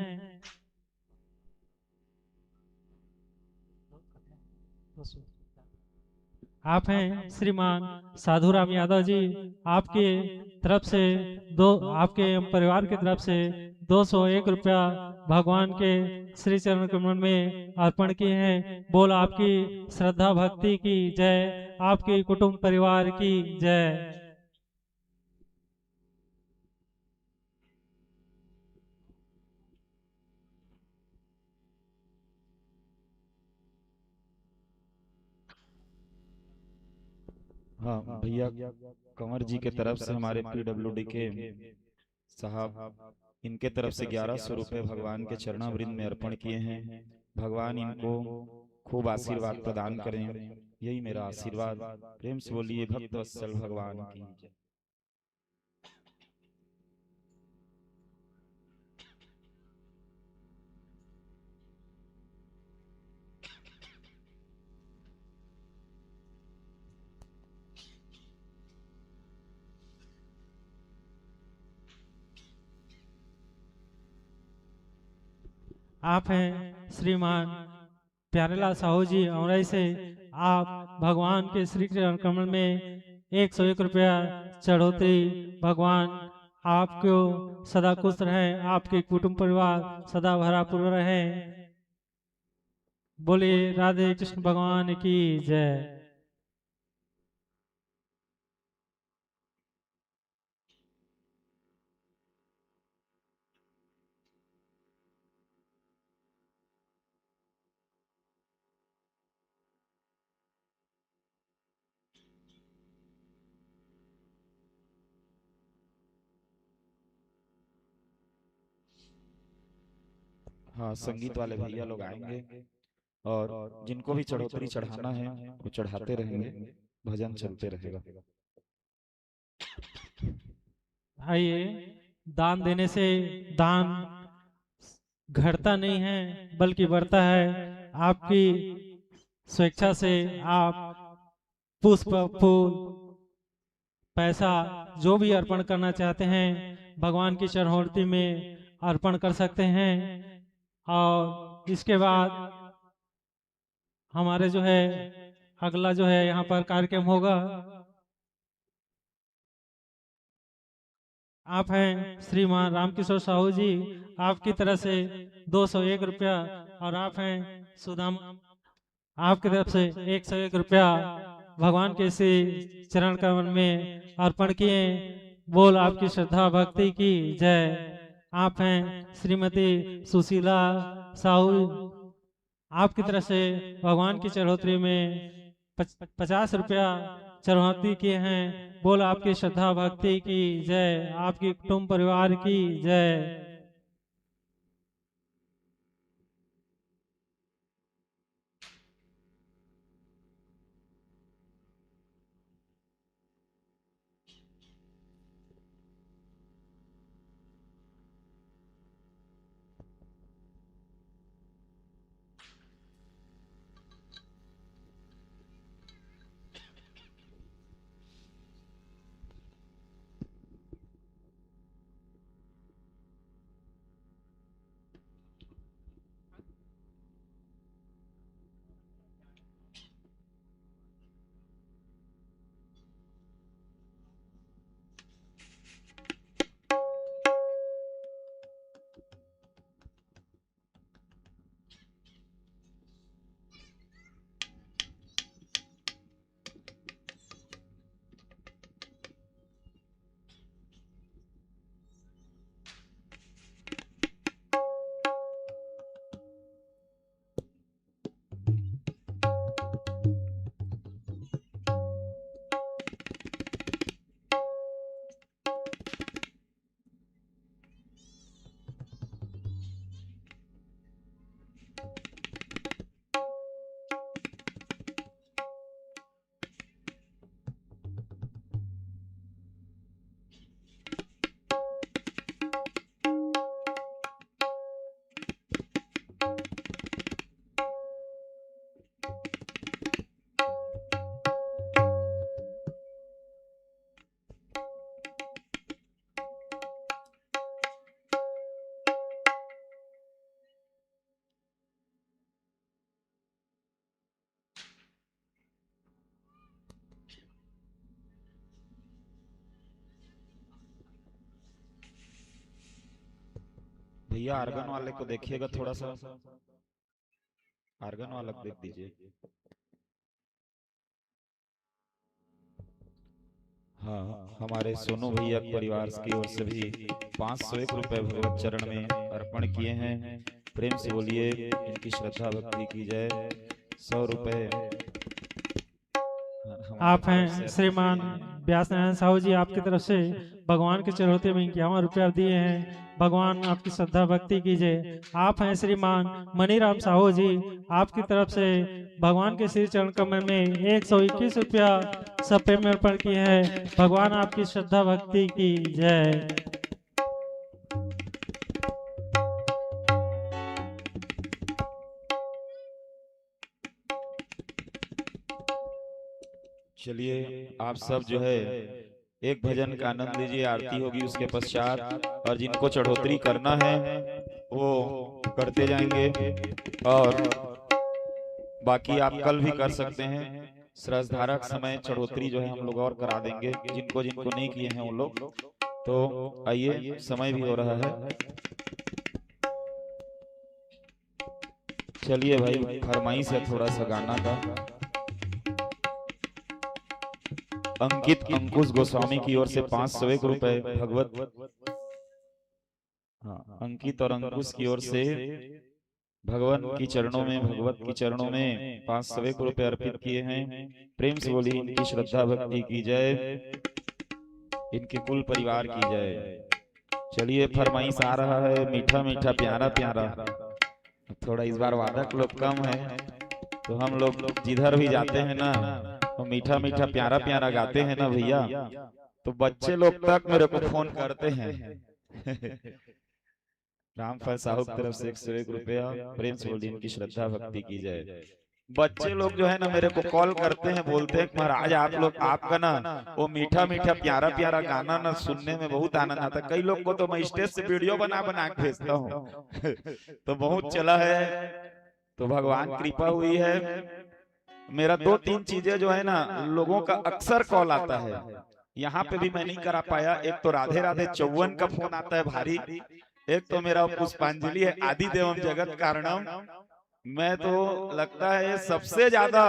आप हैं श्रीमान साधुराम यादव जी, आपके तरफ से आपके परिवार की तरफ से 201 रुपया भगवान के श्री चरण कमल में अर्पण किए हैं। बोल आपकी श्रद्धा भक्ति की जय, आपके कुटुंब परिवार की जय। हाँ भैया, कंवर जी के तरफ से हमारे पीडब्ल्यूडी के साहब, इनके तरफ से 1100 रुपये भगवान के चरणामृत में अर्पण किए हैं। भगवान इनको खूब आशीर्वाद प्रदान करें, यही मेरा आशीर्वाद। प्रेम से बोलिए भक्त वत्सल भगवान की जय। आप हैं श्रीमान प्यारेलाल साहू जी औरई से, आप भगवान के श्री चरण कमल में 101 रुपया चढ़ोतरी। भगवान आपको सदा खुश रहे, आपके कुटुंब परिवार सदा भरापूर रहे। बोलिए राधे कृष्ण भगवान की जय। हाँ, संगीत वाले भैया लोग आएंगे और जिनको भी चढ़ोतरी चढ़ाना है वो चढ़ाते रहेंगे, भजन चलते रहेगा। आइए, दान देने से दान घटता नहीं है बल्कि बढ़ता है। आपकी स्वेच्छा से आप पुष्प फूल पैसा जो भी अर्पण करना चाहते हैं भगवान की चढ़ोतरी में अर्पण कर सकते हैं। और इसके बाद हमारे जो है अगला जो है यहाँ पर कार्यक्रम होगा। आप हैं श्रीमान रामकिशोर साहू जी, आपकी तरफ से 201 रुपया, और आप हैं सुदाम, आपकी तरफ से 101 रुपया भगवान के श्री चरण कमल में अर्पण किए। बोल आपकी श्रद्धा भक्ति की जय। आप हैं श्रीमती सुशीला साहू, आपकी तरफ से भगवान की चढ़ोतरी में 50 रुपया चढ़ौती किए हैं। बोल आपकी श्रद्धा भक्ति की जय, आपकी कुटुंब परिवार की जय। भैया आर्गन वाले को देखिएगा थोड़ा सा, आर्गन वाला को देख दीजिए। हाँ, हमारे सोनू भैया परिवार की ओर से भी 501 रुपए भगवत चरण में अर्पण किए हैं। प्रेम से बोलिए इनकी श्रद्धा भक्ति की जय। 100 रुपए आप हैं श्रीमान व्यास नारायण साहू जी, आपकी तरफ से भगवान के चढ़ौते में 51 रुपया दिए हैं। भगवान आपकी श्रद्धा भक्ति कीजिए। आप हैं श्रीमान मनीराम साहू जी, आपकी तरफ से भगवान के श्री चरण कमल में 121 रुपया सपे में अर्पण किए हैं। भगवान आपकी श्रद्धा भक्ति की जय। चलिए आप सब जो है एक भजन का आनंद लीजिए, आरती होगी उसके पश्चात, और जिनको चढ़ोतरी करना है वो करते जाएंगे और बाकी आप कल भी कर सकते हैं। श्रद्धारक समय चढ़ोतरी जो है हम लोग और करा देंगे, जिनको जिनको नहीं किए हैं वो लोग। तो आइए, समय भी हो रहा है। चलिए भाई, फरमाइश है थोड़ा सा गाना का। अंकित अंकुश गोस्वामी की ओर से 501 रुपए भगवत, हाँ, अंकित और अंकुश की ओर से भगवान की चरणों में, भगवत की चरणों में 501 रुपए अर्पित किए हैं। प्रेम से बोली इनकी श्रद्धा भक्ति की जय, इनके कुल परिवार की जय। चलिए फरमाइश आ रहा है, मीठा मीठा प्यारा प्यारा। थोड़ा इस बार वादक लोग कम है, तो हम लोग जिधर भी जाते हैं ना तो मीठा मीठा प्यारा प्यारा गाते हैं ना भैया, तो बच्चे लोग तक मेरे को फोन करते हैं। रामफल साहू की तरफ से 101 रुपया। प्रेम से बोलिए इनकी श्रद्धा भक्ति की जय। बच्चे लोग जो है ना मेरे को कॉल करते हैं, बोलते हैं महाराज आप लोग आपका ना वो मीठा मीठा प्यारा प्यारा गाना ना सुनने में बहुत आनंद आता है। कई लोग को तो मैं स्टेज से वीडियो बना बना के भेजता हूँ। तो बहुत चला है, तो भगवान कृपा हुई है। मेरा 2-3 चीजें जो है ना लोगों का अक्सर कॉल आता है, यहाँ पे भी मैं नहीं करा पाया। एक तो राधे राधे 54 का फोन आता है भारी, एक तो मेरा पुष्पांजलि है आदि देवम जगत कारणम। मैं तो लगता है सबसे ज्यादा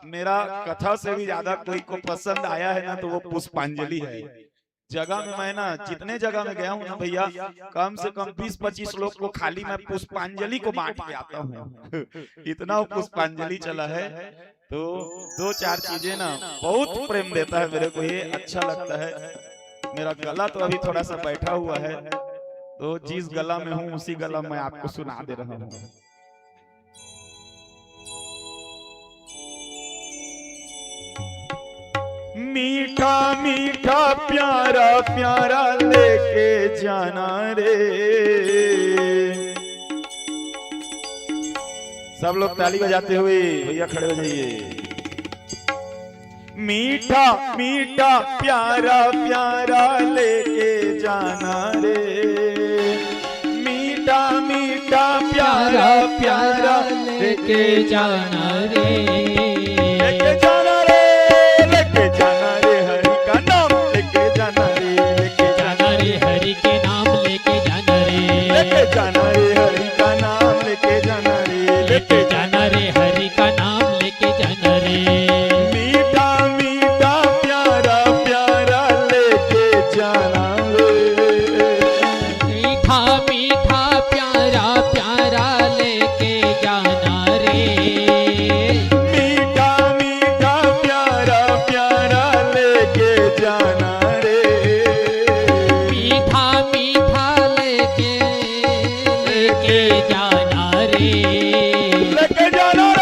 मेरा कथा से भी ज्यादा कोई को पसंद आया है ना तो वो पुष्पांजलि है। जगह में मैं ना जितने जगह में गया हूँ ना भैया, कम से कम 20-25 लोग को खाली मैं पुष्पांजलि को बांट के आता हूँ। इतना पुष्पांजलि चला है। तो 2-4 चीजें ना बहुत प्रेम देता है मेरे को, ये अच्छा लगता है। मेरा गला तो अभी थोड़ा सा बैठा हुआ है, तो जिस गला में हूँ उसी गला में आपको सुना दे रहा हूँ। मीठा मीठा प्यारा प्यारा लेके जाना रे। सब लोग ताली बजाते हुए भैया खड़े हो जाइए। मीठा मीठा प्यारा प्यारा लेके जाना रे, मीठा मीठा प्यारा प्यारा लेके जाना रे, लेके जाना रे, लेके जाना रे हरि का नाम लेके जाना रे, लेके जाना रे हरि के नाम लेके जाना रे, लेके जाना रे हरि का नाम लेके जाना रे, लेके जाना रे हरि का नाम लेके जाना रे। मीठा मीठा प्यारा प्यारा लेके जाना रे, मीठा मीठा प्यारा प्यारा लेके जाना रे, मीठा मीठा प्यारा प्यारा लेके जाना रे, मीठा मीठा लेके जाना रे, लेके जाना रे,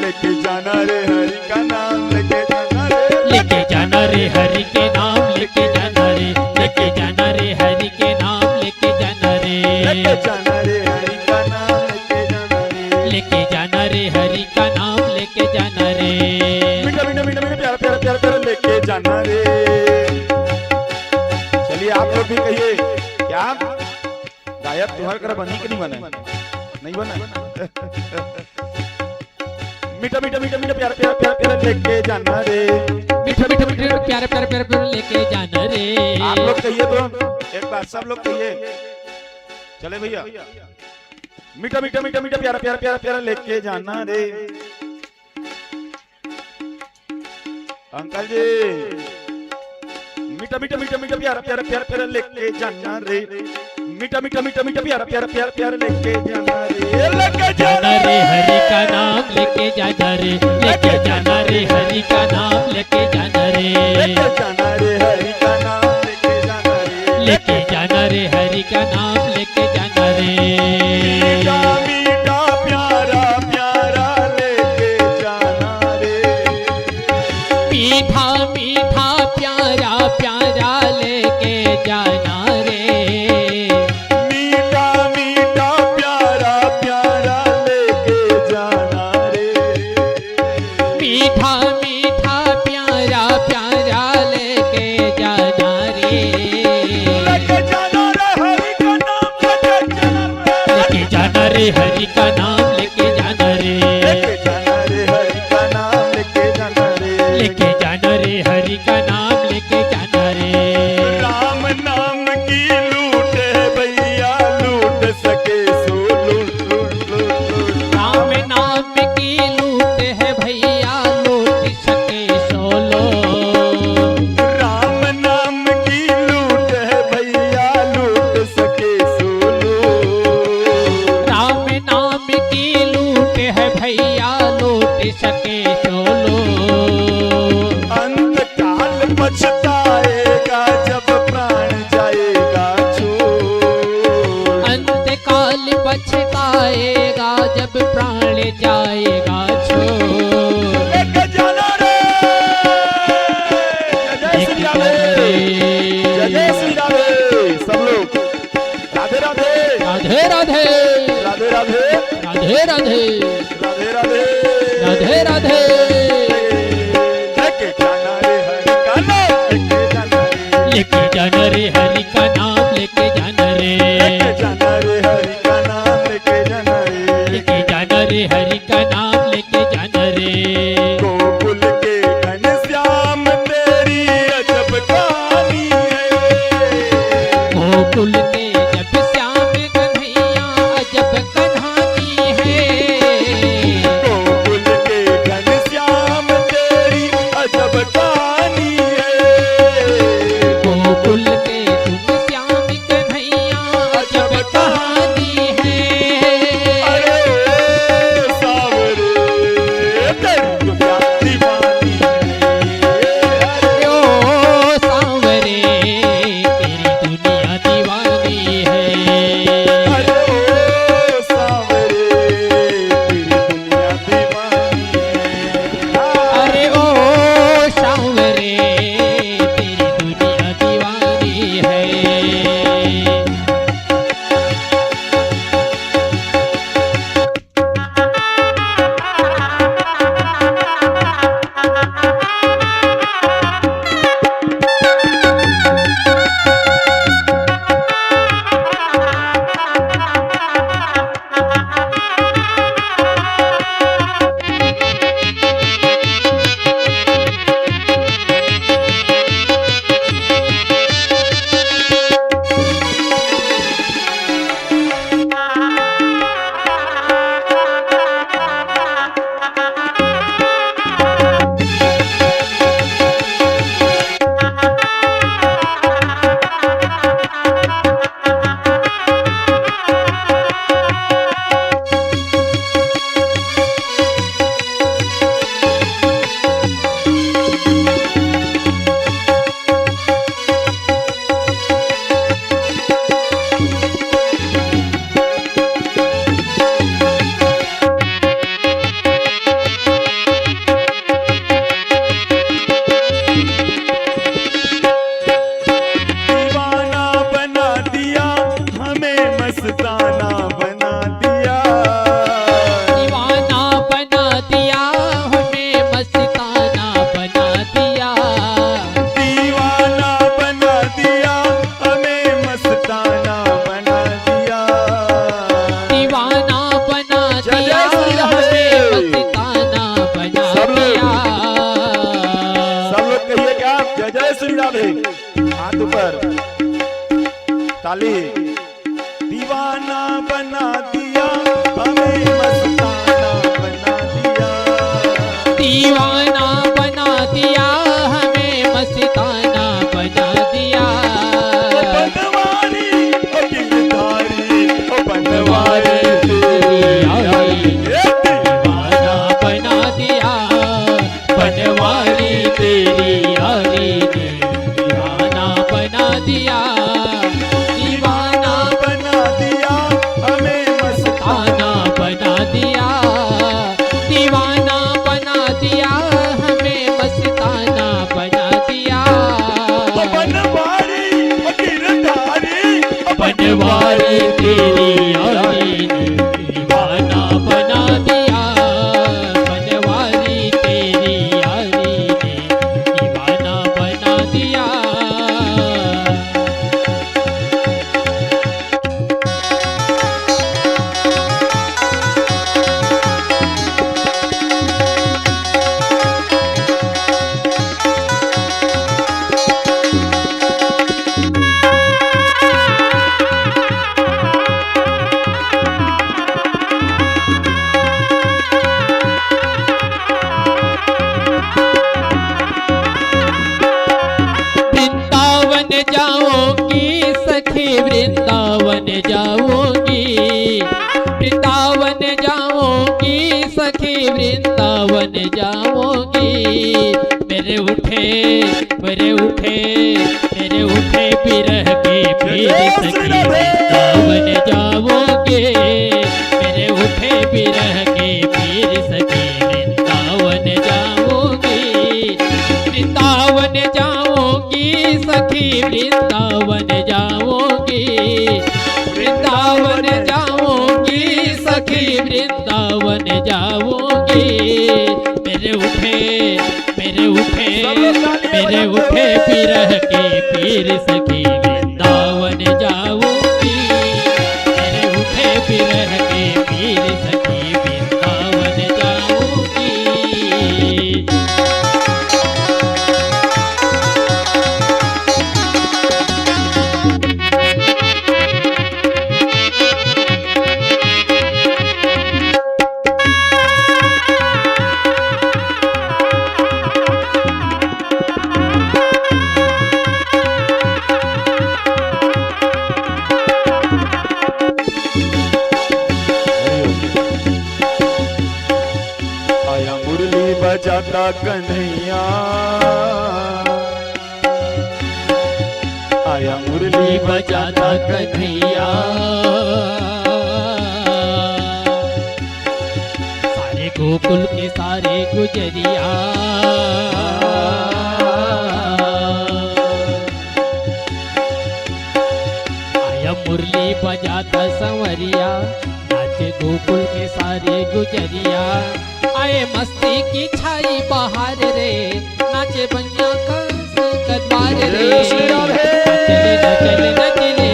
लेके जाना रे हरि का नाम लेके जाना रे, लेके जाना रे हरि के नाम लेके जाना रे, लेके जाना रे हरि के नाम लेके जाना रे, लेके जाना रे हरि का नाम लेके जाना रे, लेके जाना रे हरि का नाम लेके जाना रे। मीठा मीठा मीठा मीठा प्यारा प्यारा प्यारा प्यारा लेके जाना रे। चलिए आप लोग भी कहिए, क्या गायक तुम्हारे कर बनी कि नहीं बना? नहीं बना। मीठा मीठा मीठा मीठा प्यारा प्यारा प्यारा प्यारा लेके जाना रे, मीठा मीठा मीठा प्यारा प्यारा प्यारा प्यारा लेके जाना रे। आप लोग कहिए तो एक बार सब लोग कहिए। चले भैया, मीठा मीठा मीठा मीठा प्यारा प्यारा प्यारा प्यारा लेके जाना रे। अंकल जी, मीठा मीठा मीठा मीठा प्यारा प्यारा प्यारा प्यारा लेके जाना रे। मीठा मीठा मीठा मीठा प्यारा प्यारा प्यारा प्यारा लेके जाना रे। लेके जाना रे हरि का नाम लेके जाना रे, लेके जाना रे हरि का नाम लेके जाना रे, लेके जाना रे हरि का नाम लेके जाना रे, लेके जाना रे हरि का नाम लेके जाना रे। मीठा मीठा प्यारा प्यारा लेके जाना रे। मीठा मीठा प्यारा प्यारा लेके जाना रे। मीठा मीठा प्यारा प्यारा लेके जाना रे। मीठा मीठा प्यारा प्यारा लेके जाना रे। लेके जाना रे हरि का नाम लेके जाना रे हरि का नाम लेके जाना रे, लेके जाना रे हरि का नाम लेके जाना रे, लेके जाना रे हरि का नाम लेके जाना रे। राम नाम की लूट है भैया, लूट सके सो लूट लूट लूट लूट। राम नाम की लूट है भैया, लूट सके सोलो। राम नाम की लूट है भैया, लूट सके सो लूट। राम नाम की लूट है भैया, लूट सके सोलो। अंत काल पछताएगा जब प्राण जाएगा छोड़। अंत काल पछताएगा जब प्राण जाएगा छोड़। लेके जाना रे। जय जय श्री राधे, जय जय श्री राधे। सब लोग राधे राधे, राधे राधे राधे राधे, राधे राधे राधे राधे, राधे राधे। लेके जाना रे हरि का नाम लेके जाना रे, लेके जाना रे हरि का नाम लेके जाना रे, लेके जाना रे हरि का नाम लेके जाना रे। लेके जाना रे हरि का नाम लेके जाना रे। गोकुल के घनश्याम तेरी अजब कहानी है। गोकुल के जब श्याम कन्हैया अजब कहानी है। गोकुल के घनश्याम तेरी अजब कहानी है। गोकुल के तुम श्याम कन्हैया अजब कहानी है। अरे ओ सावरे तेरी दुनिया दीवानी है। अरे ओ सांवरे तेरी दुनिया दीवानी है। अरे ओ सावरे तेरी दुनिया दीवानी है। अरे ओ सांवरे तेरी दुनिया दीवानी है। कहिए क्या? जय जय श्री राधे। हाथ ऊपर, ताली। दीवाना बना दिया हमें, मस्ताना बना दिया, दीवाना बना दिया हमें, मस्ताना बना दिया। बनवारी ओ गिरधारी ओ बनवारी दीवाना बना दिया, बनवारी तेरी यारी ने दीवाना बना दिया। दीवाना बना दिया हमें, मस्ताना बना दिया, दीवाना बना दिया हमें, मस्ताना बना दिया। बनवारी ओ गिरधारी ओ बनवारी तेरी यारी ने दीवाना बना दिया, बनवारी तेरी यारी ने दीवाना बना दिया। वृंदावन जाओगी सखी, वृंदावन जाओगी, वृंदावन जाओगी सखी, वृंदावन जाओगी। मेरे उठे मेरे उठे मेरे उठे बिरह के पीर सखी, वृंदावन जाओगे। मेरे उठे बिरह के पीर सखी, वृंदावन जाओगी। वृंदावन जाओगी सखी, वृंदावन जाओगी, वृंदावन जाओगी सखी, वृंदावन जाओगी। मेरे उठे मेरे उठे मेरे उठे बिरह के पीर सखी, वृंदावन जाओगी। मेरे उठे बिरह के पीर सखी, वृंदावन जाओगी। आया मुरली बजाता कन्हैया, आया मुरली बजाता कन्हैया। सारे गोकुल के सारे गुजरिया, आया मुरली बजाता संवरिया, नाचे गोकुल के सारे गुजरिया। आए मस्ती की छाई बहार रे, नाचे बनिया कंस कदवार रे। नचले नचले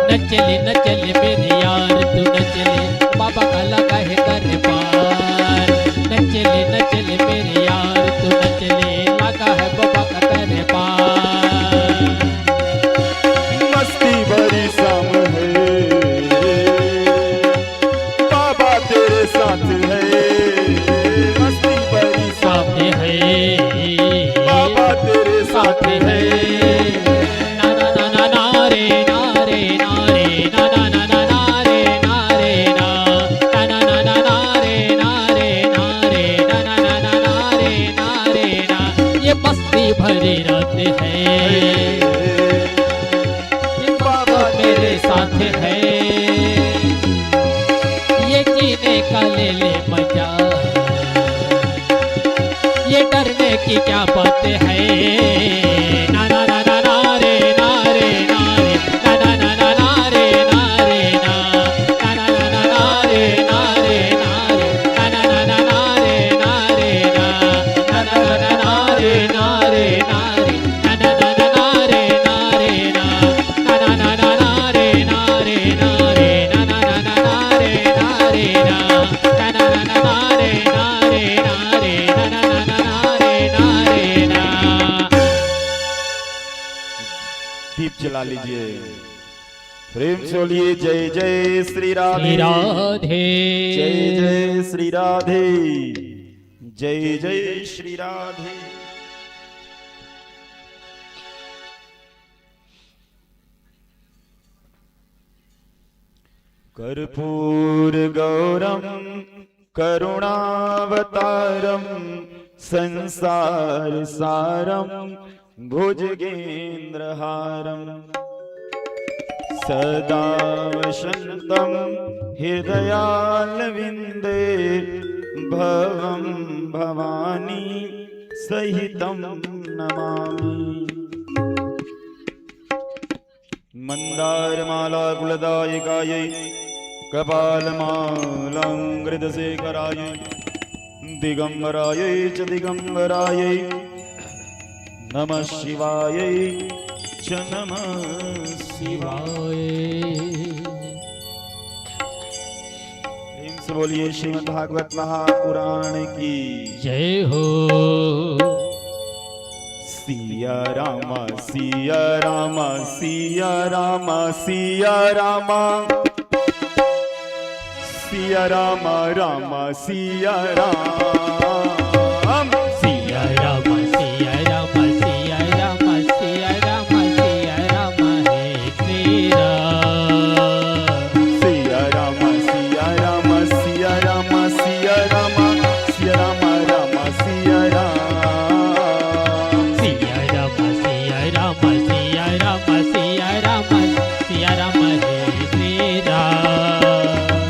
नचले नचले मेरे यार तू नचले, बाबा का लगा है दरबार। नचले नचले मेरे यार तू नचले, लगा है बाबा का दरबार। मस्ती भरी शाम है, बाबा तेरे साथ है। मस्ती भरी शाम साथ है बाबा तेरे साथ साथ है। ना ना ना ना ना रे ना रे ना रे ना ना ना ना ना रे ना रे ना ना ना ना ना ना रे ना रे ना रे ना ना ना ना ना रे ना रे ना। ये मस्ती भरी रात है, ये बाबा मेरे साथ है। ये जीने का ले ले मजा, ये डरने की क्या बात है। ना ना ना ना ना रे ना रे ना रे ना ना ना ना ना रे ना रे ना ना ना ना ना ना रे ना रे ना रे ना ना ना ना ना रे ना रे ना ना ना ना ना रे ना रे ना रे ना ना ना ना ना रे ना रे ना ना ना ना ना ना रे ना रे ना रे ना ना ना ना ना रे ना रे ना ना ना ना ना रे ना रे ना रे ना ना ना ना रे ना रे ना। दीप जला लीजिए। प्रेम से बोलिए जय जय श्री राधे। श्री राधे जय जय श्री राधे। जय जय श्री राधे। कर्पूर गौरम करुणावतारम संसार सारम भुजगेन्द्रहारम सदा वसन्तं हृदयालविन्दे भवं भवानी सहितं नमामि। मन्दारमाला कुलदायिकायै कपालमालाङ्कृतशेखरायै दिगम्बरायै च दिगम्बरायै नमः शिवायै च नमः शिवाय। प्रेम से बोलिए श्रीमद् भागवत महापुराण की जय हो। सिया राम सिया राम सिया राम सिया राम सिया राम राम सिया राम सिया राम सिया राम सिया राम सिया राम सिया राम हे श्री राम। सिया राम सिया राम सिया राम सिया राम सिया राम राम सिया राम सिया राम सिया राम सिया राम सिया राम सिया राम हे श्री राम।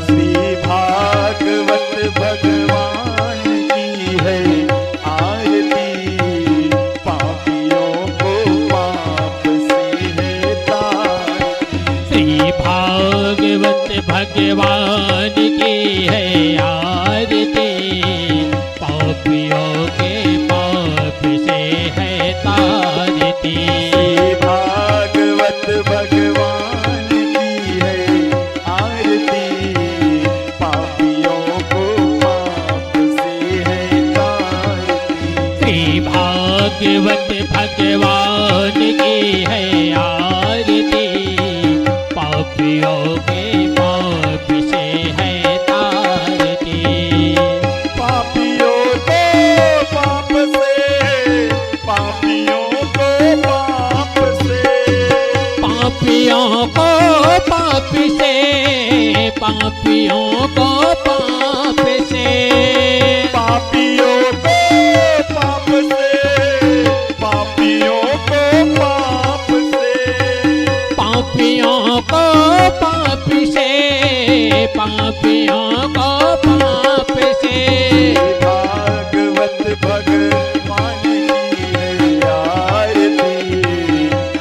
श्री भागवत भगवान की है आरती पापियों को पाप से है तारती। श्री भागवत भगवान की है आरती पापियों के पाप से है तारती। श्री भागवत भगवान की है आरती पापियों को पाप से है तारती। श्री भागवत भगवान की है आरती पापियों के पाप से है तारती। पापियों को पाप से पापियों को पाप से पापियों को पाप से पापियों को पाप से पापियों को पाप से पापियों को पाप से पापियों को पाप से पापियों को पाप से। भागवत भगवान की है आरती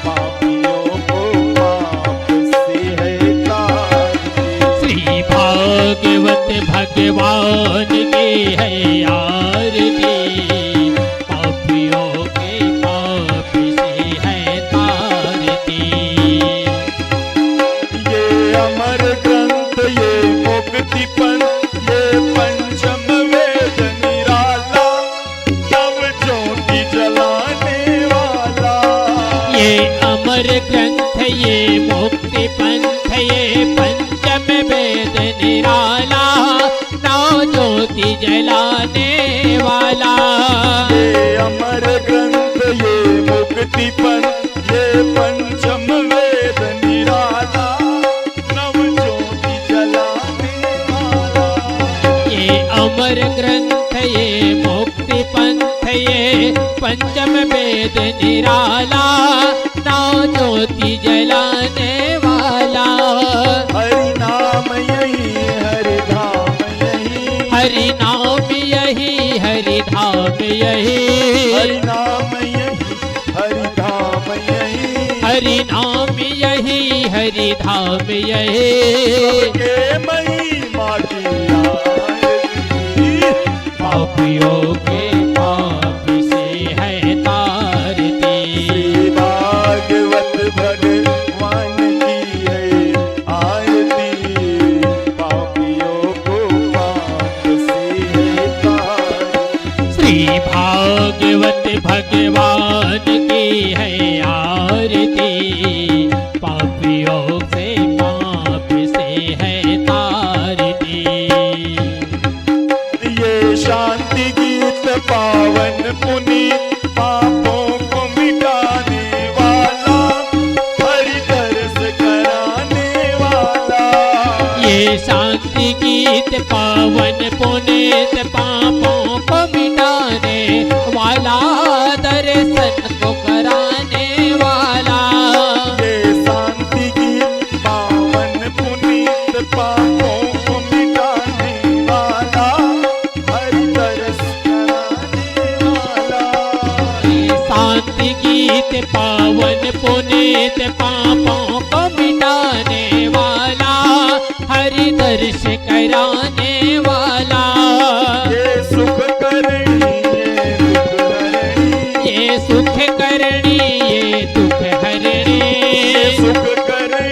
पापियों को पाप से है तारती। श्री भागवत भगवान की है आरती पापियों के पाप से है तारती। ये अमर ग्रंथ ये मुक्ति पंथ ये पंचम वेद निराला नव ज्योति जलाने वाला। ये अमर ग्रंथ ये मुक्ति पंथ ये पंचम वेद निराला नौ ज्योति जलाने वाला। ये अमर ग्रंथ ये मुक्ति पंथ ये पंचम वेद निराला नव ज्योति जलाने वाला। ये अमर ग्रंथ ये मुक्ति पंथ ये पंचम वेद निराला नौ ज्योति जलाने वाला। हरि नाम यही हरि धाम यही हरि नाम यही हरि धाम यही हरि नाम यही हरि धाम यही हरि नाम यही हरि धाम यही। सबके महिमा की आरती पापियों के पाप से है तारती। श्री भागवत भगवान की है आरती पापियों को पाप से है तारती। श्री भागवत भगवान की है आरती गीत पावन पुनीत पापों को मिटाने वाला, दर्शन को कराने वाला। ये शांति गीत पावन पुनीत पापों को मिटाने वाला, हरि दर्श कराने वाला। ये शांति गीत पावन पुनीत पापों को मिटाने वाला, हरि दर्श कराने वाला। ये सुख करणी ये सुख करणी ये दुख हरणी, ये सुख करणी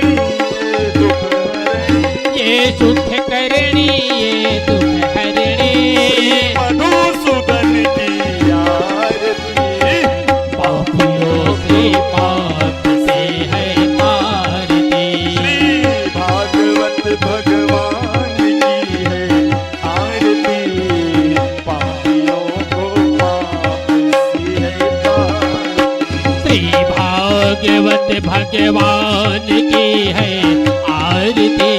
ये दुख हरणी। ये सुख करणी ये दुख हरणी। मधुसूदन की आरती, पापियों से पाप से है तारती। श्री भागवत भगवान की है आरती, पापियों को पाप से है तारती। श्री भागवत भगवान की है आरती,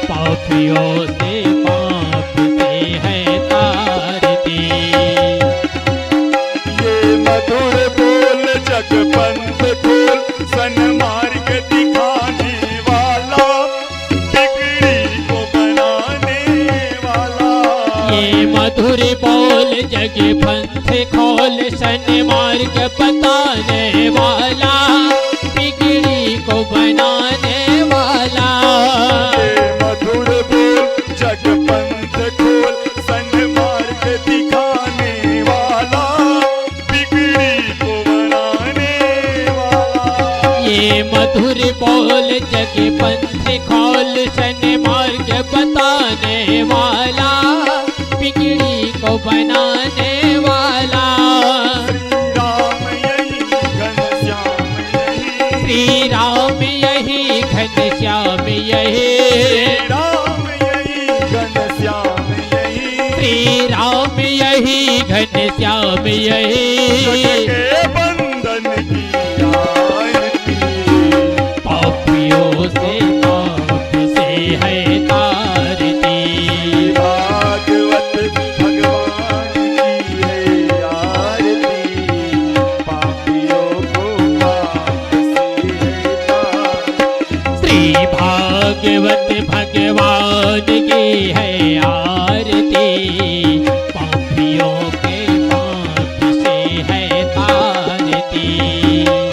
पापियों से पाप से है तारती। ये मधुर बोल जग पंथ खोल, सन्मार्ग दिखाने वाला, बिगड़ी को बनाने वाला। ये मधुर बोल जग पंथ खोल, सन्मार्ग बताने वाला, बिगड़ी को बनाने वाला। ये मधुर बोल जग पंथ खोल, सन्मार्ग दिखाने वाला, बिगड़ी को बनाने वाला। ये मधुर बोल जग पंथ खोल, सन्मार्ग बताने वाला, बिगड़ी को बनाने वाला। श्री राम यही घनश्याम यही, श्री राम यही घनश्याम यही, श्री राम यही घनश्याम यही। के बंधन की आरती, पापियों से पाप से है तारती। भागवत भगवान की है आरती, पापियों को पाप से है तारती। श्री भागवत भगवान की है आरती, पापियों के पाप से है तारती।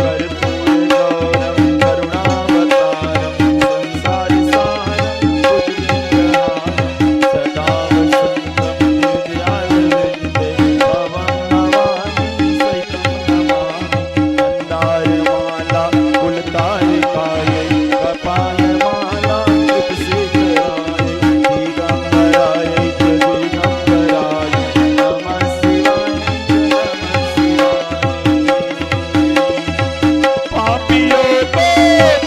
कर्पूर गौरम करुणावतारम, संसारि सारम भुजगेन्द्रहारम, सदा वसन्तं हृदयारविन्दे भवं नमामि सहितं नमामि। मन्दारमाला कुलतारिकायै, कपालमाला कृतशेखराय, दिगम्बरायै च दिगम्बराय, नमः शिवाय च नमः शिवाय। पापियों को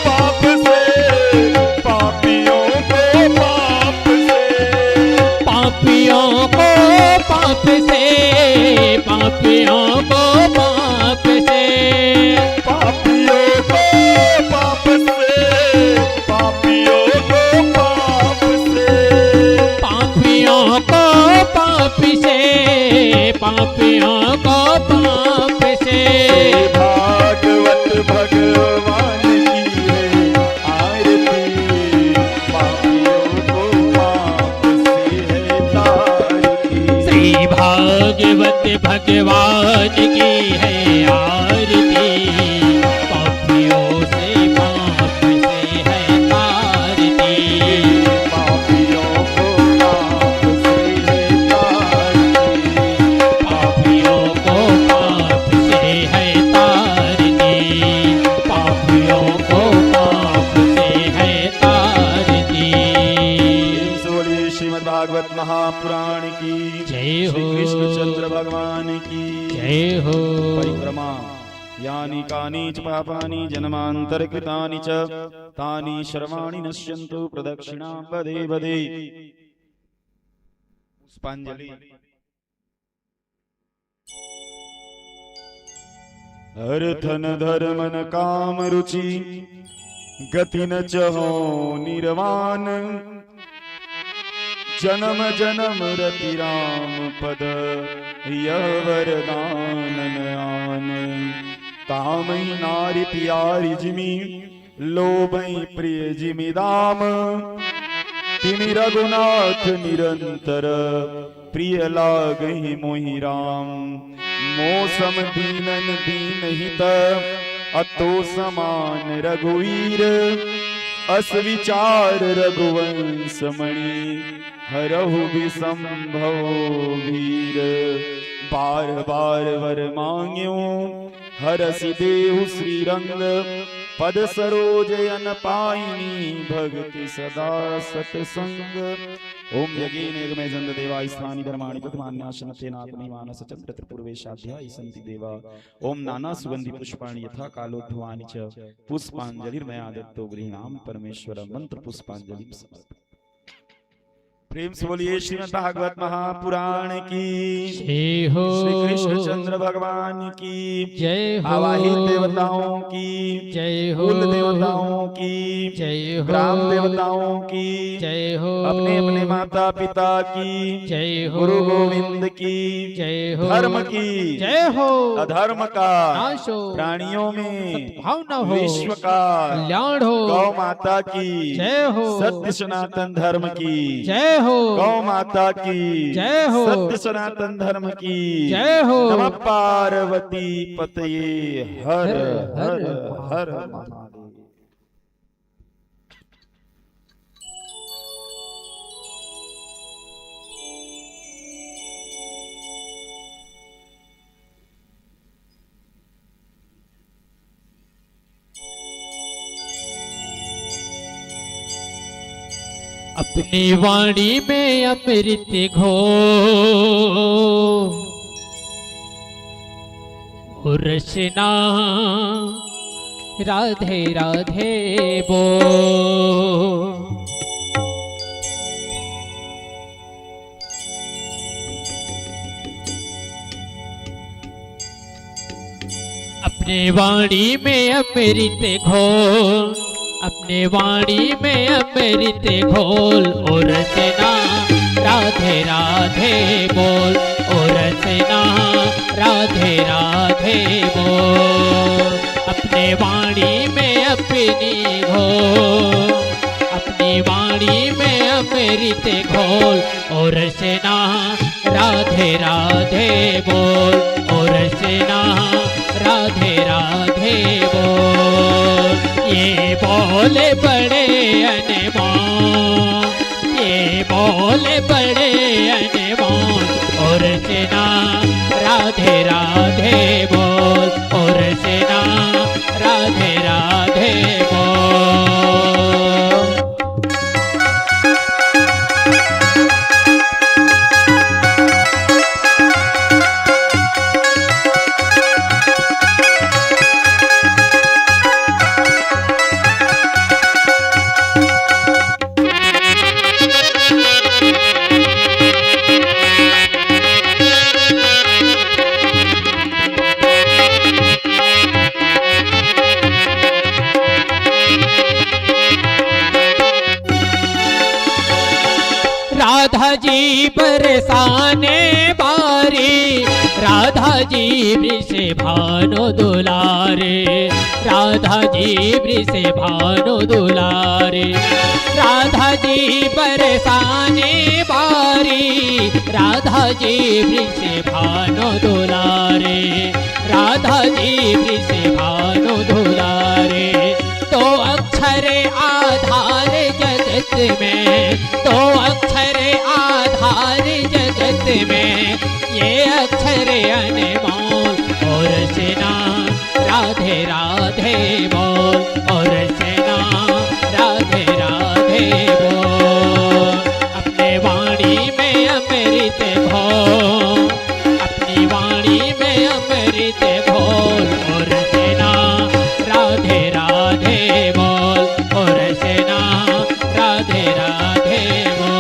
पाप से, पापियों को पाप से, पापियों को पाप से, पापियों को पाप से, पापियों को पाप से, पापियों को पाप से, पापियों को पाप से, पापियों को पाप से। भागवत भगवान की है आरती, पापियों को पाप से है तारती। श्री भागवत भगवान की है आरती, पापियों से पाप से है तारती। पापियों को पाप से है तारती, पापियों को पाप से है तारती, पापियों को पाप से है तारती। बोलिए श्रीमद् भागवत महापुराण की जय हो। श्री कृष्णचंद्र भगवान की जय हो। परिक्रमा यानि कानि च पापानि जन्मान्तरकृतानि च तानि सर्वाणि नश्यन्तु प्रदक्षिणां वदे वदे। पुष्पांजलि। अर्थन धर्मन काम रुचि गति न चहो निर्वाण जन्म जन्म रति राम पद यह वरदान आन कामई नारी प्यारी जिमी लोभई प्रिय जिमी दाम तिमि रघुनाथ निरंतर प्रिय लागहि मोहि राम मौसम दीनन दीन हित अतो समान रघुवीर अस विचार रघुवंश मणि हरहु विसंभव वीर बार बार वर मांग्यो हरसि देहु श्रीरंग पद सरोज अन पाइनी भक्ति सदा सतसंग ओम यज्ञेन यज्ञमय जन्द देवा स्थानी धर्माणि प्रथमान्याशनतेनात्मनि मानस चंद्र त्रिपुर्वेशाध्यायि सन्ति देवा ओम नाना सुगंधि पुष्पाणि यथा कालोद्भवानि च पुष्पांजलिर्मया दत्तो गृह्णामि परमेश्वर मंत्र पुष्पांजलि प्रेम से बोलिए श्रीमद् भागवत महापुराण की जय हो, श्री कृष्ण चंद्र भगवान की जय हो, आवाहित देवताओं की जय हो, कुल देवताओं की जय हो, ग्राम देवताओं की जय हो, अपने अपने माता पिता की जय हो, गुरु गोविंद की जय हो, धर्म की जय हो, अधर्म का नाश हो, प्राणियों में सद्भावना हो, विश्व का कल्याण हो, गौ माता की जय हो, सत्य सनातन धर्म की जय हो, गौ माता की जय हो, सत्य सनातन धर्म की जय हो, नमः पार्वती पतये हर हर हर महादेव। अपनी वाणी में अमृत घो रचना राधे राधे बो अपने वाणी में अमृत घो अपने वाणी में अमृत घोल और रचना राधे राधे बोल और रचना राधे राधे बोल अपने वाणी में अपनी घोल अपनी वाणी में अमृत घोल और रचना राधे राधे बोल और रचना राधे राधे बोल ये बोले बड़े अनमोल ये बोले बड़े अनमोल और रचना राधे राधे बोल और रचना राधे राधे बोल राधा जी बरसाने बारी राधा जी वृष भानु दुलारे राधा जी वृष भानु दुलारे राधा जी बरसाने बारी राधा जी वृष भानु दुलारे राधा जी वृष भानु दुलारे तो अक्षर आधार जगत में तो अक्षर आधार जगत में ये अक्षर अनमोल और रचना राधे राधे बोल और रचना राधे राधे बोल अपने वाणी में अमृत घोल अपनी वाणी में अमृत घोल और रचना राधे राधे बोल और रचना राधे राधे बोल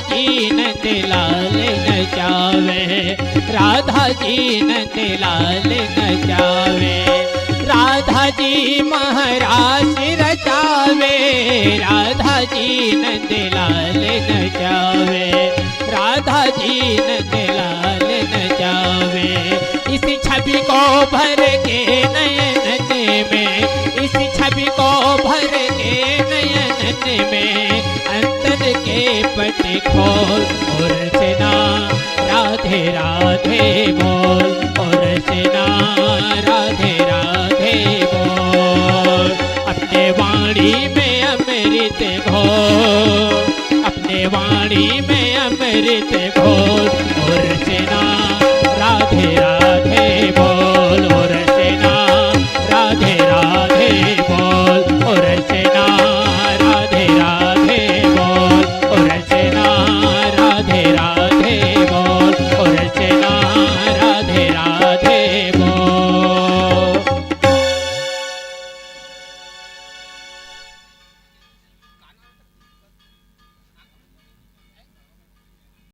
जी नंद लाल नचावे, राधा जी नंद लाल नचावे। राधा जी महाराज रचावे, राधा जी नंद लाल नचावे, राधा जी नंद लाल नचावे। इस छवि को भर के नयन में, इस छवि को भर के नयन में, अंतर के पट खोल और सेना राधे राधे बोल, और सेना राधे राधे बोल। अपने वाणी में अमृत घोल, अपने वाणी में अमृत घोल, और सेना राधे राधे बोल।